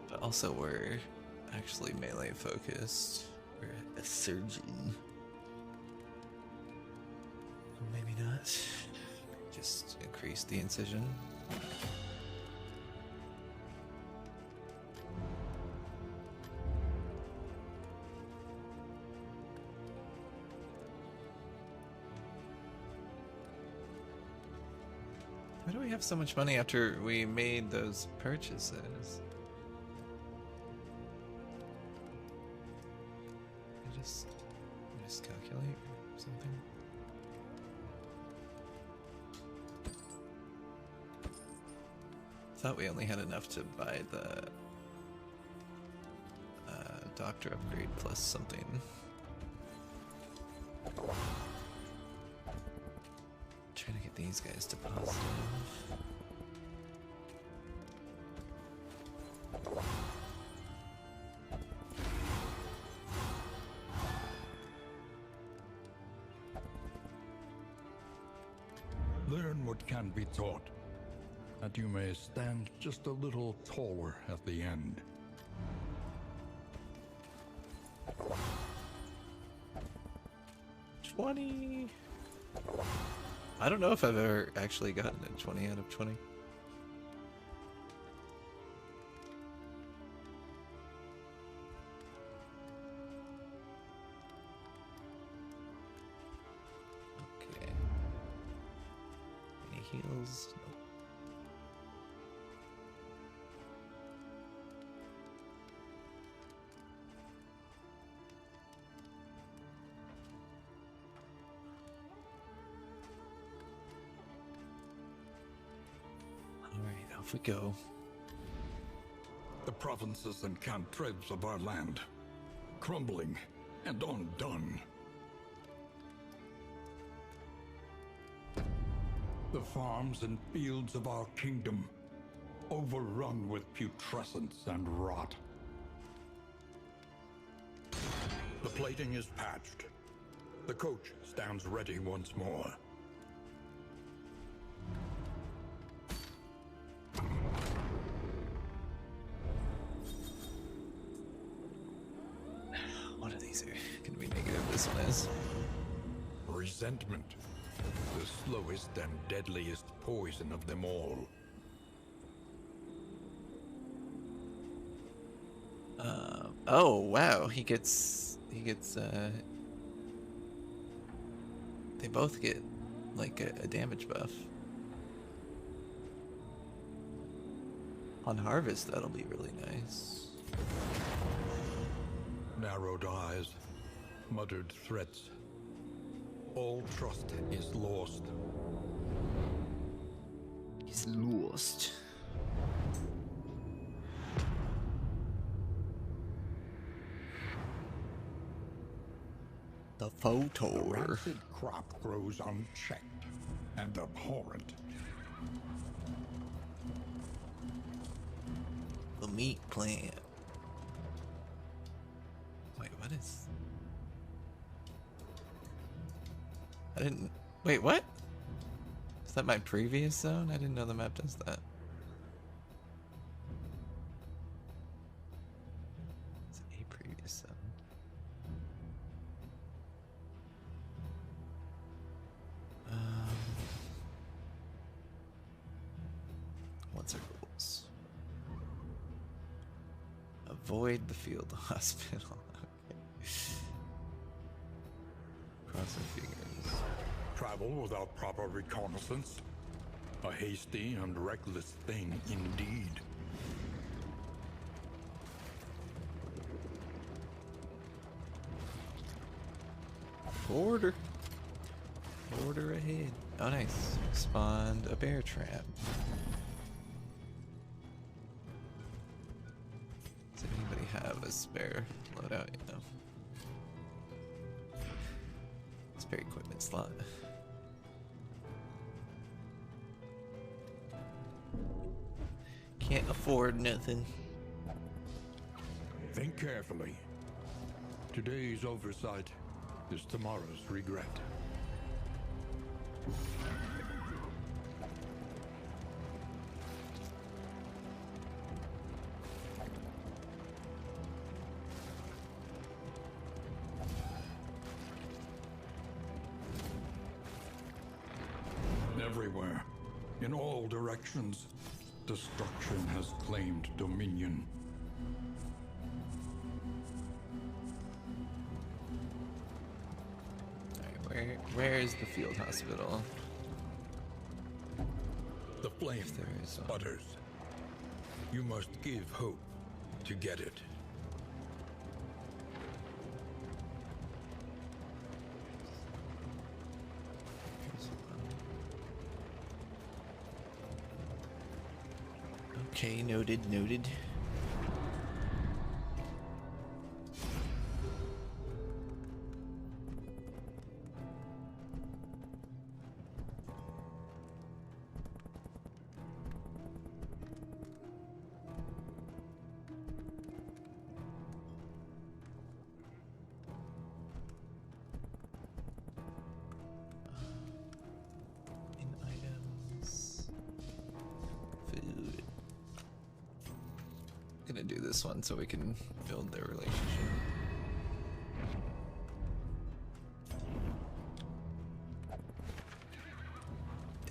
But also we're actually melee focused. We're a surgeon. Maybe not. Just increase the incision. Why do we have so much money after we made those purchases? I just calculate or something. Thought we only had enough to buy the doctor upgrade plus something. Trying to get these guys to positive.
Learn what can be taught, and you may stand just a little taller at the end.
$20. I don't know if I've ever actually gotten a 20 out of 20. Okay. Any heals? Nope. Alright, off we go.
The provinces and cantrevs of our land, crumbling and undone. The farms and fields of our kingdom, overrun with putrescence and rot. The plating is patched. The coach stands ready once more.
One of these are gonna be negative, this one is.
Resentment, the slowest and deadliest poison of them all.
Oh wow, he gets they both get like a damage buff. On harvest, that'll be really nice.
Narrowed eyes, muttered threats. All trust is lost.
He's lost. The
The
FOETOR.
rancid crop grows unchecked and abhorrent.
The meat plant. Wait, what is... I didn't... Wait, what? Is that my previous zone? I didn't know the map does that. It's a previous zone. What's our goals? Avoid the field hospital. Okay. Cross our fingers.
Travel without proper reconnaissance. A hasty and reckless thing indeed.
Order. Order ahead. Oh, nice. Spawned a bear trap. Does anybody have a spare loadout? You know. Spare equipment slot. Can't afford nothing.
Think carefully. Today's oversight is tomorrow's regret. Everywhere, in all directions, destruction has claimed dominion.
Alright, where is the field hospital?
The flame
There is one.
sputters. You must give hope to get it.
Here's one. Okay, noted, noted. In items, food. Gonna do this one so we can build their relationship.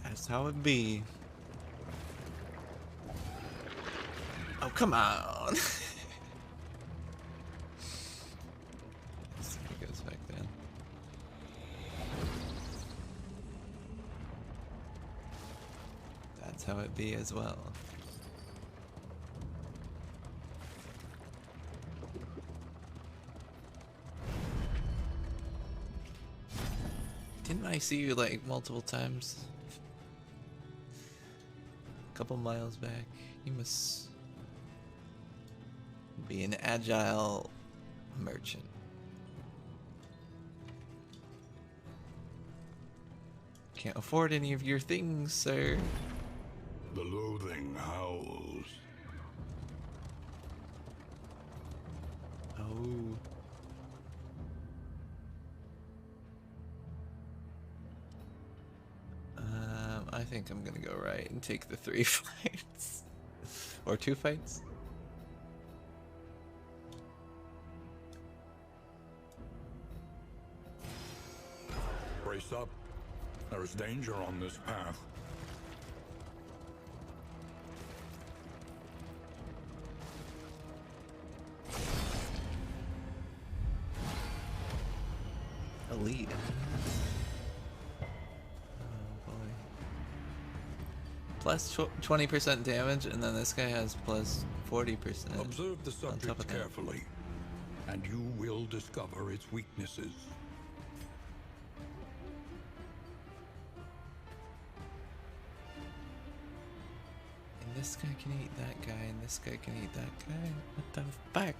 That's how it be. Oh, come on. Let's see if it goes back then. That's how it be as well. Didn't I see you like multiple times? A couple miles back. You must be an agile merchant. Can't afford any of your things, sir.
The loathing howls.
Oh. I think I'm gonna go right and take the 3 fights. Or 2 fights.
Brace up. There is danger on this path.
Elite. Oh boy. Plus 20% damage, and then this guy has plus 40%.
Observe the
top
subject
of that.
carefully, and you will discover its weaknesses.
And this guy can eat that guy, and this guy can eat that guy. What the fuck?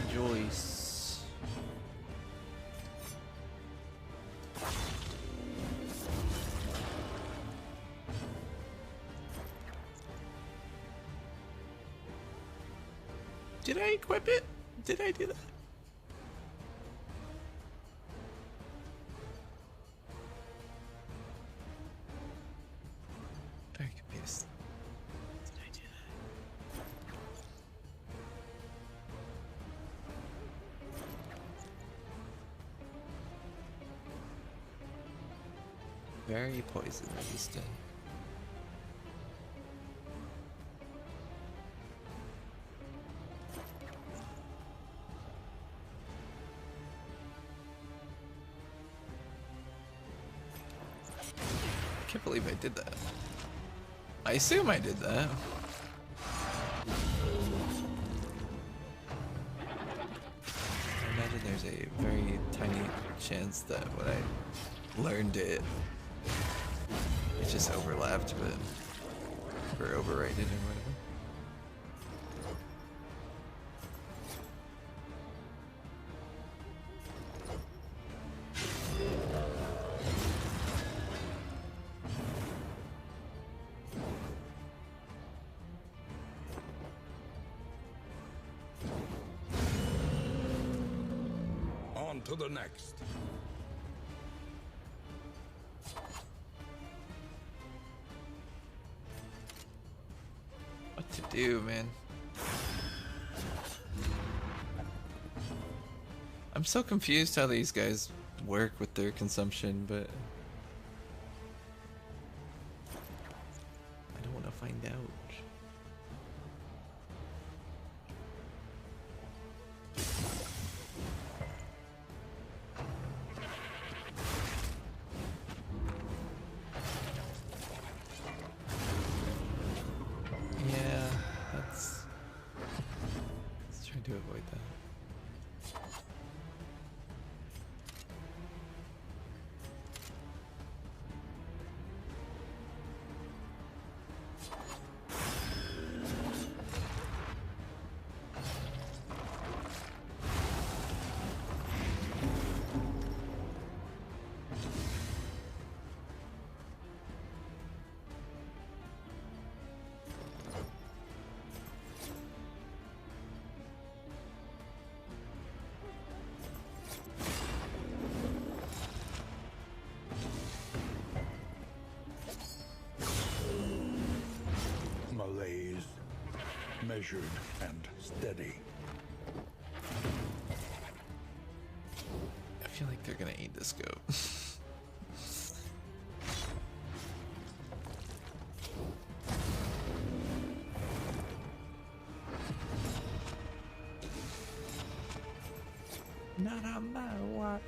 Rejoice. Did I equip it? Did I do that? Very confused. Did I do that? Very poison resistant. can't believe I did that. I assume I did that. I imagine there's a very tiny chance that when I learned it, it just overlapped, but or overrated or whatever.
On to the next.
What to do, man? I'm so confused how these guys work with their consumption, but I don't want to find out. Yeah, let's try to avoid that.
Malaise, measured and steady.
I feel like they're gonna eat this goat. Not on my watch.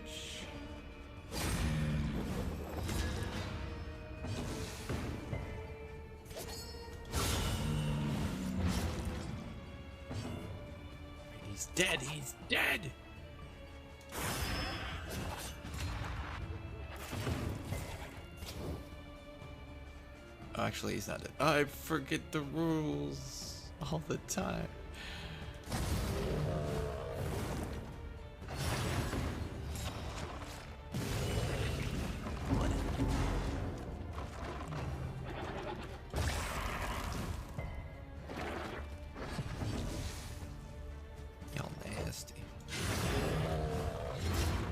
He's dead, he's dead! Oh, actually, he's not dead. I forget the rules all the time. Y'all nasty.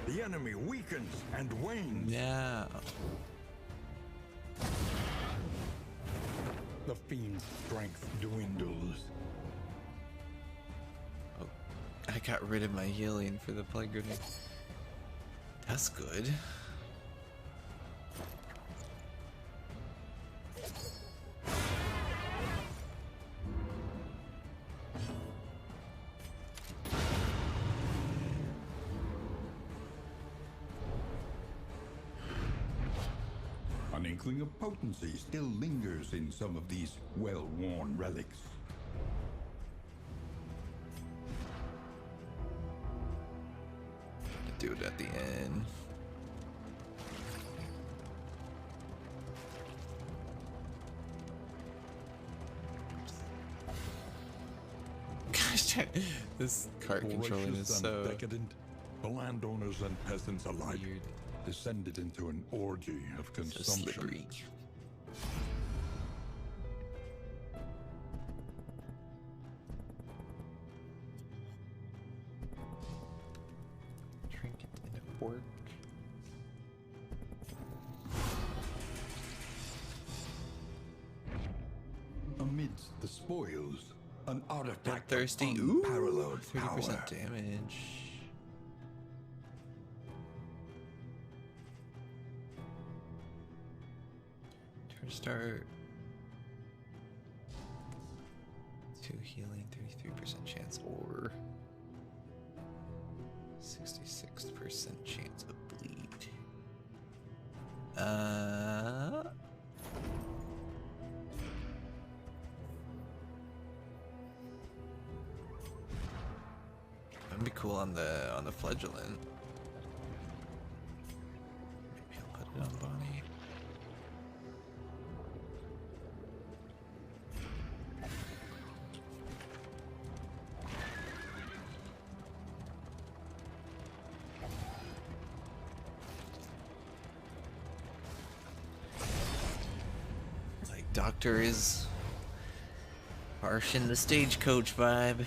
The enemy weakens and wanes.
Yeah.
The fiend's strength dwindles.
Oh, I got rid of my healing for the plague grenade. That's good.
An inkling of potency still lingers in some of these well-worn relics.
Do it at the end. Gosh, this cart controlling is
Voracious and
so
decadent, the landowners and peasants alike
weird.
descended into an orgy of
So
consumption.
slippery. Trinket and a fork.
Amidst the spoils, an artifact of
Thirsty. Ooh,
unparalleled
30%
power.
damage. Turn start. 2 healing, 33% chance, or 66% chance of bleed. That'd be cool on the flagellant. Maybe I'll put it on Bonnie. Like Doctor is harsh in the stagecoach vibe.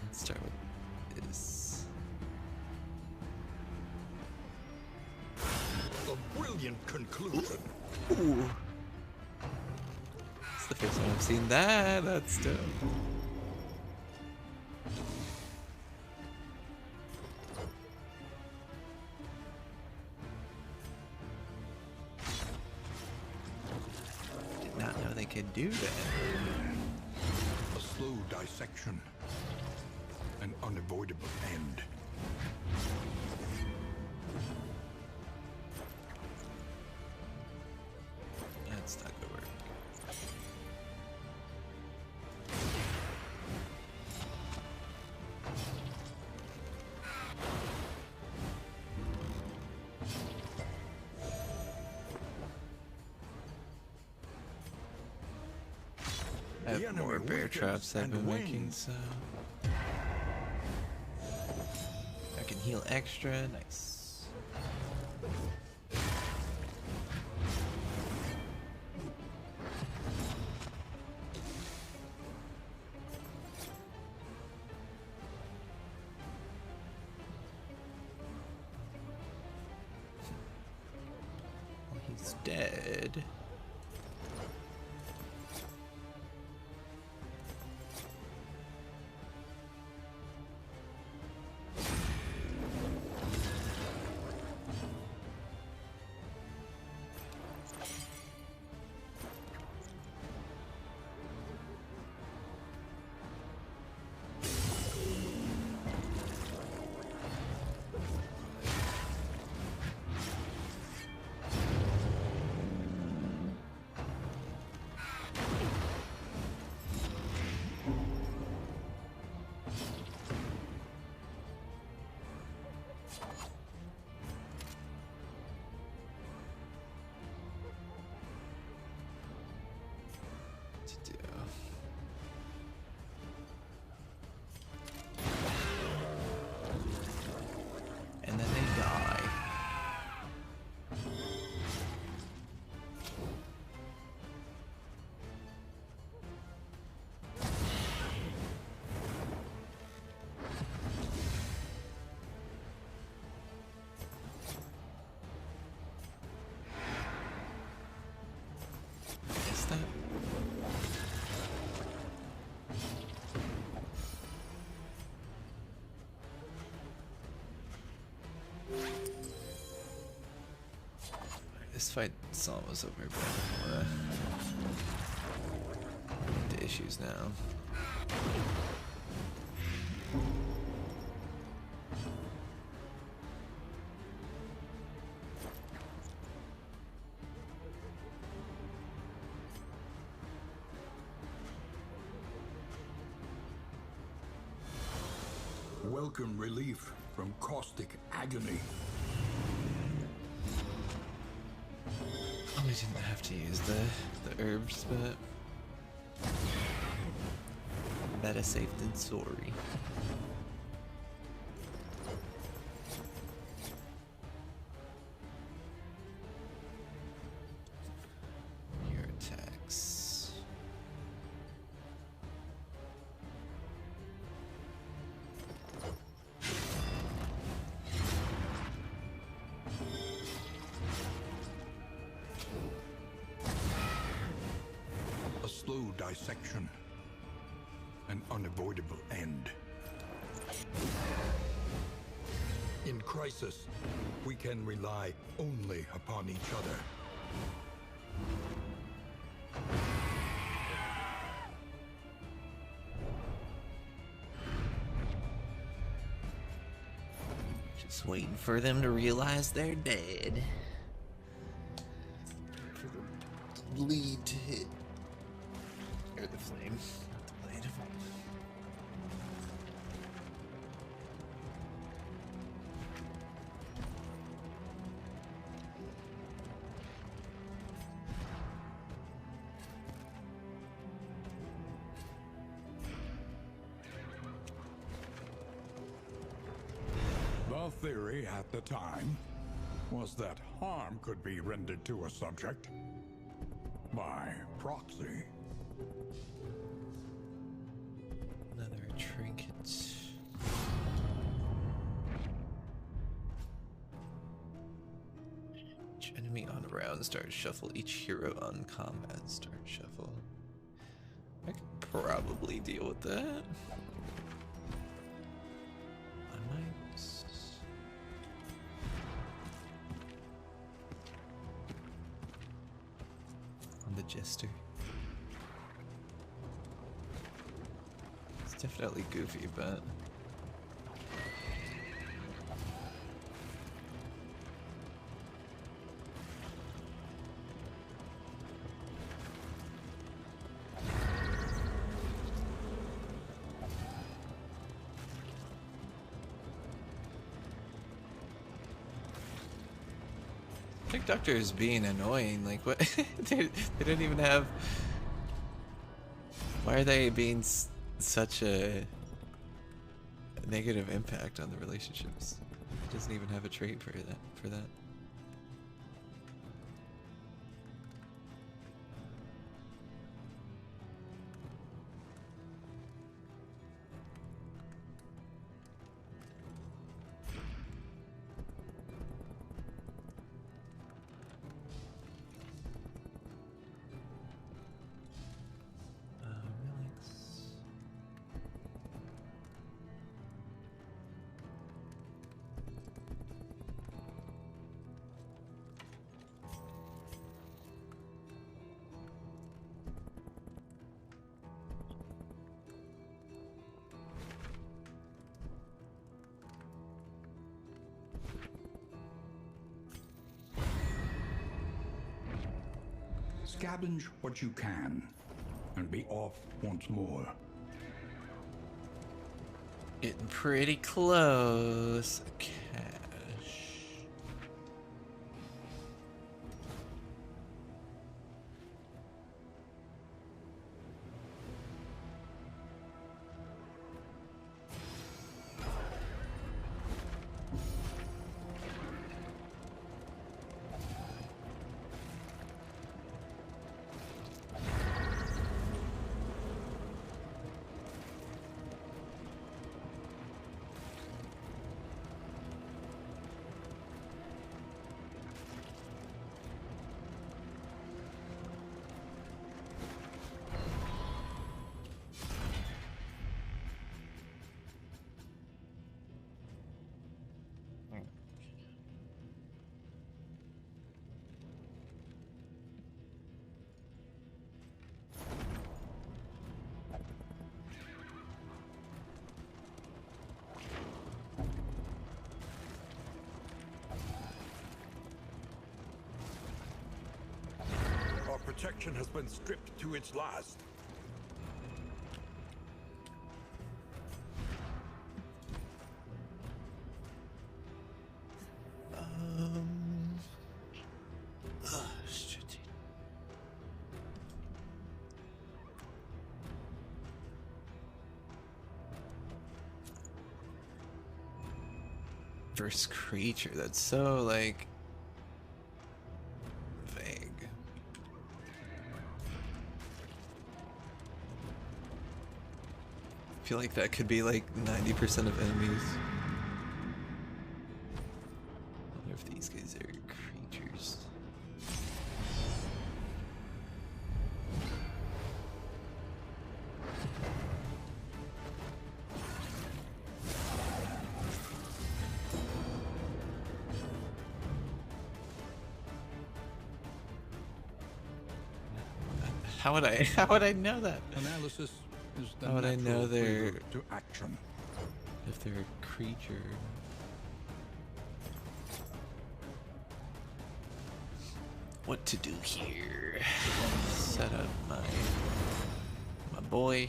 Let's start with this.
A brilliant conclusion.
Ooh. It's the first time I've seen that. That's dope. Did not know they could do that.
A slow dissection. An unavoidable end.
That's not gonna work. I have more bear traps I've been making, so I can heal extra. Nice. Well, he's dead. To do. And then they die. Is that? This fight's almost over, but into issues now.
Welcome relief from caustic agony.
We didn't have to use the herbs, but better safe than sorry. Your attacks.
A slow dissection. An unavoidable end. In crisis, we can rely only upon each other.
Just waiting for them to realize they're dead. For the lead to hit. Or the flame, not the blade.
The theory at the time was that harm could be rendered to a subject by proxy.
Another trinket. Each enemy on a round start shuffle. Each hero on combat start shuffle. I could probably deal with that. I might. On the Jester. It's definitely goofy, but I think Doctor is being annoying. Like, what? they don't even have. Why are they being such a negative impact on the relationships? He doesn't even have a trait for that. Relics.
Scavenge what you can, and be off once more.
Getting pretty close. Cash.
Our protection has been stripped to its last.
Shit. First creature, that's so like vague. I feel like that could be like 90% of enemies. I wonder if these guys are creatures. How would I know that?
Analysis is the
How would I know
natural
they're
prelude to action.
if they're a creature? What to do here? Set up my boy.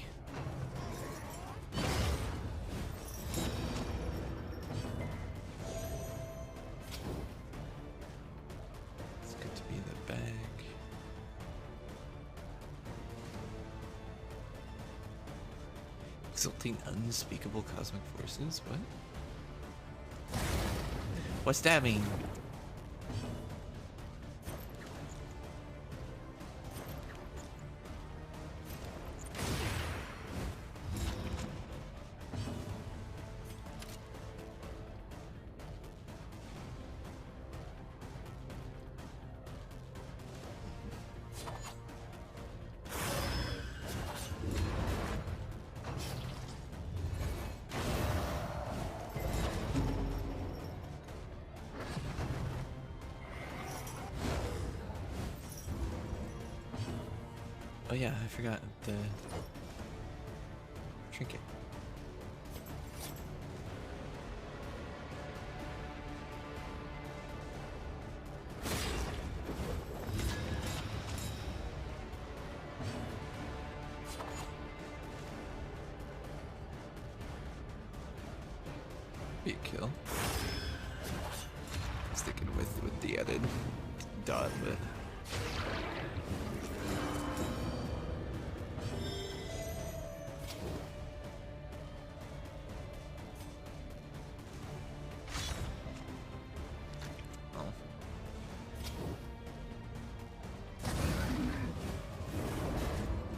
It's good to be in the bag. Exulting unspeakable cosmic forces? What? What's that mean? Oh yeah, I forgot the trinket. Be a kill. Sticking with the added dot, but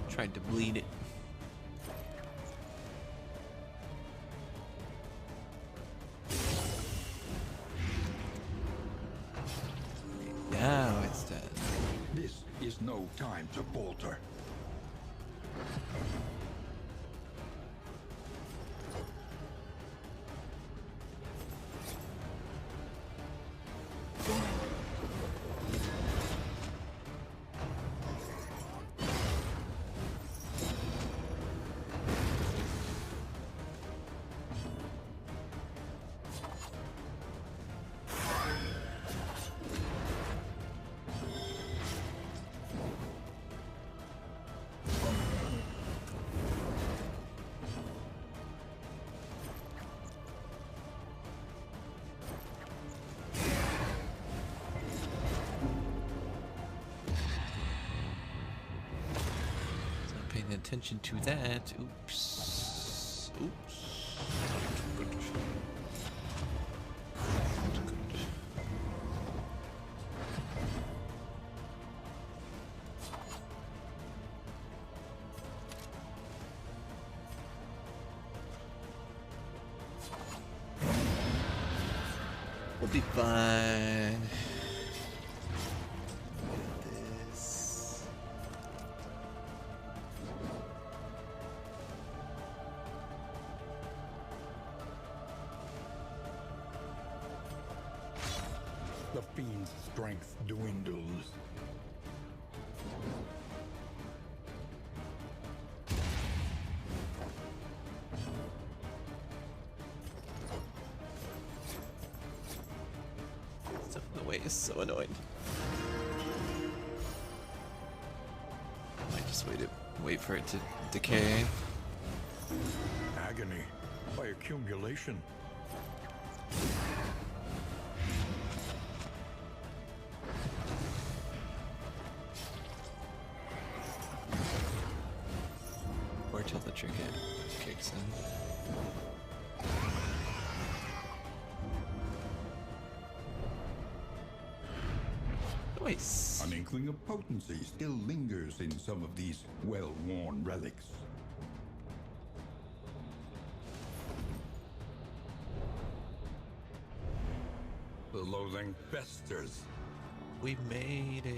tried to bleed it. Now it's dead.
This is no time to falter.
Paying attention to that. Oops. Oops. Good. We'll be fine.
The fiend's strength dwindles.
Stuff in the way is so annoying. I might just wait for it to decay.
Agony by accumulation.
Or till the trinket kicks in. Nice.
An inkling of potency still lingers in some of these well-worn relics. The loathing festers.
We made it.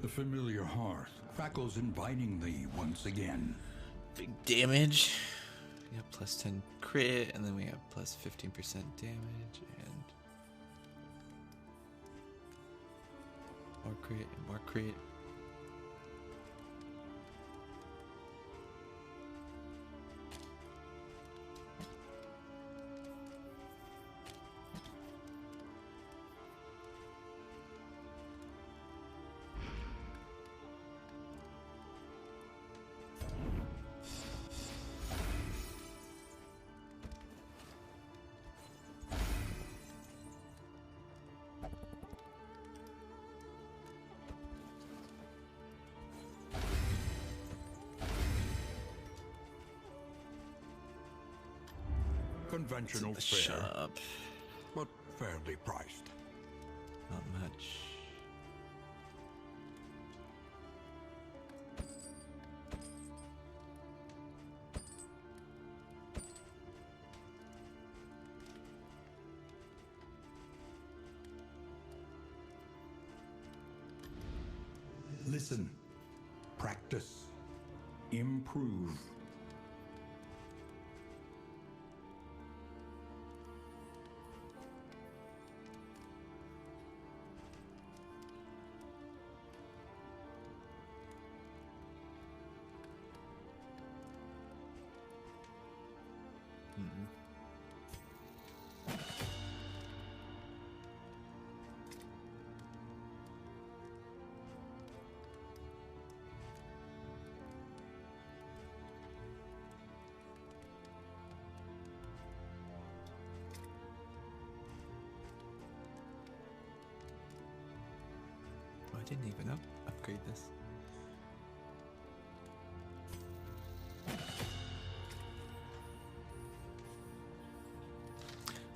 The familiar hearth crackles invitingly once again.
Big damage. We have plus 10 crit, and then we have plus 15% damage, and more crit, and more crit.
Conventional fare,
Shop.
but fairly priced.
Not much.
Listen, practice, improve.
I didn't even upgrade this.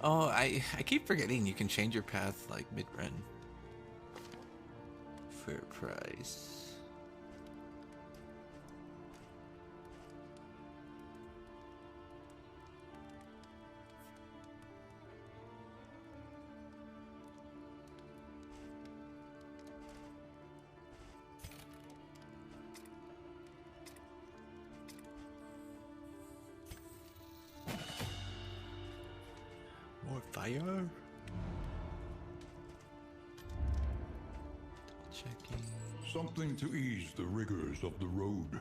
Oh, I keep forgetting you can change your path like mid-run for a price. More fire. Double checking.
Something to ease the rigors of the road.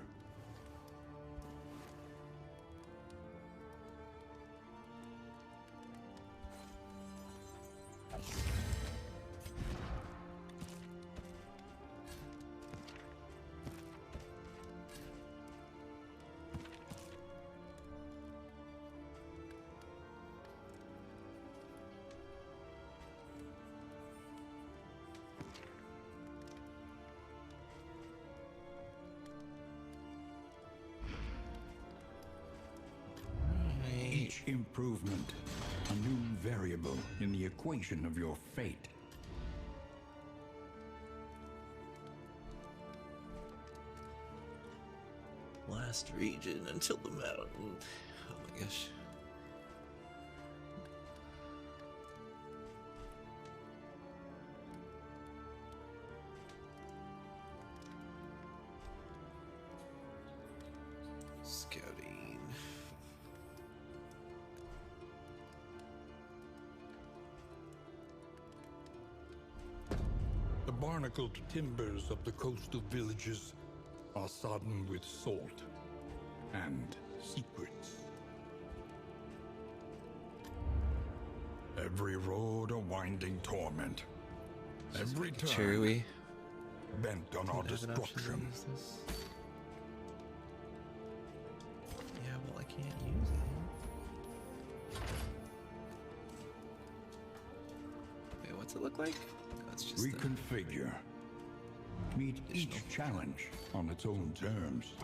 Each improvement, a new variable in the equation of your fate.
Last region until the mountain. Oh my gosh. Scouting.
The barnacled timbers of the coastal villages are sodden with salt and secrets. Every road a winding torment. Every turn
Chewy.
bent on our destruction.
Yeah, well, I can't use it. Wait, what's it look like? That's just the...
Reconfigure. Meet each challenge on its own terms.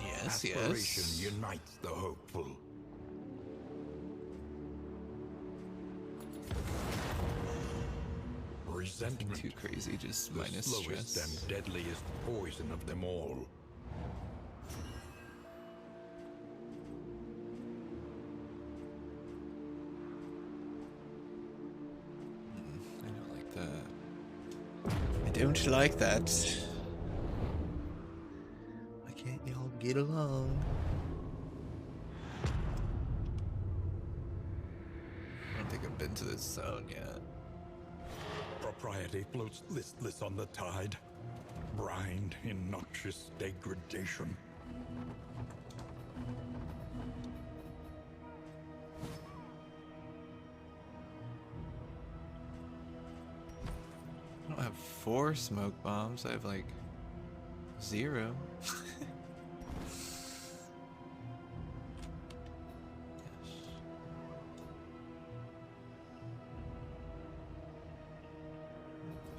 Yes,
Aspiration
yes.
unites the hopeful. Resentment,
Too crazy, just
the
minus
slowest
stress.
and deadliest poison of them all.
I don't like that. don't like that. Why can't y'all get along? I don't think I've been to this zone yet.
Propriety floats listless on the tide, brined in noxious degradation.
I don't have 4 smoke bombs. I have like 0. Yes.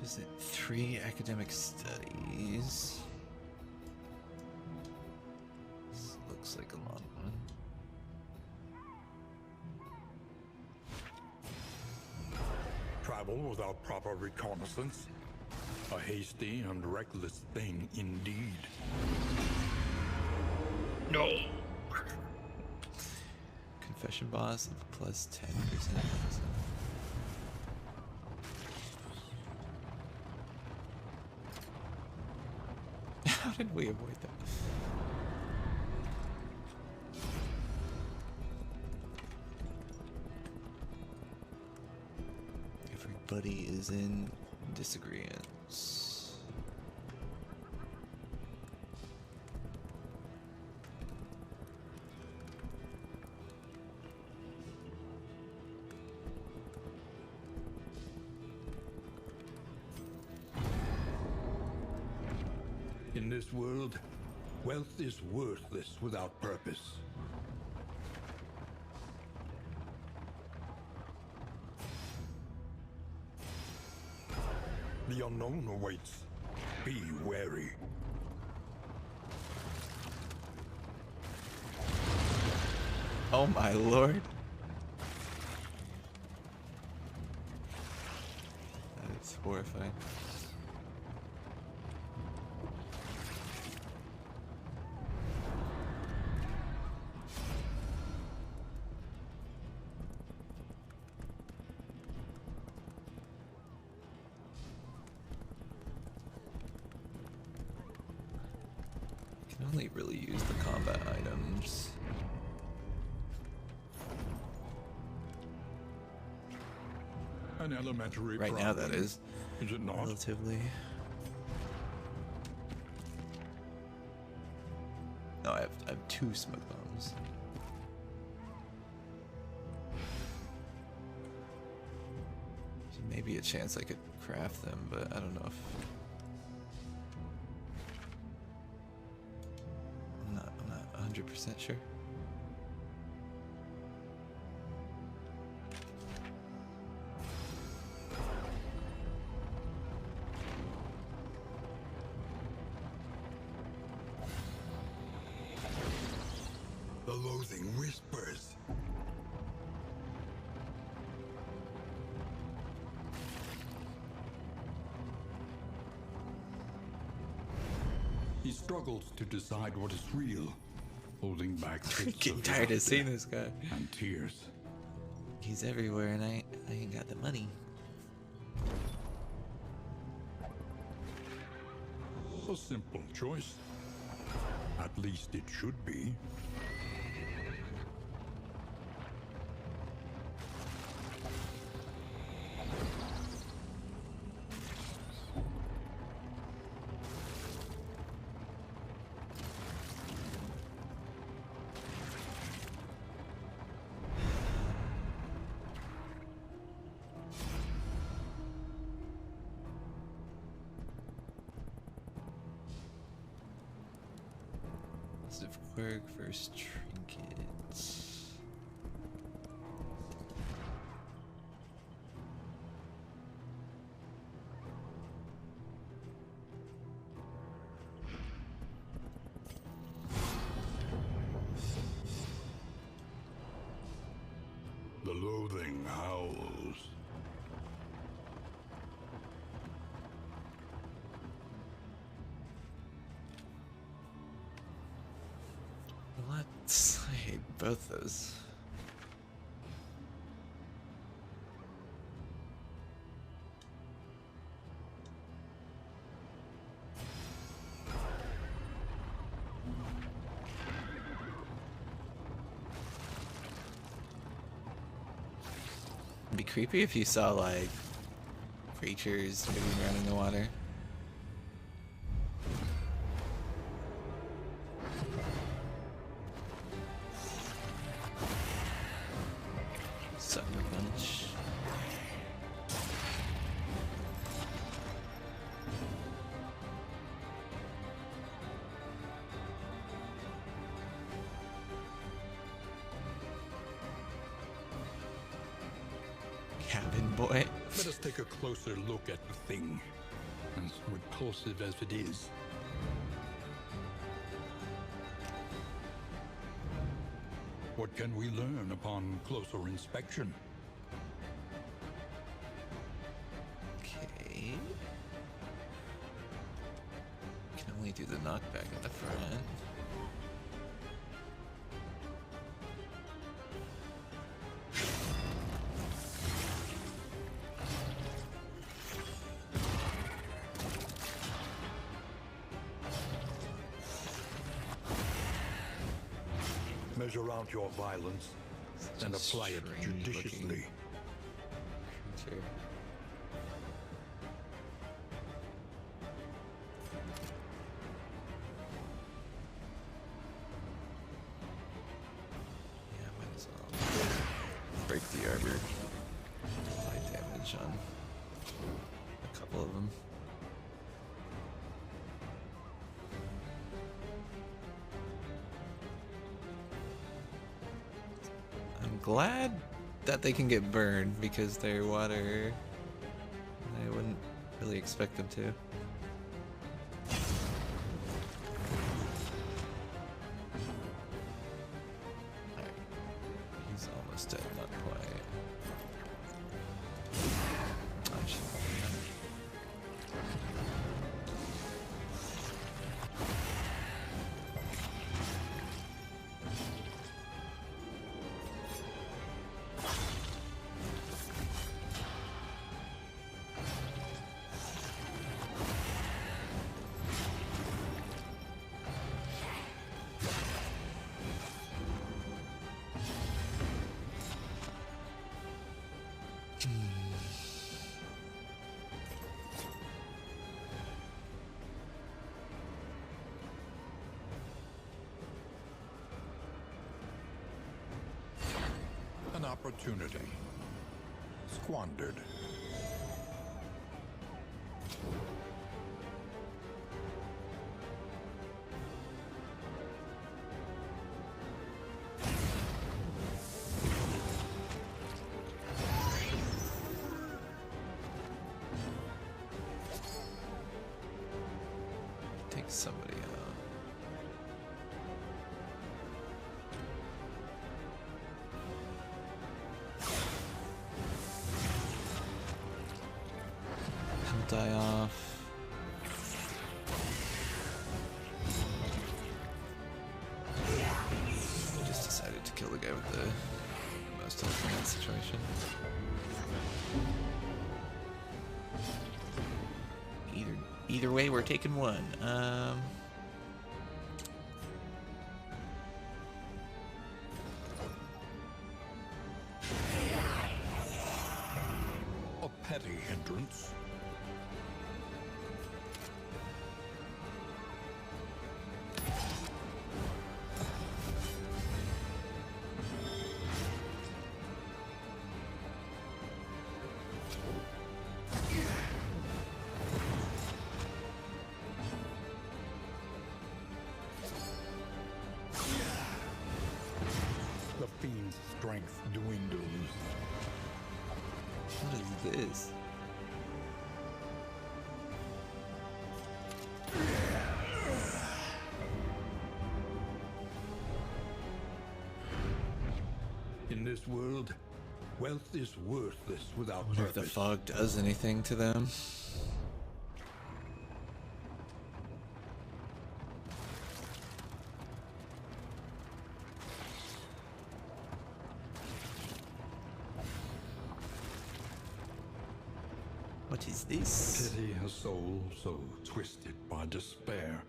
Visit 3 academic studies. This looks like a long one.
Travel without proper reconnaissance. A hasty and reckless thing indeed.
No. Confession boss plus 10%. How did we avoid that? Everybody is in disagreements.
In this world, wealth is worthless without purpose. The unknown awaits. Be wary.
Oh my lord. That's horrifying. Only really use the combat items.
An elementary
Right now, that
problem,
is
it not?
relatively. No, I have 2 smoke bombs. So maybe a chance I could craft them, but I don't know if. I'm not 100% sure.
The loathing whispers. He struggles to decide what is real, holding back fits
Getting
of
tired of
laughter
seeing this guy.
and tears.
He's everywhere, and I ain't got the money.
A simple choice. At least it should be.
Positive quirk versus trinkets.
The loathing howls.
Let's. I hate both those. It'd be creepy if you saw like creatures moving around in the water. Sucker punch. Cabin boy.
Let us take a closer look at the thing, as repulsive as it is. What can we learn upon closer inspection?
Okay. Can only do the knockback in the front.
Measure out your violence and apply it judiciously.
Creature. Yeah, might as well break the arbor. Apply damage on a couple of them. I'm glad that they can get burned because they're water. I wouldn't really expect them to. Alright. He's almost dead, not quite. Oh, shit.
An opportunity squandered.
Take somebody out. He'll die off. I just decided to kill the guy with the most health in that situation. Either way, we're taking one.
A petty hindrance. The fiend's strength dwindles.
What is this?
In this world, wealth is worthless without
I wonder if the
purpose.
fog does anything to them. What is this?
Pity a soul so twisted by despair.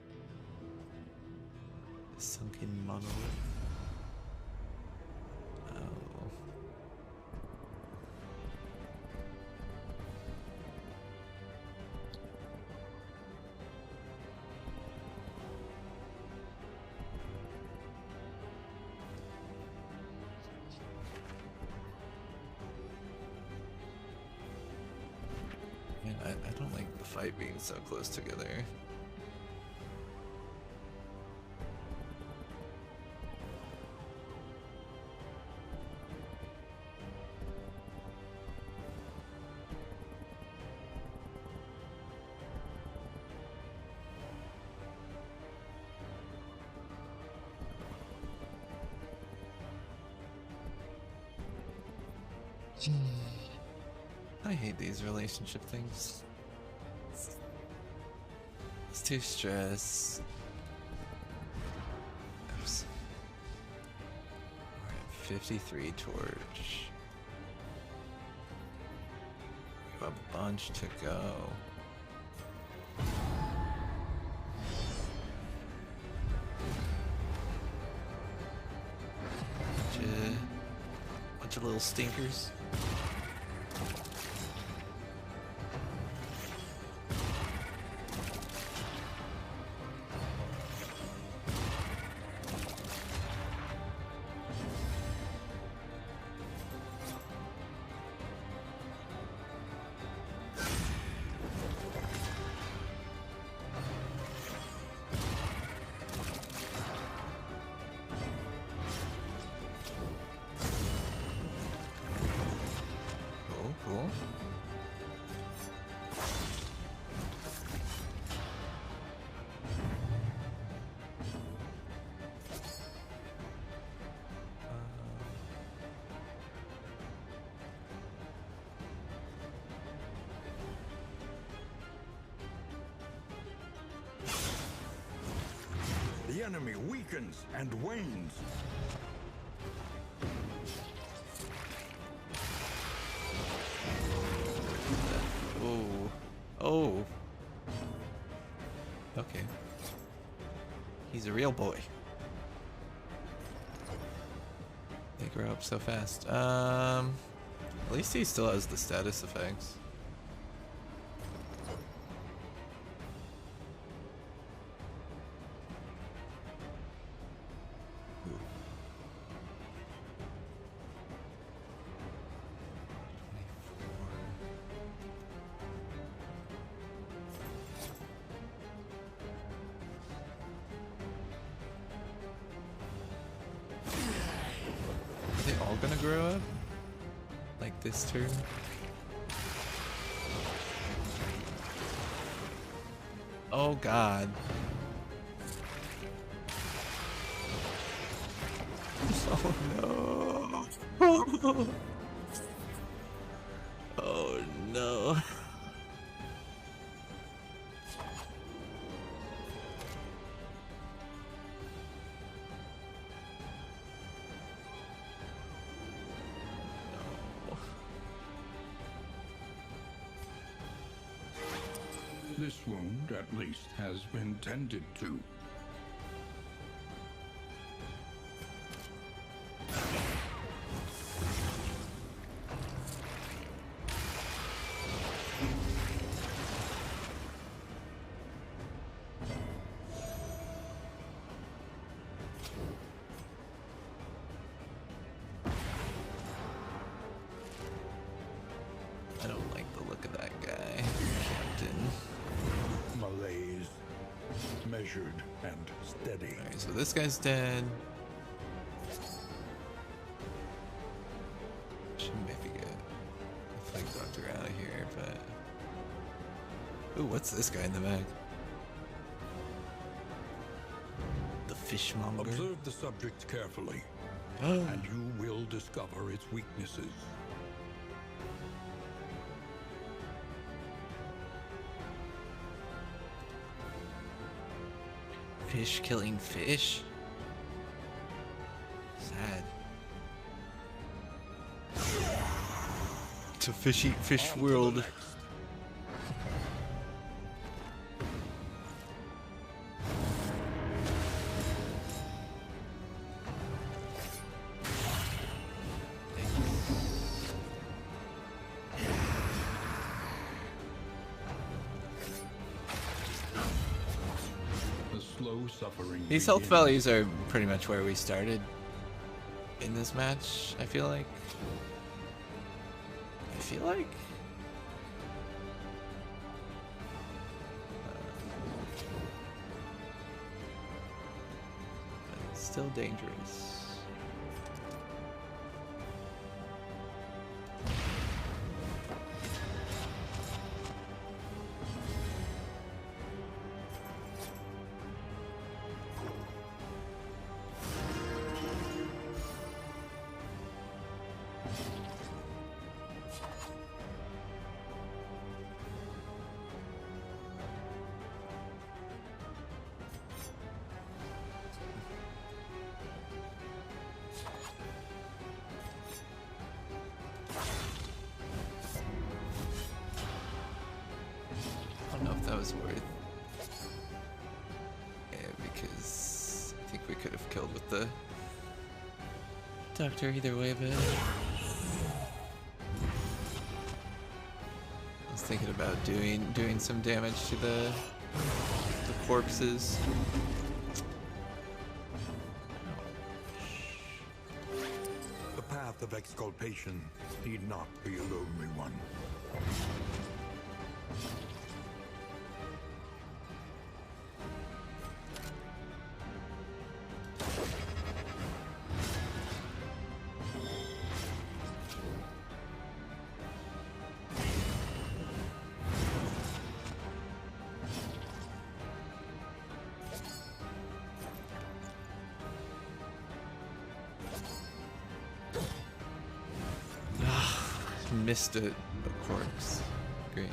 Sunken monolith. Oh. I don't like the fight being so close together. I hate these relationship things. It's too stress. We're at 53 torch. We have a bunch to go. Bunch of little stinkers. Cool.
The enemy weakens and wanes.
Oh. Okay. He's a real boy. They grow up so fast. At least he still has the status effects. Gonna grow up like this turn. Oh god. Oh no. Oh no.
This wound, at least, has been tended to.
I don't like the look of that guy, Captain.
Malaise, measured and steady.
Alright, so this guy's dead. Should maybe get the Flag Doctor out of here, but... Ooh, what's this guy in the back? The Fishmonger?
Observe the subject carefully, and you will discover its weaknesses.
Fish killing fish? Sad. It's a fish eat fish world. These health values are pretty much where we started in this match, I feel like. Still dangerous. I don't know if that was worth. Yeah, because I think we could have killed with the doctor either way, but I was thinking about doing some damage to the corpses.
The path of exculpation need not be a lonely one.
Missed it, of course. Great.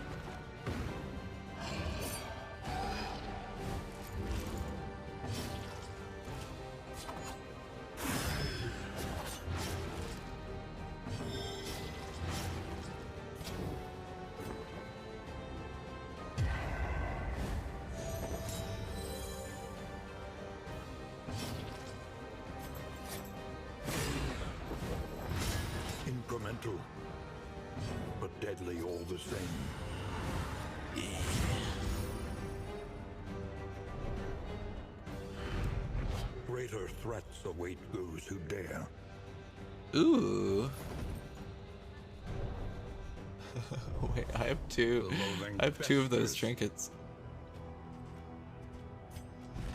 Incremental, but deadly all the same. Greater threats await those who dare.
Ooh. Wait, I have two. I have two of those trinkets.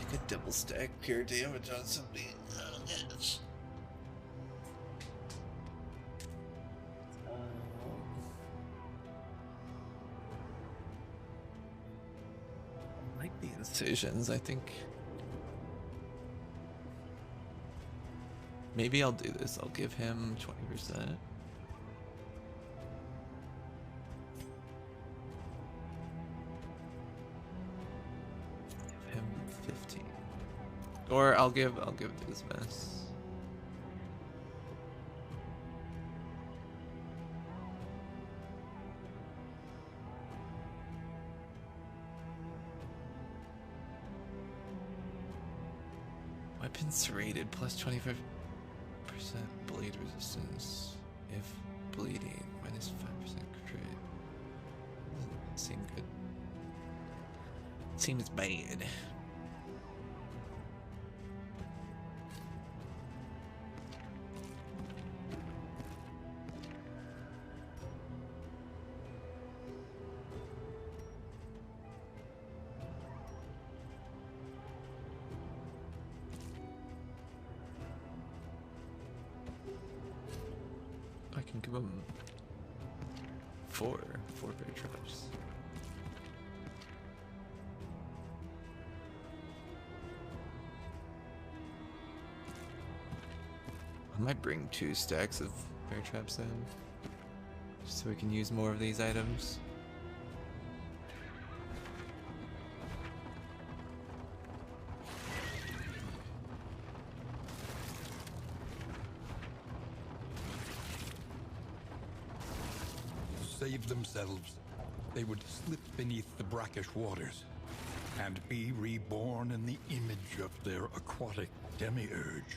I could double stack pure damage on something. Oh, yes. I like the incisions, I think. Maybe I'll do this. I'll give him 20%. Give him 15. Or I'll give this mess. Weapon serrated plus 25% blade resistance if bleeding minus 5% crit. Doesn't seem good. Seems bad. I can give him four bear traps. I might bring 2 stacks of bear traps in, just so we can use more of these items.
Save themselves, they would slip beneath the brackish waters and be reborn in the image of their aquatic demiurge.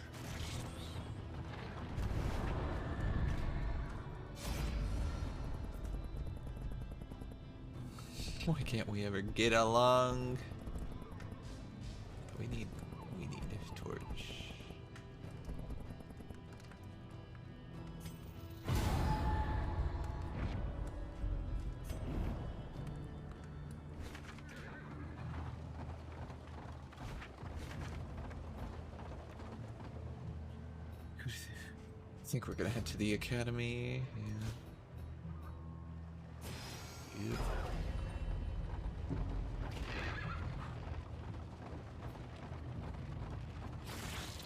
Why can't we ever get along? We need a torch. I think we're gonna head to the academy. Yeah. Yep.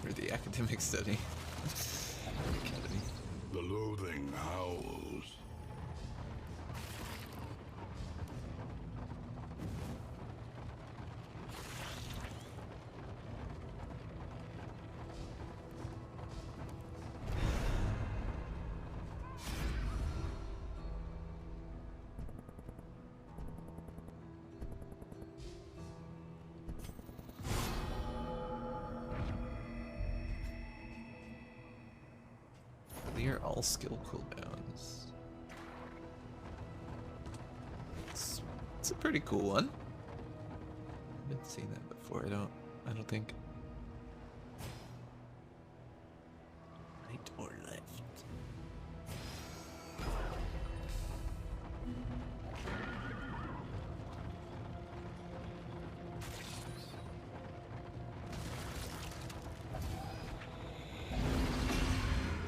Or the academic study. Academy.
The loathing howls.
Clear all skill cooldowns. It's a pretty cool one. I haven't seen that before. I don't think. Right or left?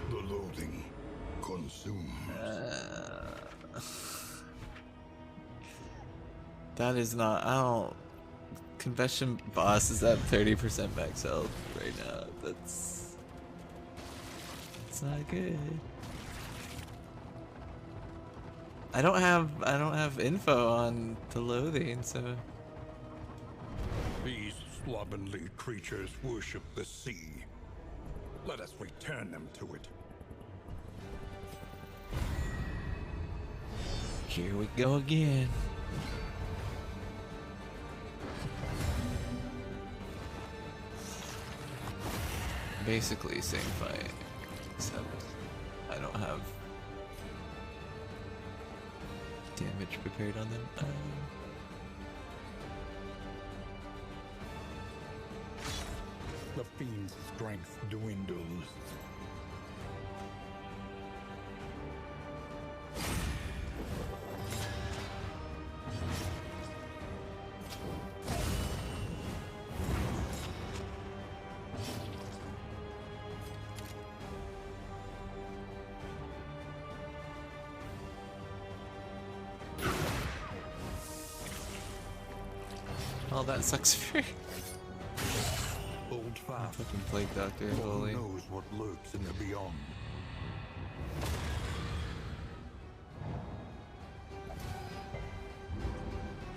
The loathing consumes.
That is not. I don't. Confession boss is at 30% max health right now. That's not good. I don't have info on the loathing, so
These slovenly creatures worship the sea. Let us return them to it.
here we go again. Basically same fight, except I don't have damage prepared on them.
The fiend's strength dwindles.
Oh, that sucks for
Hold fast.
fucking plague doctor.
No
Holy.
one knows what lurks in the beyond.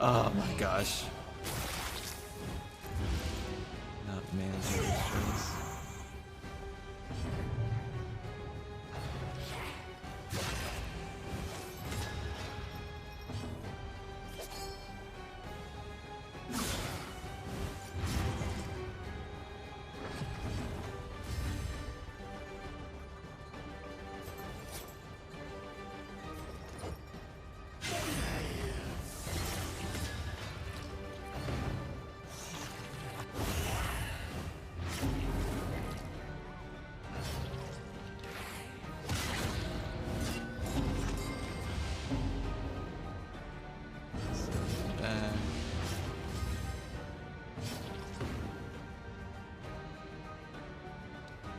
Oh my gosh. Not managing these things.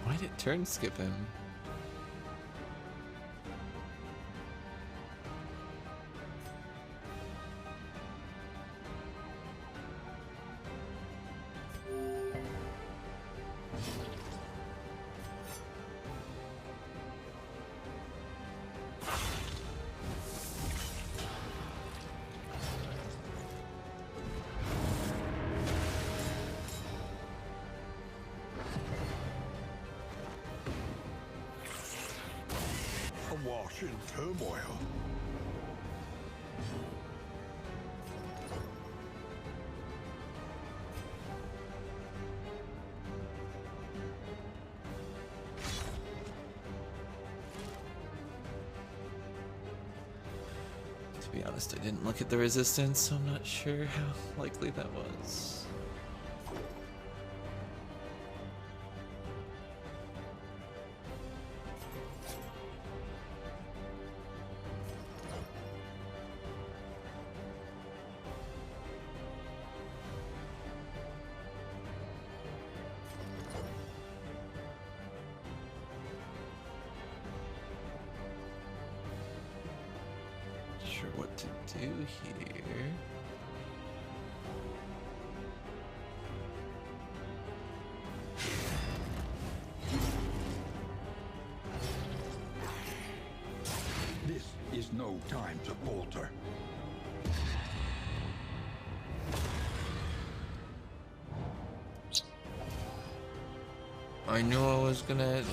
Why did it turn skip him?
Awash in turmoil.
To be honest, I didn't look at the resistance, so I'm not sure how likely that was. sure what to do here.
This is no time to falter.
I knew I was gonna...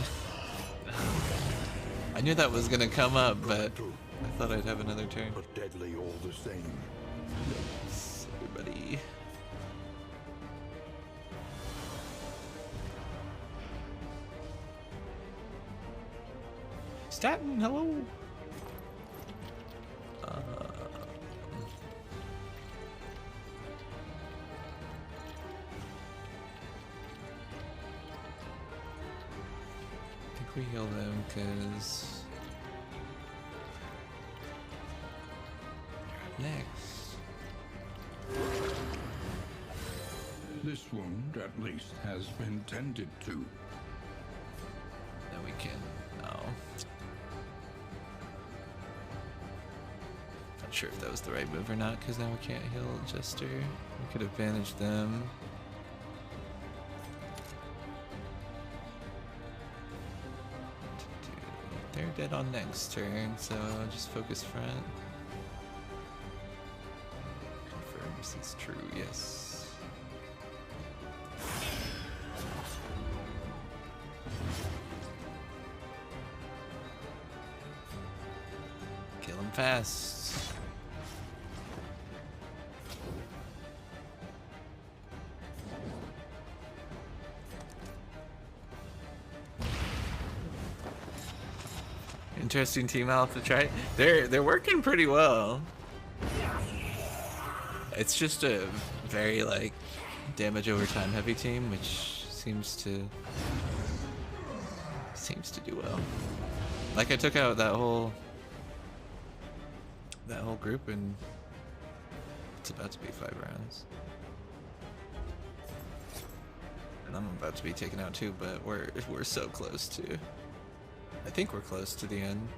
I knew that was gonna come up, but I thought I'd have another turn.
But deadly all the same.
Yes, everybody. Statin, hello. I think we heal them because next.
This wound, at least, has been tended to.
Then we can. Oh. Not sure if that was the right move or not, because now we can't heal Jester. We could have bandaged them. They're dead on next turn, so just focus front. Confirm this is true, yes. Kill him fast. Interesting team I'll have to try. They're working pretty well. It's just a very like damage over time heavy team, which seems to do well. Like I took out that whole group and it's about to be 5 rounds. And I'm about to be taken out too, but we're so close to. I think we're close to the end.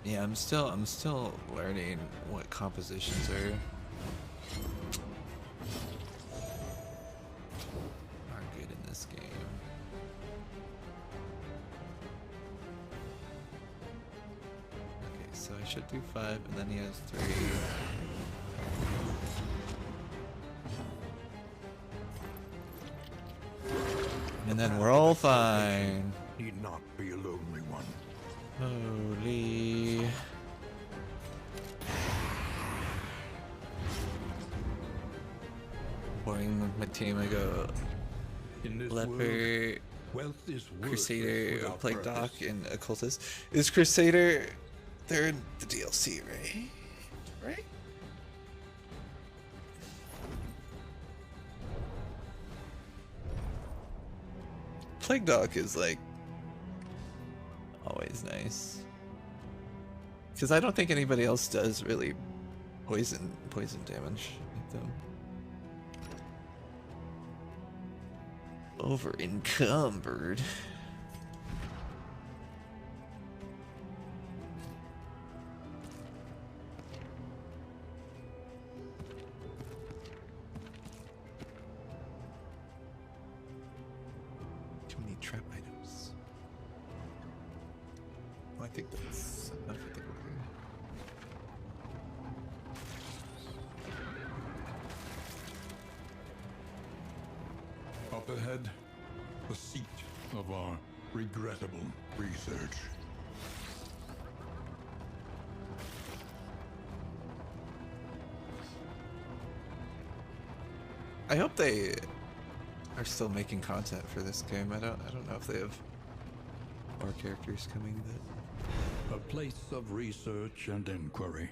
Yeah, I'm still learning what compositions are good in this game. Okay, so I should do 5 and then he has 3. And then we're all fine.
Need not be a lonely one.
Holy. Boring my team, I go Leper,
Wealth is
Crusader, Plague Doc, and Occultist. Is Crusader, they're in the DLC, right? Right? Plague Doc is like always nice because I don't think anybody else does really poison damage with them. Over encumbered. Trap items. Well, I think that's enough. I think we're good.
Up ahead, the seat of our regrettable research.
I hope they are still making content for this game. I don't know if they have more characters coming, but
A place of research and inquiry.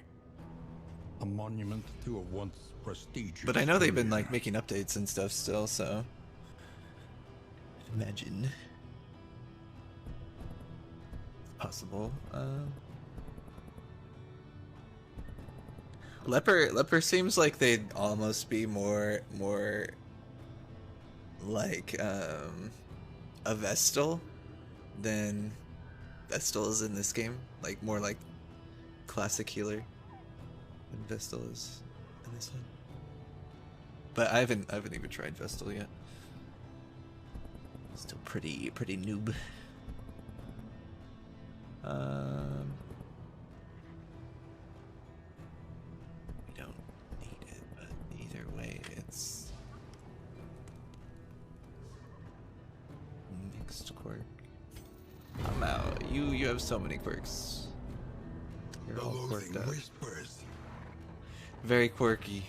A monument to a once prestigious
I know they've been
career.
like making updates and stuff still, so imagine it's possible. Leper seems like they'd almost be more like a Vestal than Vestal is in this game, like more like classic healer than Vestal is in this one. But I haven't even tried Vestal yet. Still pretty noob. We don't need it, but either way, it's mixed quirk. I'm out. You have so many quirks. You're all quirked out.
Whispers.
Very quirky.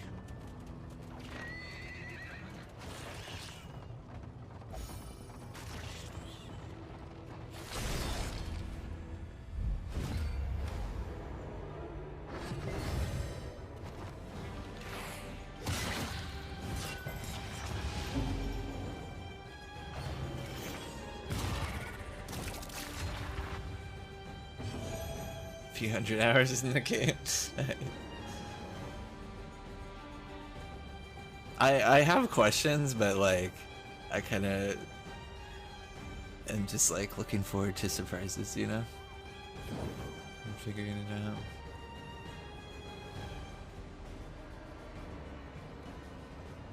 Few hundred hours in the game. I have questions, but like I kind of am just like looking forward to surprises, you know? I'm figuring it out.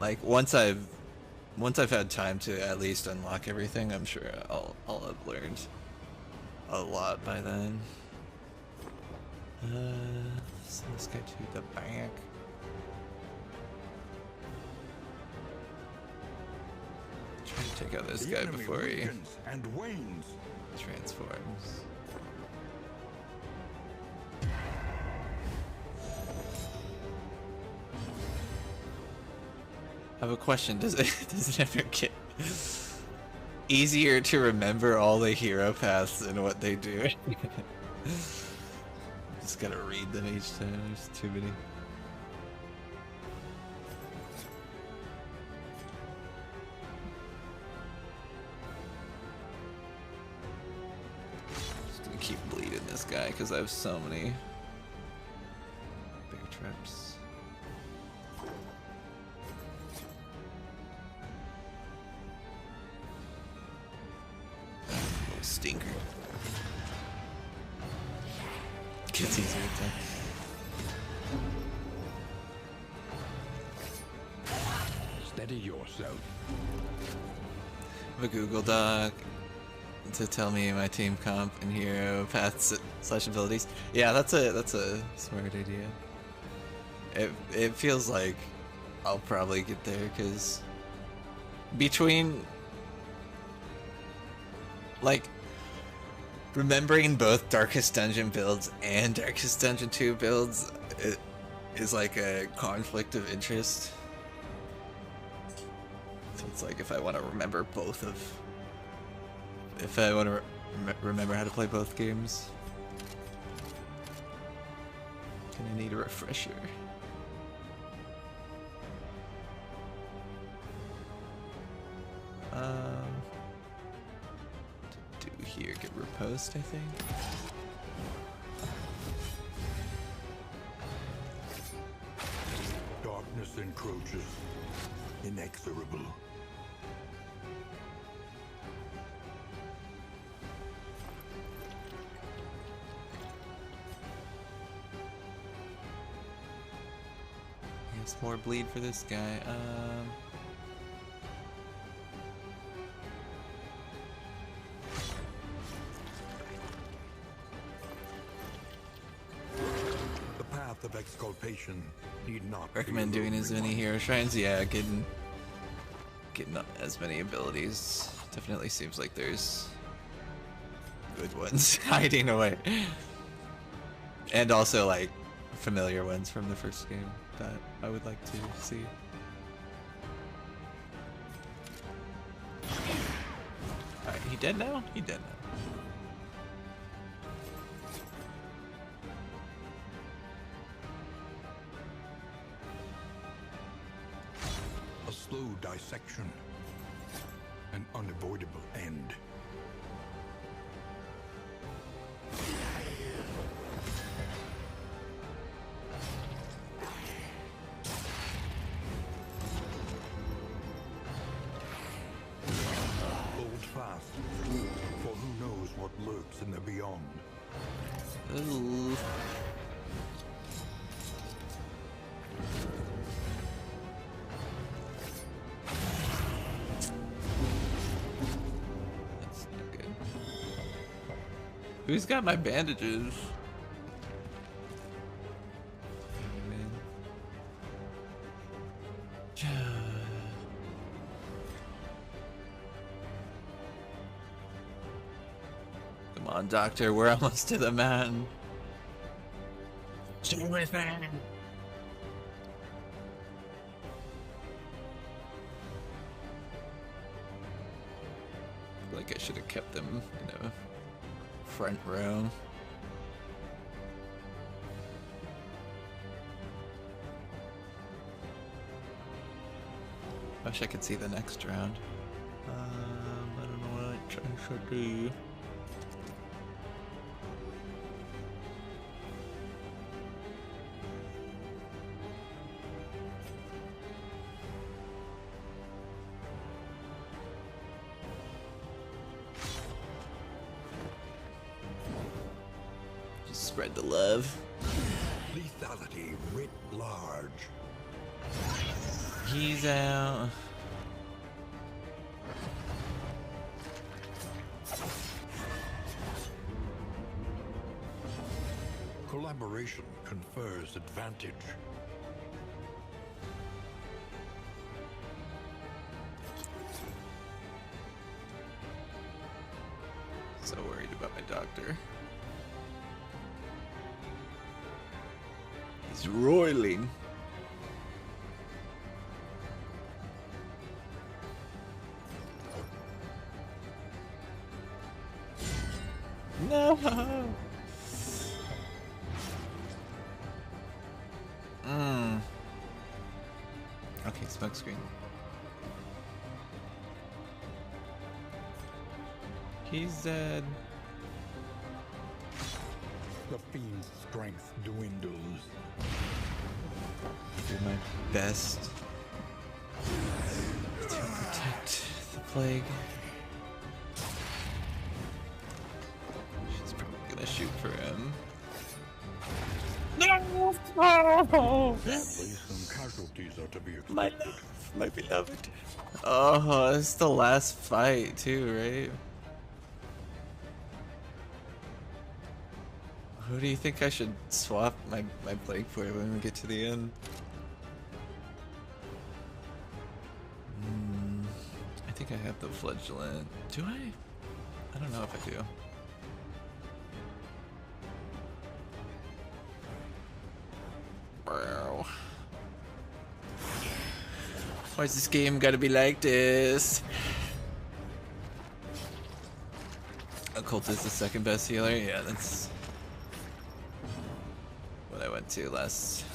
Like once I've had time to at least unlock everything, I'm sure I'll have learned a lot by then. So let's get to the back. Try to take out this guy before he transforms. I have a question. Does it ever get easier to remember all the hero paths and what they do? Just gotta read them each time. There's too many. Just gonna keep bleeding this guy because I have so many bear traps. Little stinker. Gets easier to
Steady yourself.
I have a Google Doc to tell me my team comp and hero paths / abilities. Yeah, that's a smart idea. It feels like I'll probably get there because between like remembering both Darkest Dungeon builds and Darkest Dungeon 2 builds is like a conflict of interest. So it's like if I want to remember both of... If I want to remember how to play both games, gonna need a refresher. To do here, get repost, I think.
Darkness encroaches, inexorable.
Yes, more bleed for this guy.
The path of exculpation need not
Recommend doing as many hero shrines. Yeah, getting as many abilities. Definitely seems like there's good ones hiding away, and also like familiar ones from the first game that I would like to see. Alright, he dead now? He dead now.
A slow dissection, an unavoidable end. Hold fast. For who knows what lurks in the beyond.
Ooh. That's not good. Who's got my bandages? Come on, Doctor, we're almost to the man. Stay with me. Like I should have kept them in a front row. Wish I could see the next round. I don't know what I should do. Just spread the love.
Lethality writ large.
He's out.
Collaboration confers advantage.
So worried about my doctor. He's roiling. No. Okay, smoke screen. He's dead.
The fiend's strength dwindles.
Do my best to protect the plague. She's probably gonna shoot for him. No!
Sadly, some casualties are to be expected.
My love, my beloved. Oh, it's the last fight too, right? Who do you think I should swap my plague for when we get to the end? I think I have the flagellant. Do I? I don't know if I do. Bro. Why's this game gotta be like this? Occult is the second best healer? Yeah, that's what I went to last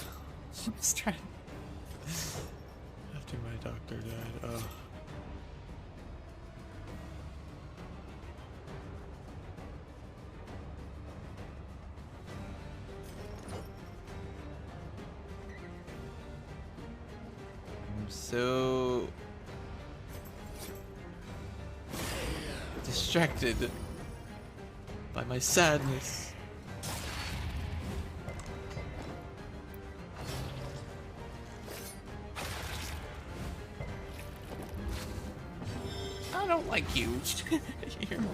time. After my doctor died. Oh. I'm so distracted by my sadness. I don't like you. You're... Okay.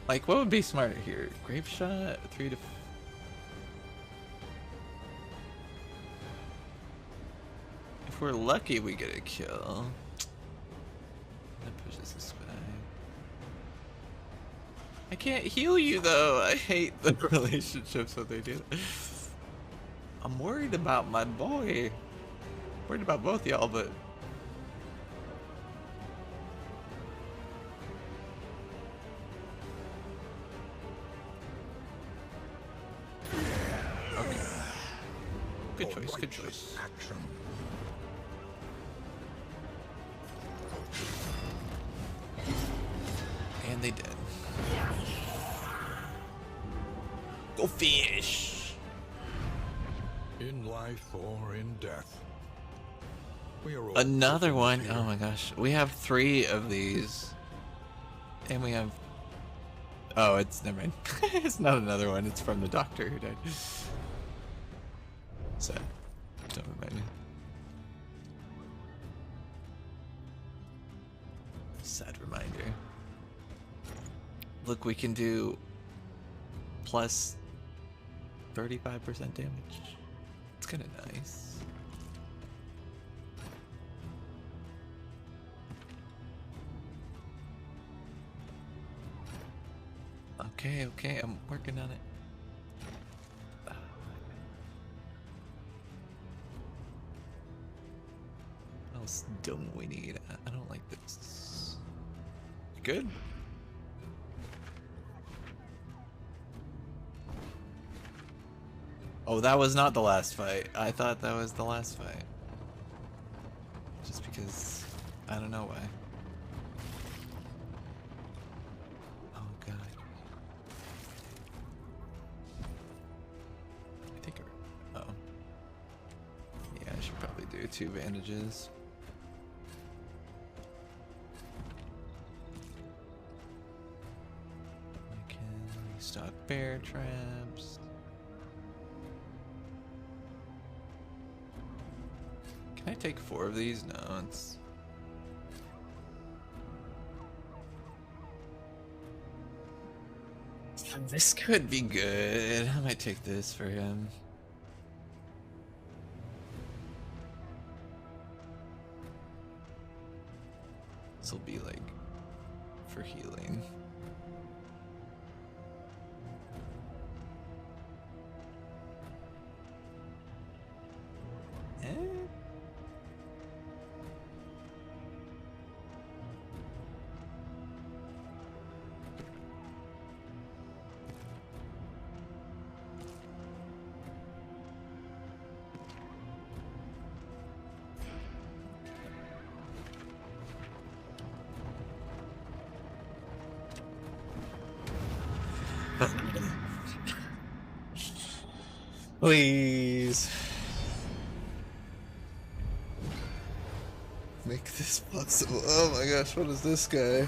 Like, what would be smarter here? Grape shot, 3 to... If we're lucky, we get a kill. That pushes us back. I can't heal you, though. I hate the relationships that they do. I'm worried about my boy. Worried about both y'all, but... Good
for
choice, good
righteous
choice.
action.
And they did. Go fish!
In life or in death. We are all
Another one.
prisoners
Oh
here.
my gosh. We have 3 of these. And we have... Oh, it's... Never mind. It's not another one. It's from the doctor who died. Sad. Don't remind me. Sad reminder. Look, we can do plus 35% damage. It's kind of nice. Okay, okay, I'm working on it. What else don't we need? I don't like this. Good? Oh, that was not the last fight. I thought that was the last fight. Just because... I don't know why. Oh, God. I think... Oh. Yeah, I should probably do 2 bandages. I can stock bear traps. Can I take 4 of these? No, it's... This could be good. I might take this for him. This will be like for healing. Eh? Please. Make this possible. Oh my gosh, what is this guy?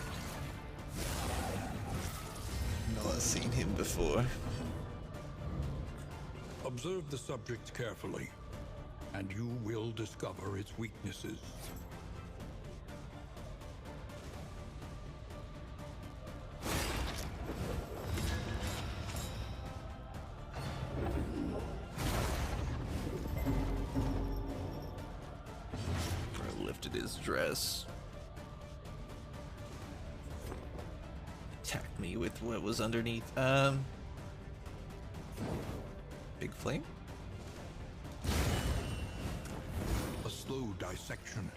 Not seen him before.
Observe the subject carefully, and you will discover its weaknesses.
I lifted his dress. Attacked me with what was underneath. Big flame?
A slow dissection.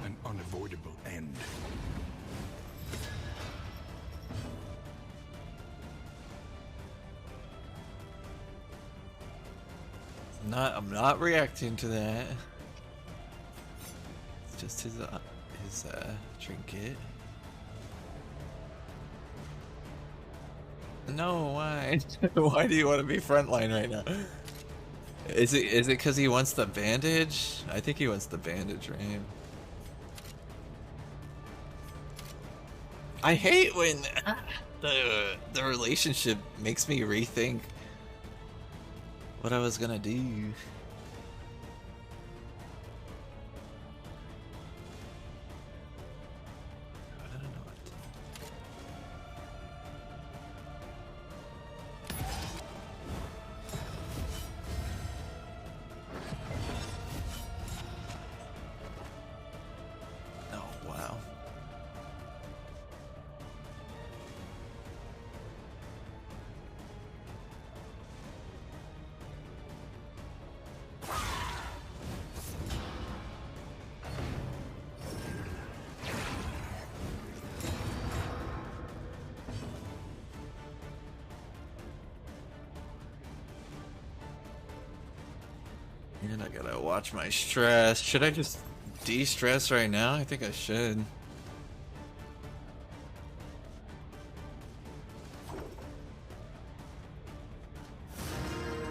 An unavoidable end.
I'm not reacting to that. It's just his trinket. No, why? Why do you want to be frontline right now? Is it because he wants the bandage? I think he wants the bandage, right? I hate when the relationship makes me rethink what I was gonna do. I don't know what to do. Oh, wow. And I gotta watch my stress. Should I just de-stress right now? I think I should.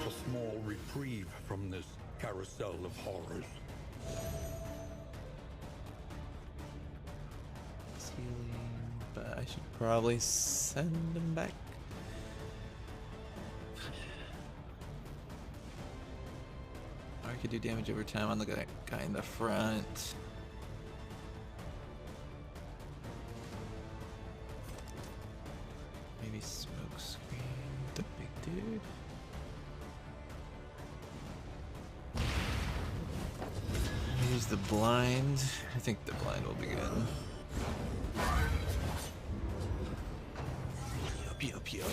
A small reprieve from this carousel of horrors.
But I should probably send him back. Or I could do damage over time on the guy in the front. Maybe smoke screen the big dude. Use the blind. I think the blind will be good. Yup.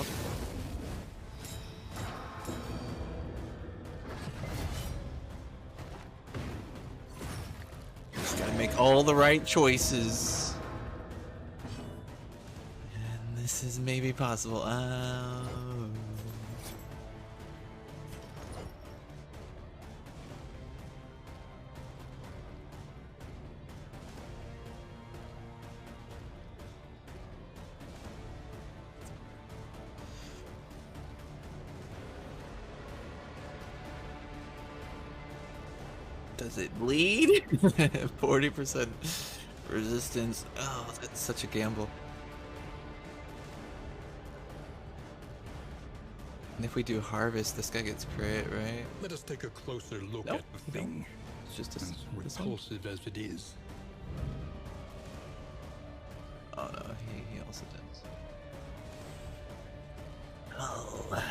Just gotta make all the right choices. And this is maybe possible. Does it bleed? 40% resistance. Oh, that's such a gamble. And if we do harvest, this guy gets crit, right?
Let us take a closer look
Nope,
at the thing.
It's just
As repulsive as it is.
Oh no, he also does. Oh.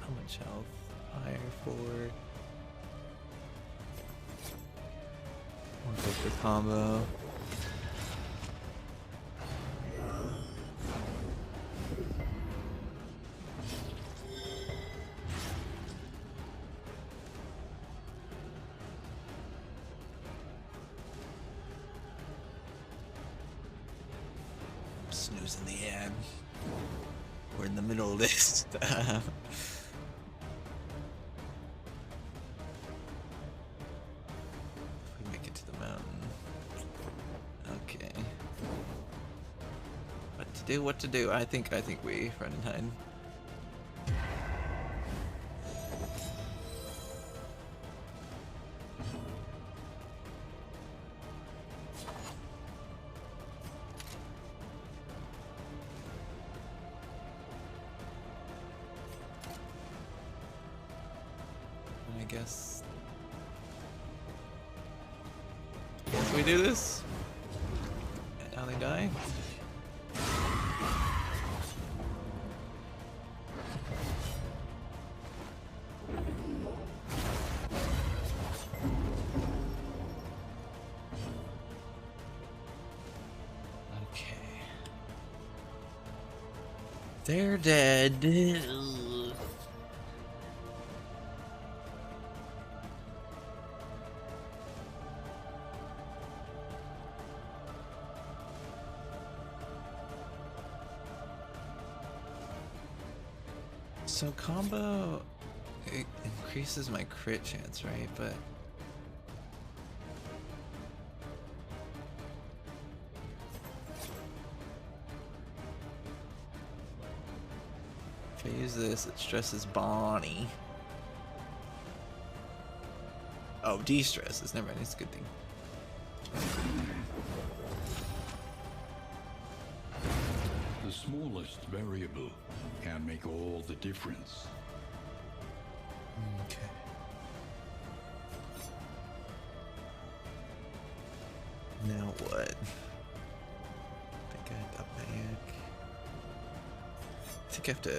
How much health? Higher forward. We'll go for combo. Snoozing the ad. We're in the middle of this. We make it to the mountain. Okay. What to do? I think we run and hide. Guess we do this. And now they die. Okay. They're dead. So combo, it increases my crit chance, right? But if I use this, it stresses Bonnie. Oh, de-stresses. Never mind, it's a good thing.
The smallest variable can make all the difference.
Okay. Now what? I think I have to back. I think I have to. I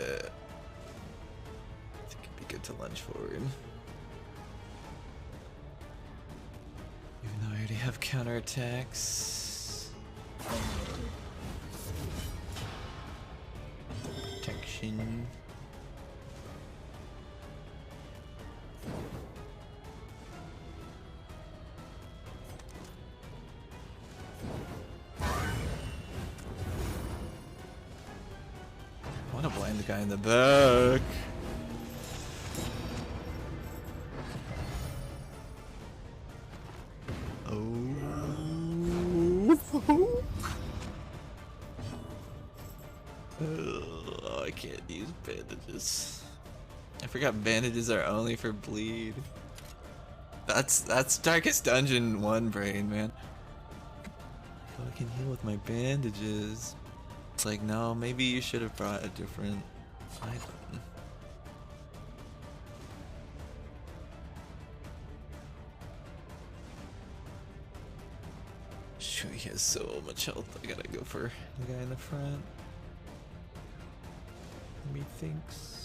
think it'd be good to lunge forward. Even though I already have counterattacks. Protection. Find the guy in the back. Oh, I can't use bandages. I forgot bandages are only for bleed. That's Darkest Dungeon 1 brain, man. Oh, I can heal with my bandages. It's like, no, maybe you should have brought a different item. Shoot, he has so much health. I gotta go for the guy in the front. Methinks.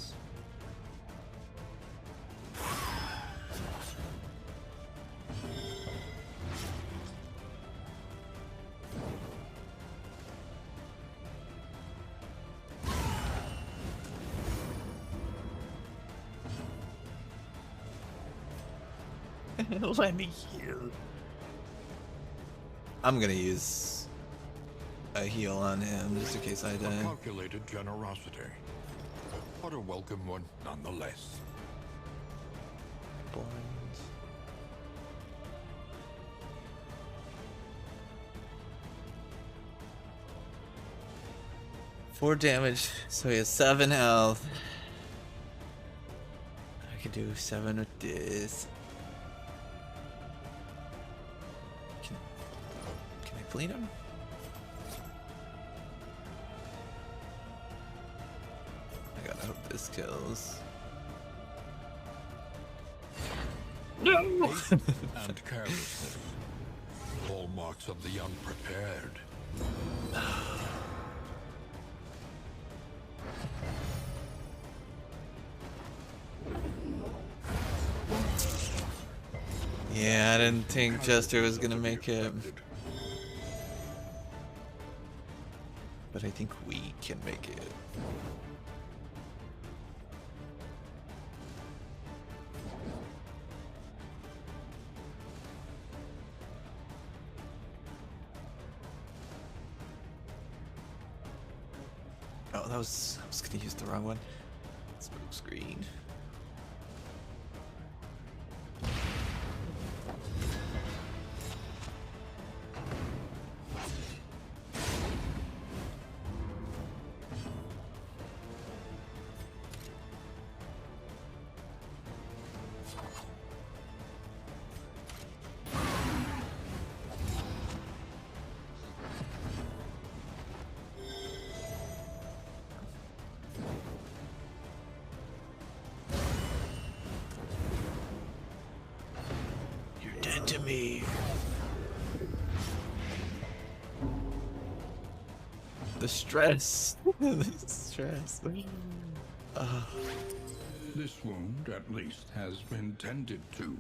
Let me heal. I'm gonna use a heal on him just in case I die.
Calculated generosity, but a welcome one nonetheless.
Blind. Four damage, so he has 7 health. I could do 7 with this. Can I bleed him? I gotta hope this kills. No!
And carelessness, hallmarks of the unprepared.
Yeah, I didn't think Jester was gonna make it. But I think we can make it. Oh, I was gonna use the wrong one. Smoke screen. To me. The stress. The stress.
This wound, at least, has been tended to.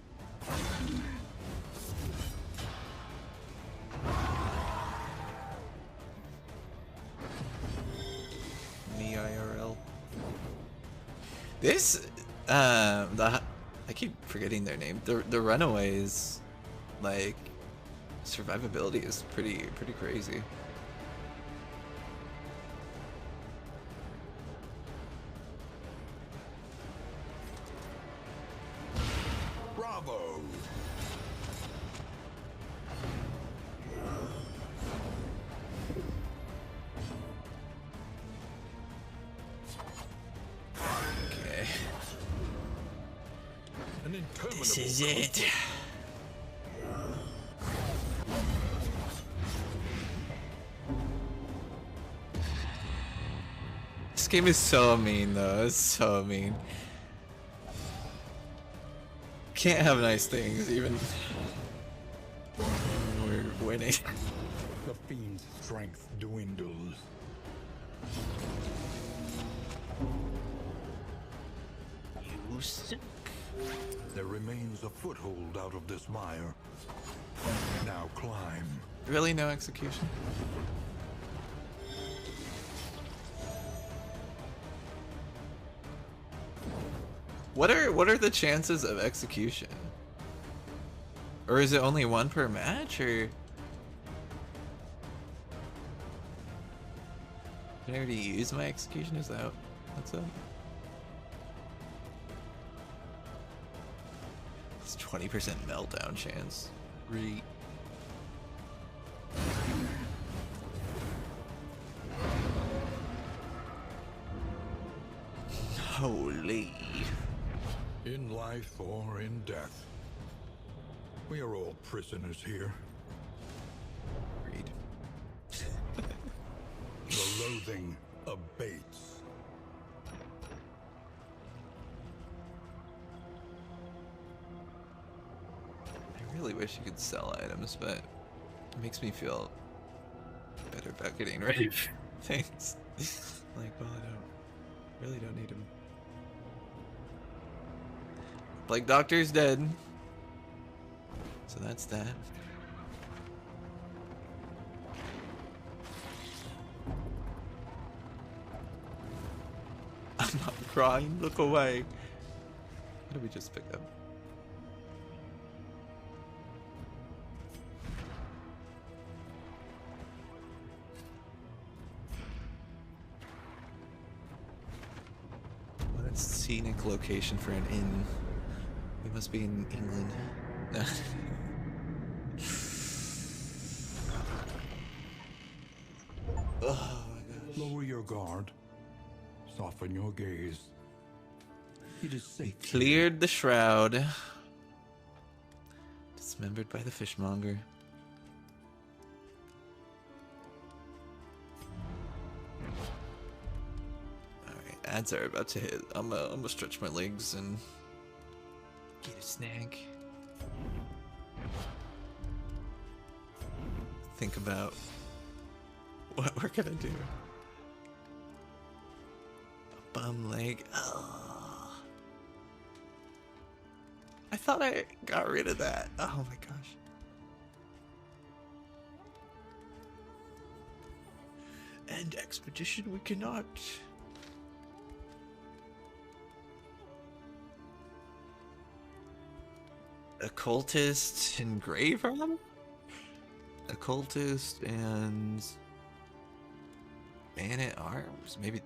Me IRL. This, I keep forgetting their name. The Runaways, like, survivability is pretty crazy.
Bravo!
Okay.
This
is it. This game is so mean though, it's so mean. Can't have nice things even when we're winning.
The fiend's strength dwindles.
You suck.
There remains a foothold out of this mire. Now climb.
Really, no execution? What are the chances of execution? Or is it only 1 per match, or? Did I already use my execution? Is that What's up? It's 20% meltdown chance. Great. Holy.
In life or in death, we are all prisoners here.
Agreed.
The loathing abates.
I really wish you could sell items, but it makes me feel better about getting rid of things. Like, well, I really don't need them. Plague Doctor's dead. So that's that. I'm not crying, look away. What did we just pick up? What a scenic location for an inn. We must be in England. Oh my gosh.
Lower your guard. Soften your gaze. It is safe.
Cleared the shroud. Dismembered by the fishmonger. Alright, ads are about to hit. I'm gonna stretch my legs and get a snack. Think about what we're gonna do. A bum leg. Oh. I thought I got rid of that. Oh my gosh. End expedition, we cannot. Occultist and grave room? Occultist and man at arms? Maybe.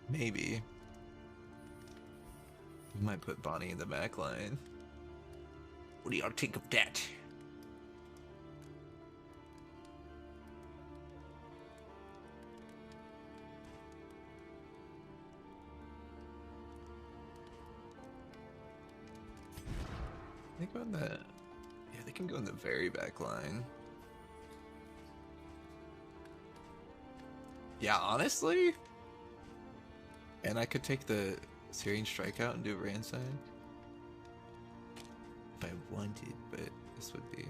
Maybe. We might put Bonnie in the back line. What do y'all think of that? Think about that. Yeah, they can go in the very back line. Yeah, honestly. And I could take the Syrian strikeout and do Ranside. If I wanted, but this would be.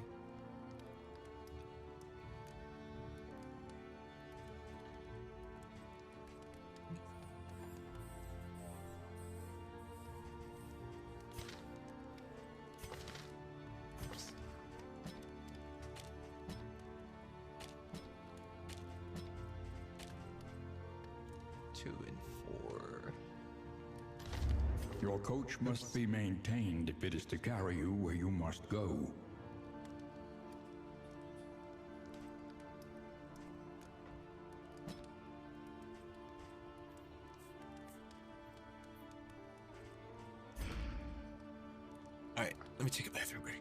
Your coach must be maintained if it is to carry you where you must go.
Alright, let me take a bathroom break.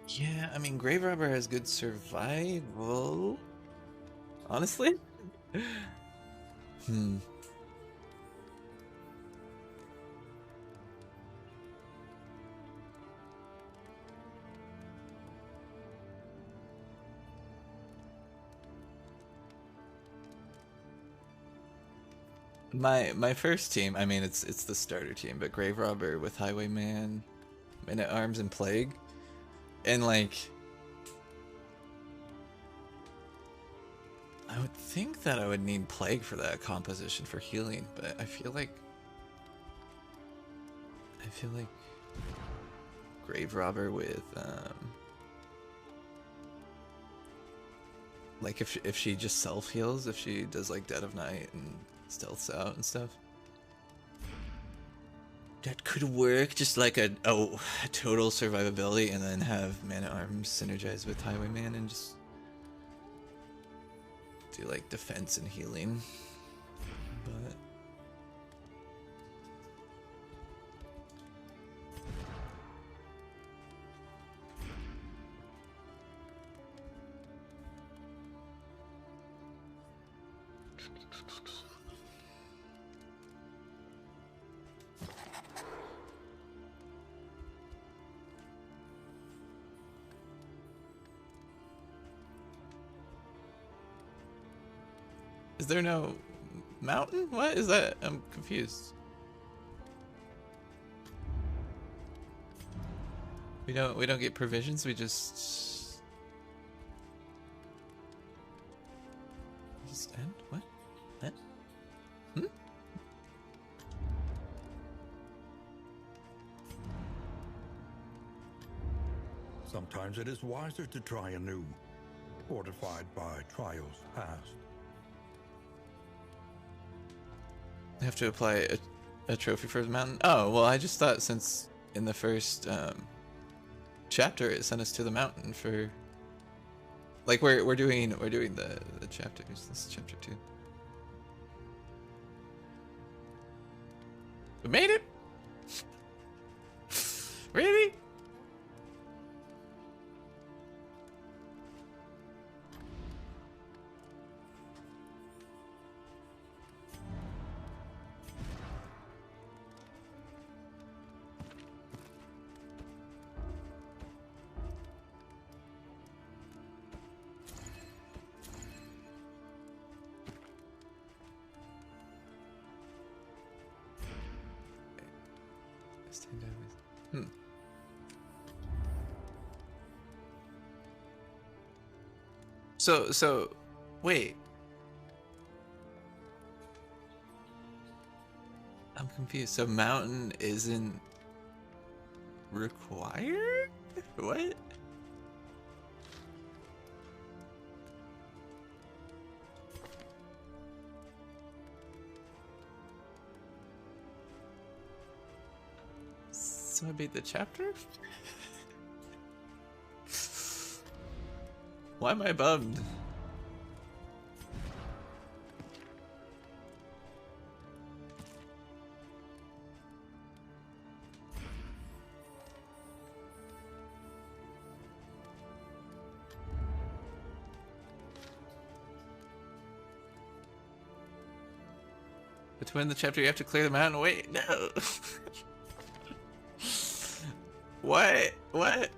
Yeah, I mean, Grave Robber has good survival. Honestly? Hmm. My first team, I mean, it's the starter team, but Grave Robber with Highwayman, Man at Arms, and Plague, and like, I would think that I would need Plague for that composition for healing, but I feel like Grave Robber with like if she just self heals, if she does like Dead of Night and stealths out and stuff, that could work. Just like a total survivability, and then have Man at Arms synergize with Highwayman and just do like defense and healing. But is there no mountain? What is that? I'm confused. We don't get provisions. We just end. What? That? Hmm?
Sometimes it is wiser to try anew, fortified by trials past.
I have to apply a trophy for the mountain. Oh well, I just thought since in the first chapter it sent us to the mountain for like we're doing the chapters. This is chapter 2. We made it. Really? Hmm. So, wait. I'm confused. So mountain isn't required? What? So I beat the chapter? Why am I bummed? But to win the chapter, you have to clear the mountain. Wait, no. What? What?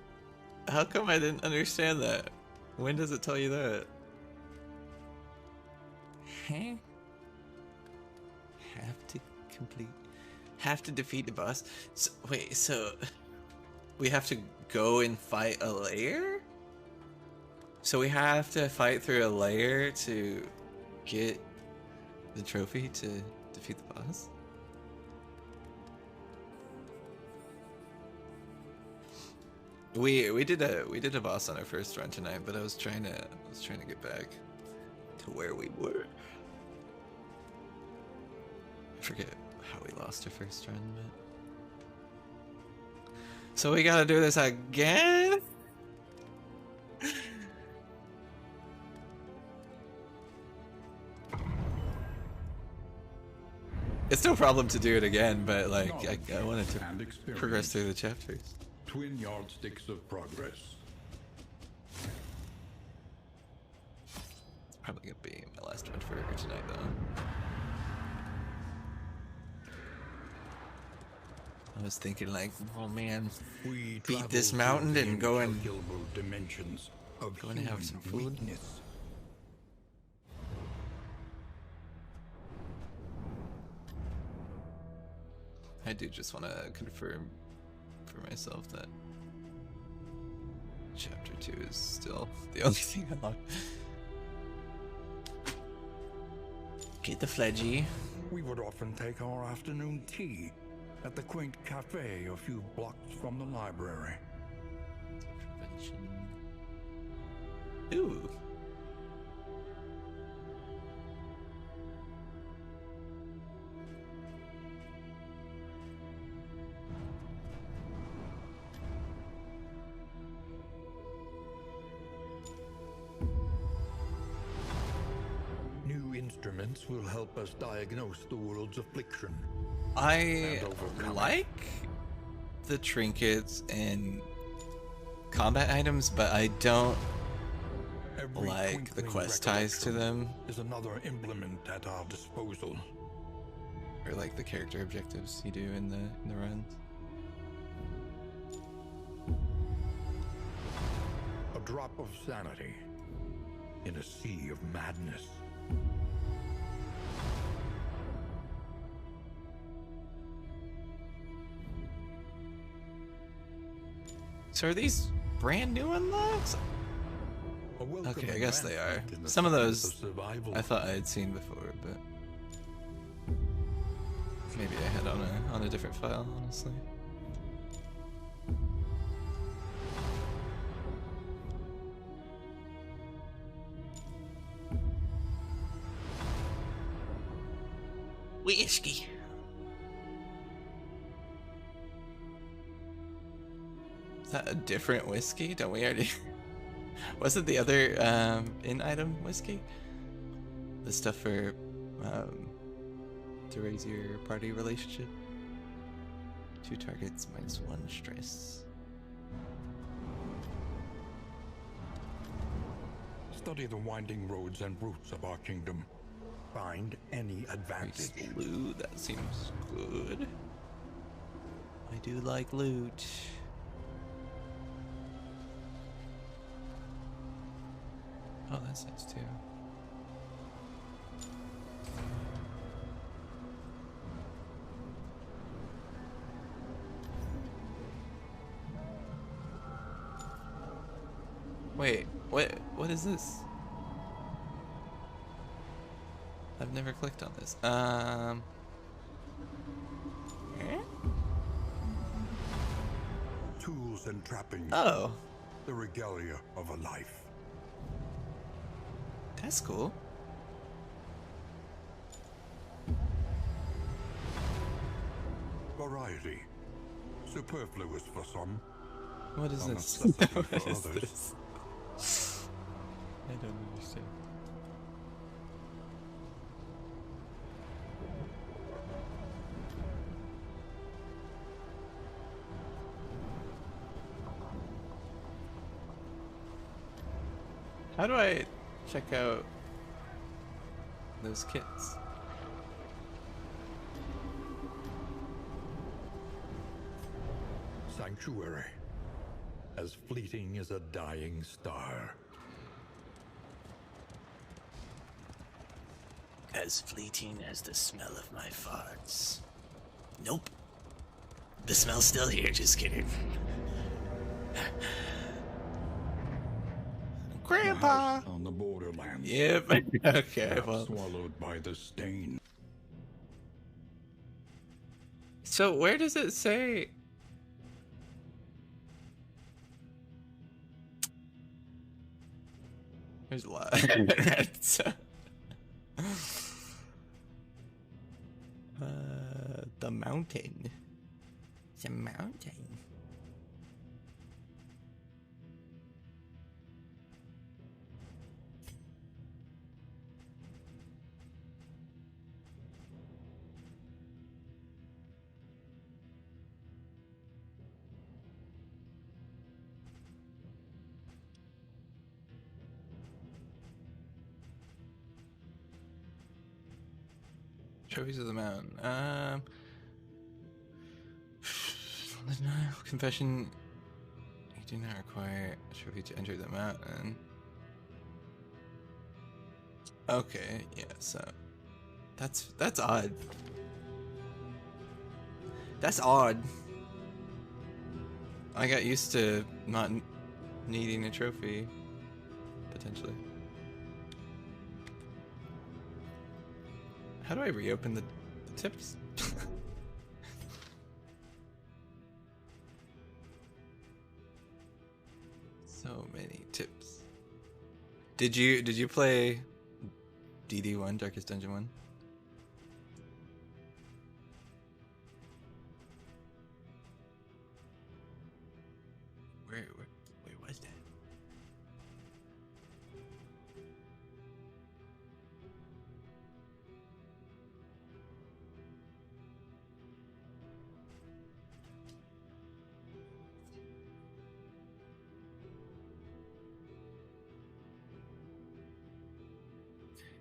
How come I didn't understand that? When does it tell you that? Huh? Have to defeat the boss. So, wait, so we have to go and fight a LAIR? So we have to fight through a LAIR to get the trophy to defeat the boss? We did a boss on our first run tonight, but I was trying to get back to where we were. I forget how we lost our first run, but so we gotta do this again? It's no problem to do it again, but like I wanted to progress through the chapters.
Twin yardsticks of progress.
Probably gonna be my last one for tonight, though. I was thinking, like, oh man,
We
beat this
travel
mountain
through the
and go and
incalculable dimensions of
go and have some food.
weakness.
I do just want to confirm for myself that Chapter 2 is still the only thing unlocked. Get the fledgy.
We would often take our afternoon tea at the quaint cafe a few blocks from the library.
Prevention. Ooh.
New instruments will help us diagnose the world's affliction.
I like the trinkets and combat items, but I don't
Every
like the
twinkling
quest ties to them,
is another implement at our disposal.
or like the character objectives you do in the runs.
A drop of sanity in a sea of madness.
So are these brand new unlocks?
A welcome
Okay, I guess they are.
advancement in the
Some of
science
those
survival.
I thought I had seen before, but maybe I had on a different file, honestly. Whiskey. Is that a different whiskey? Don't we already... Wasn't the other in-item whiskey? The stuff for to raise your party relationship? 2 targets, -1 stress.
Study the winding roads and routes of our kingdom. Find any advantage.
Loot, that seems good. I do like loot. Oh, that's nice too. Wait, what is this? I've never clicked on this. Eh?
Tools and trappings.
Oh,
The regalia of a life.
that's cool.
Variety. Superfluous for some.
What is
A
this?
necessity
What
for
is
others.
this? I don't understand. How do I check out those kits?
Sanctuary. As fleeting as a dying star.
As fleeting as the smell of my farts. Nope. The smell's still here, just kidding.
Grandpa!
House on the borderlands.
Yep. Okay,
Half
well.
swallowed by the stain.
So where does it say? There's a lot. The mountain. It's a mountain. Trophies of the mountain. Confession. You do not require a trophy to enter the mountain. Okay, yeah, so that's odd. That's odd. I got used to not needing a trophy, potentially. How do I reopen the tips? So many tips. Did you play DD1, Darkest Dungeon 1? Where was that?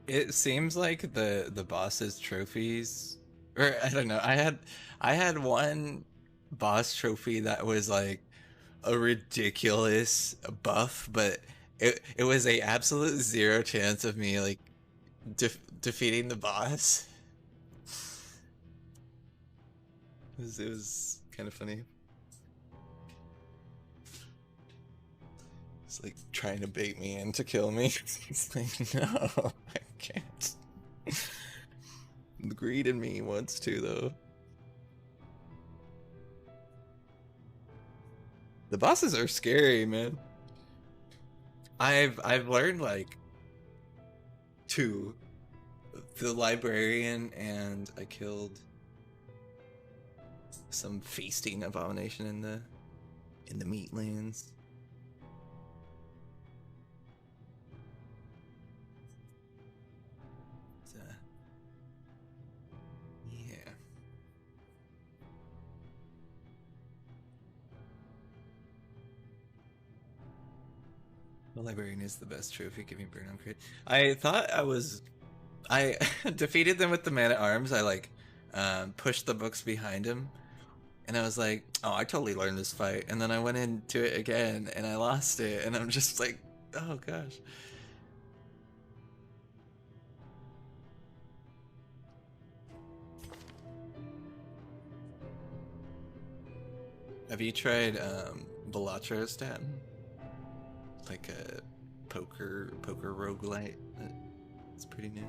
It seems like the boss's trophies, or I don't know. I had one boss trophy that was like a ridiculous buff, but it was a absolute zero chance of me like defeating the boss. It was kind of funny. It's like trying to bait me in to kill me. It's like, no, I can't. The greed in me wants to, though. The bosses are scary, man. I've learned like two. The librarian, and I killed some feasting abomination in the meatlands. Yeah. The librarian is the best trophy. Give me burn on crit. I thought I defeated them with the man at arms. I like pushed the books behind him, and I was like, oh, I totally learned this fight. And then I went into it again, and I lost it, and I'm just like, oh gosh. Have you tried Bellatrostat? Like a poker roguelite. It's pretty new.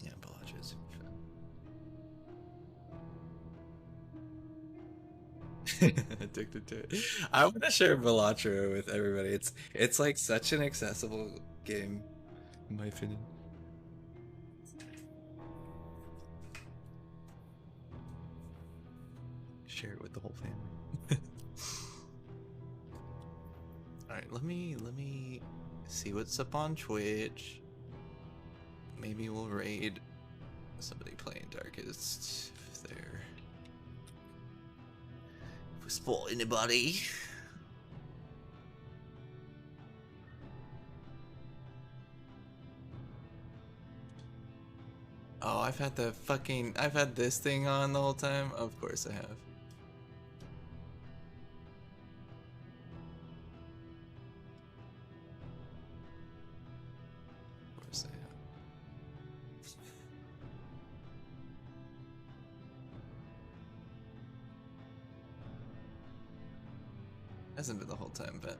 Yeah, Bellatra is super fun. Addicted to it. I want to share Bellatra with everybody. It's like such an accessible game, in my opinion. Share it with the whole family. Alright, let me see what's up on Twitch. Maybe we'll raid somebody playing Darkest if they're... If we spot anybody. Oh, I've had this thing on the whole time? Of course I have. Of course I have. Hasn't been the whole time, but...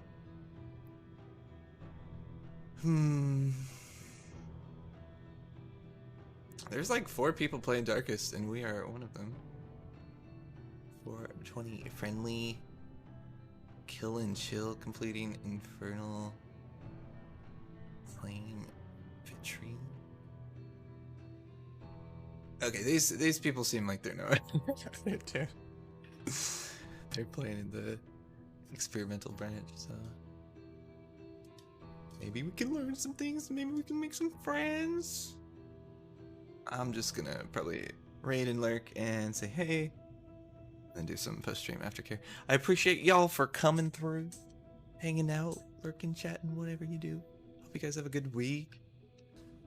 There's like 4 people playing Darkest, and we are one of them. 420 friendly, kill and chill, completing infernal flame vitrine. Okay, these people seem like they're not. They're playing in the experimental branch, so maybe we can learn some things. Maybe we can make some friends. I'm just gonna probably raid and lurk and say hey. and do some post-stream aftercare. I appreciate y'all for coming through, hanging out, lurking, chatting, whatever you do. Hope you guys have a good week.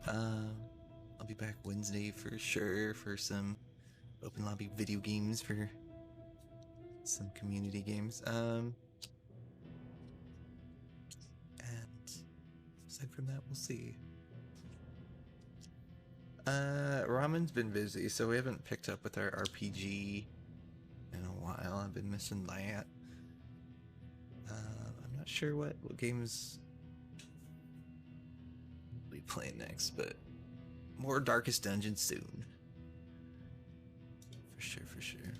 I'll be back Wednesday for sure for some open lobby video games, for some community games. And aside from that, we'll see. Ramen's been busy, so we haven't picked up with our RPG in a while. I've been missing that. I'm not sure what games we'll be playing next, but more Darkest Dungeon soon. For sure, for sure.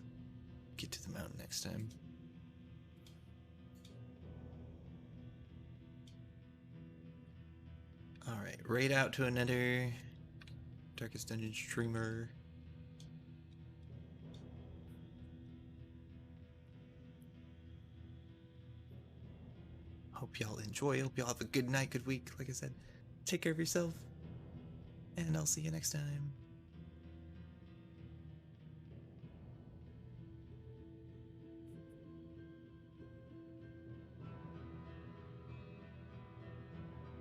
Get to the mountain next time. Alright, raid out to another Darkest Dungeon streamer. Hope y'all enjoy. Hope y'all have a good night, good week. Like I said, take care of yourself. And I'll see you next time.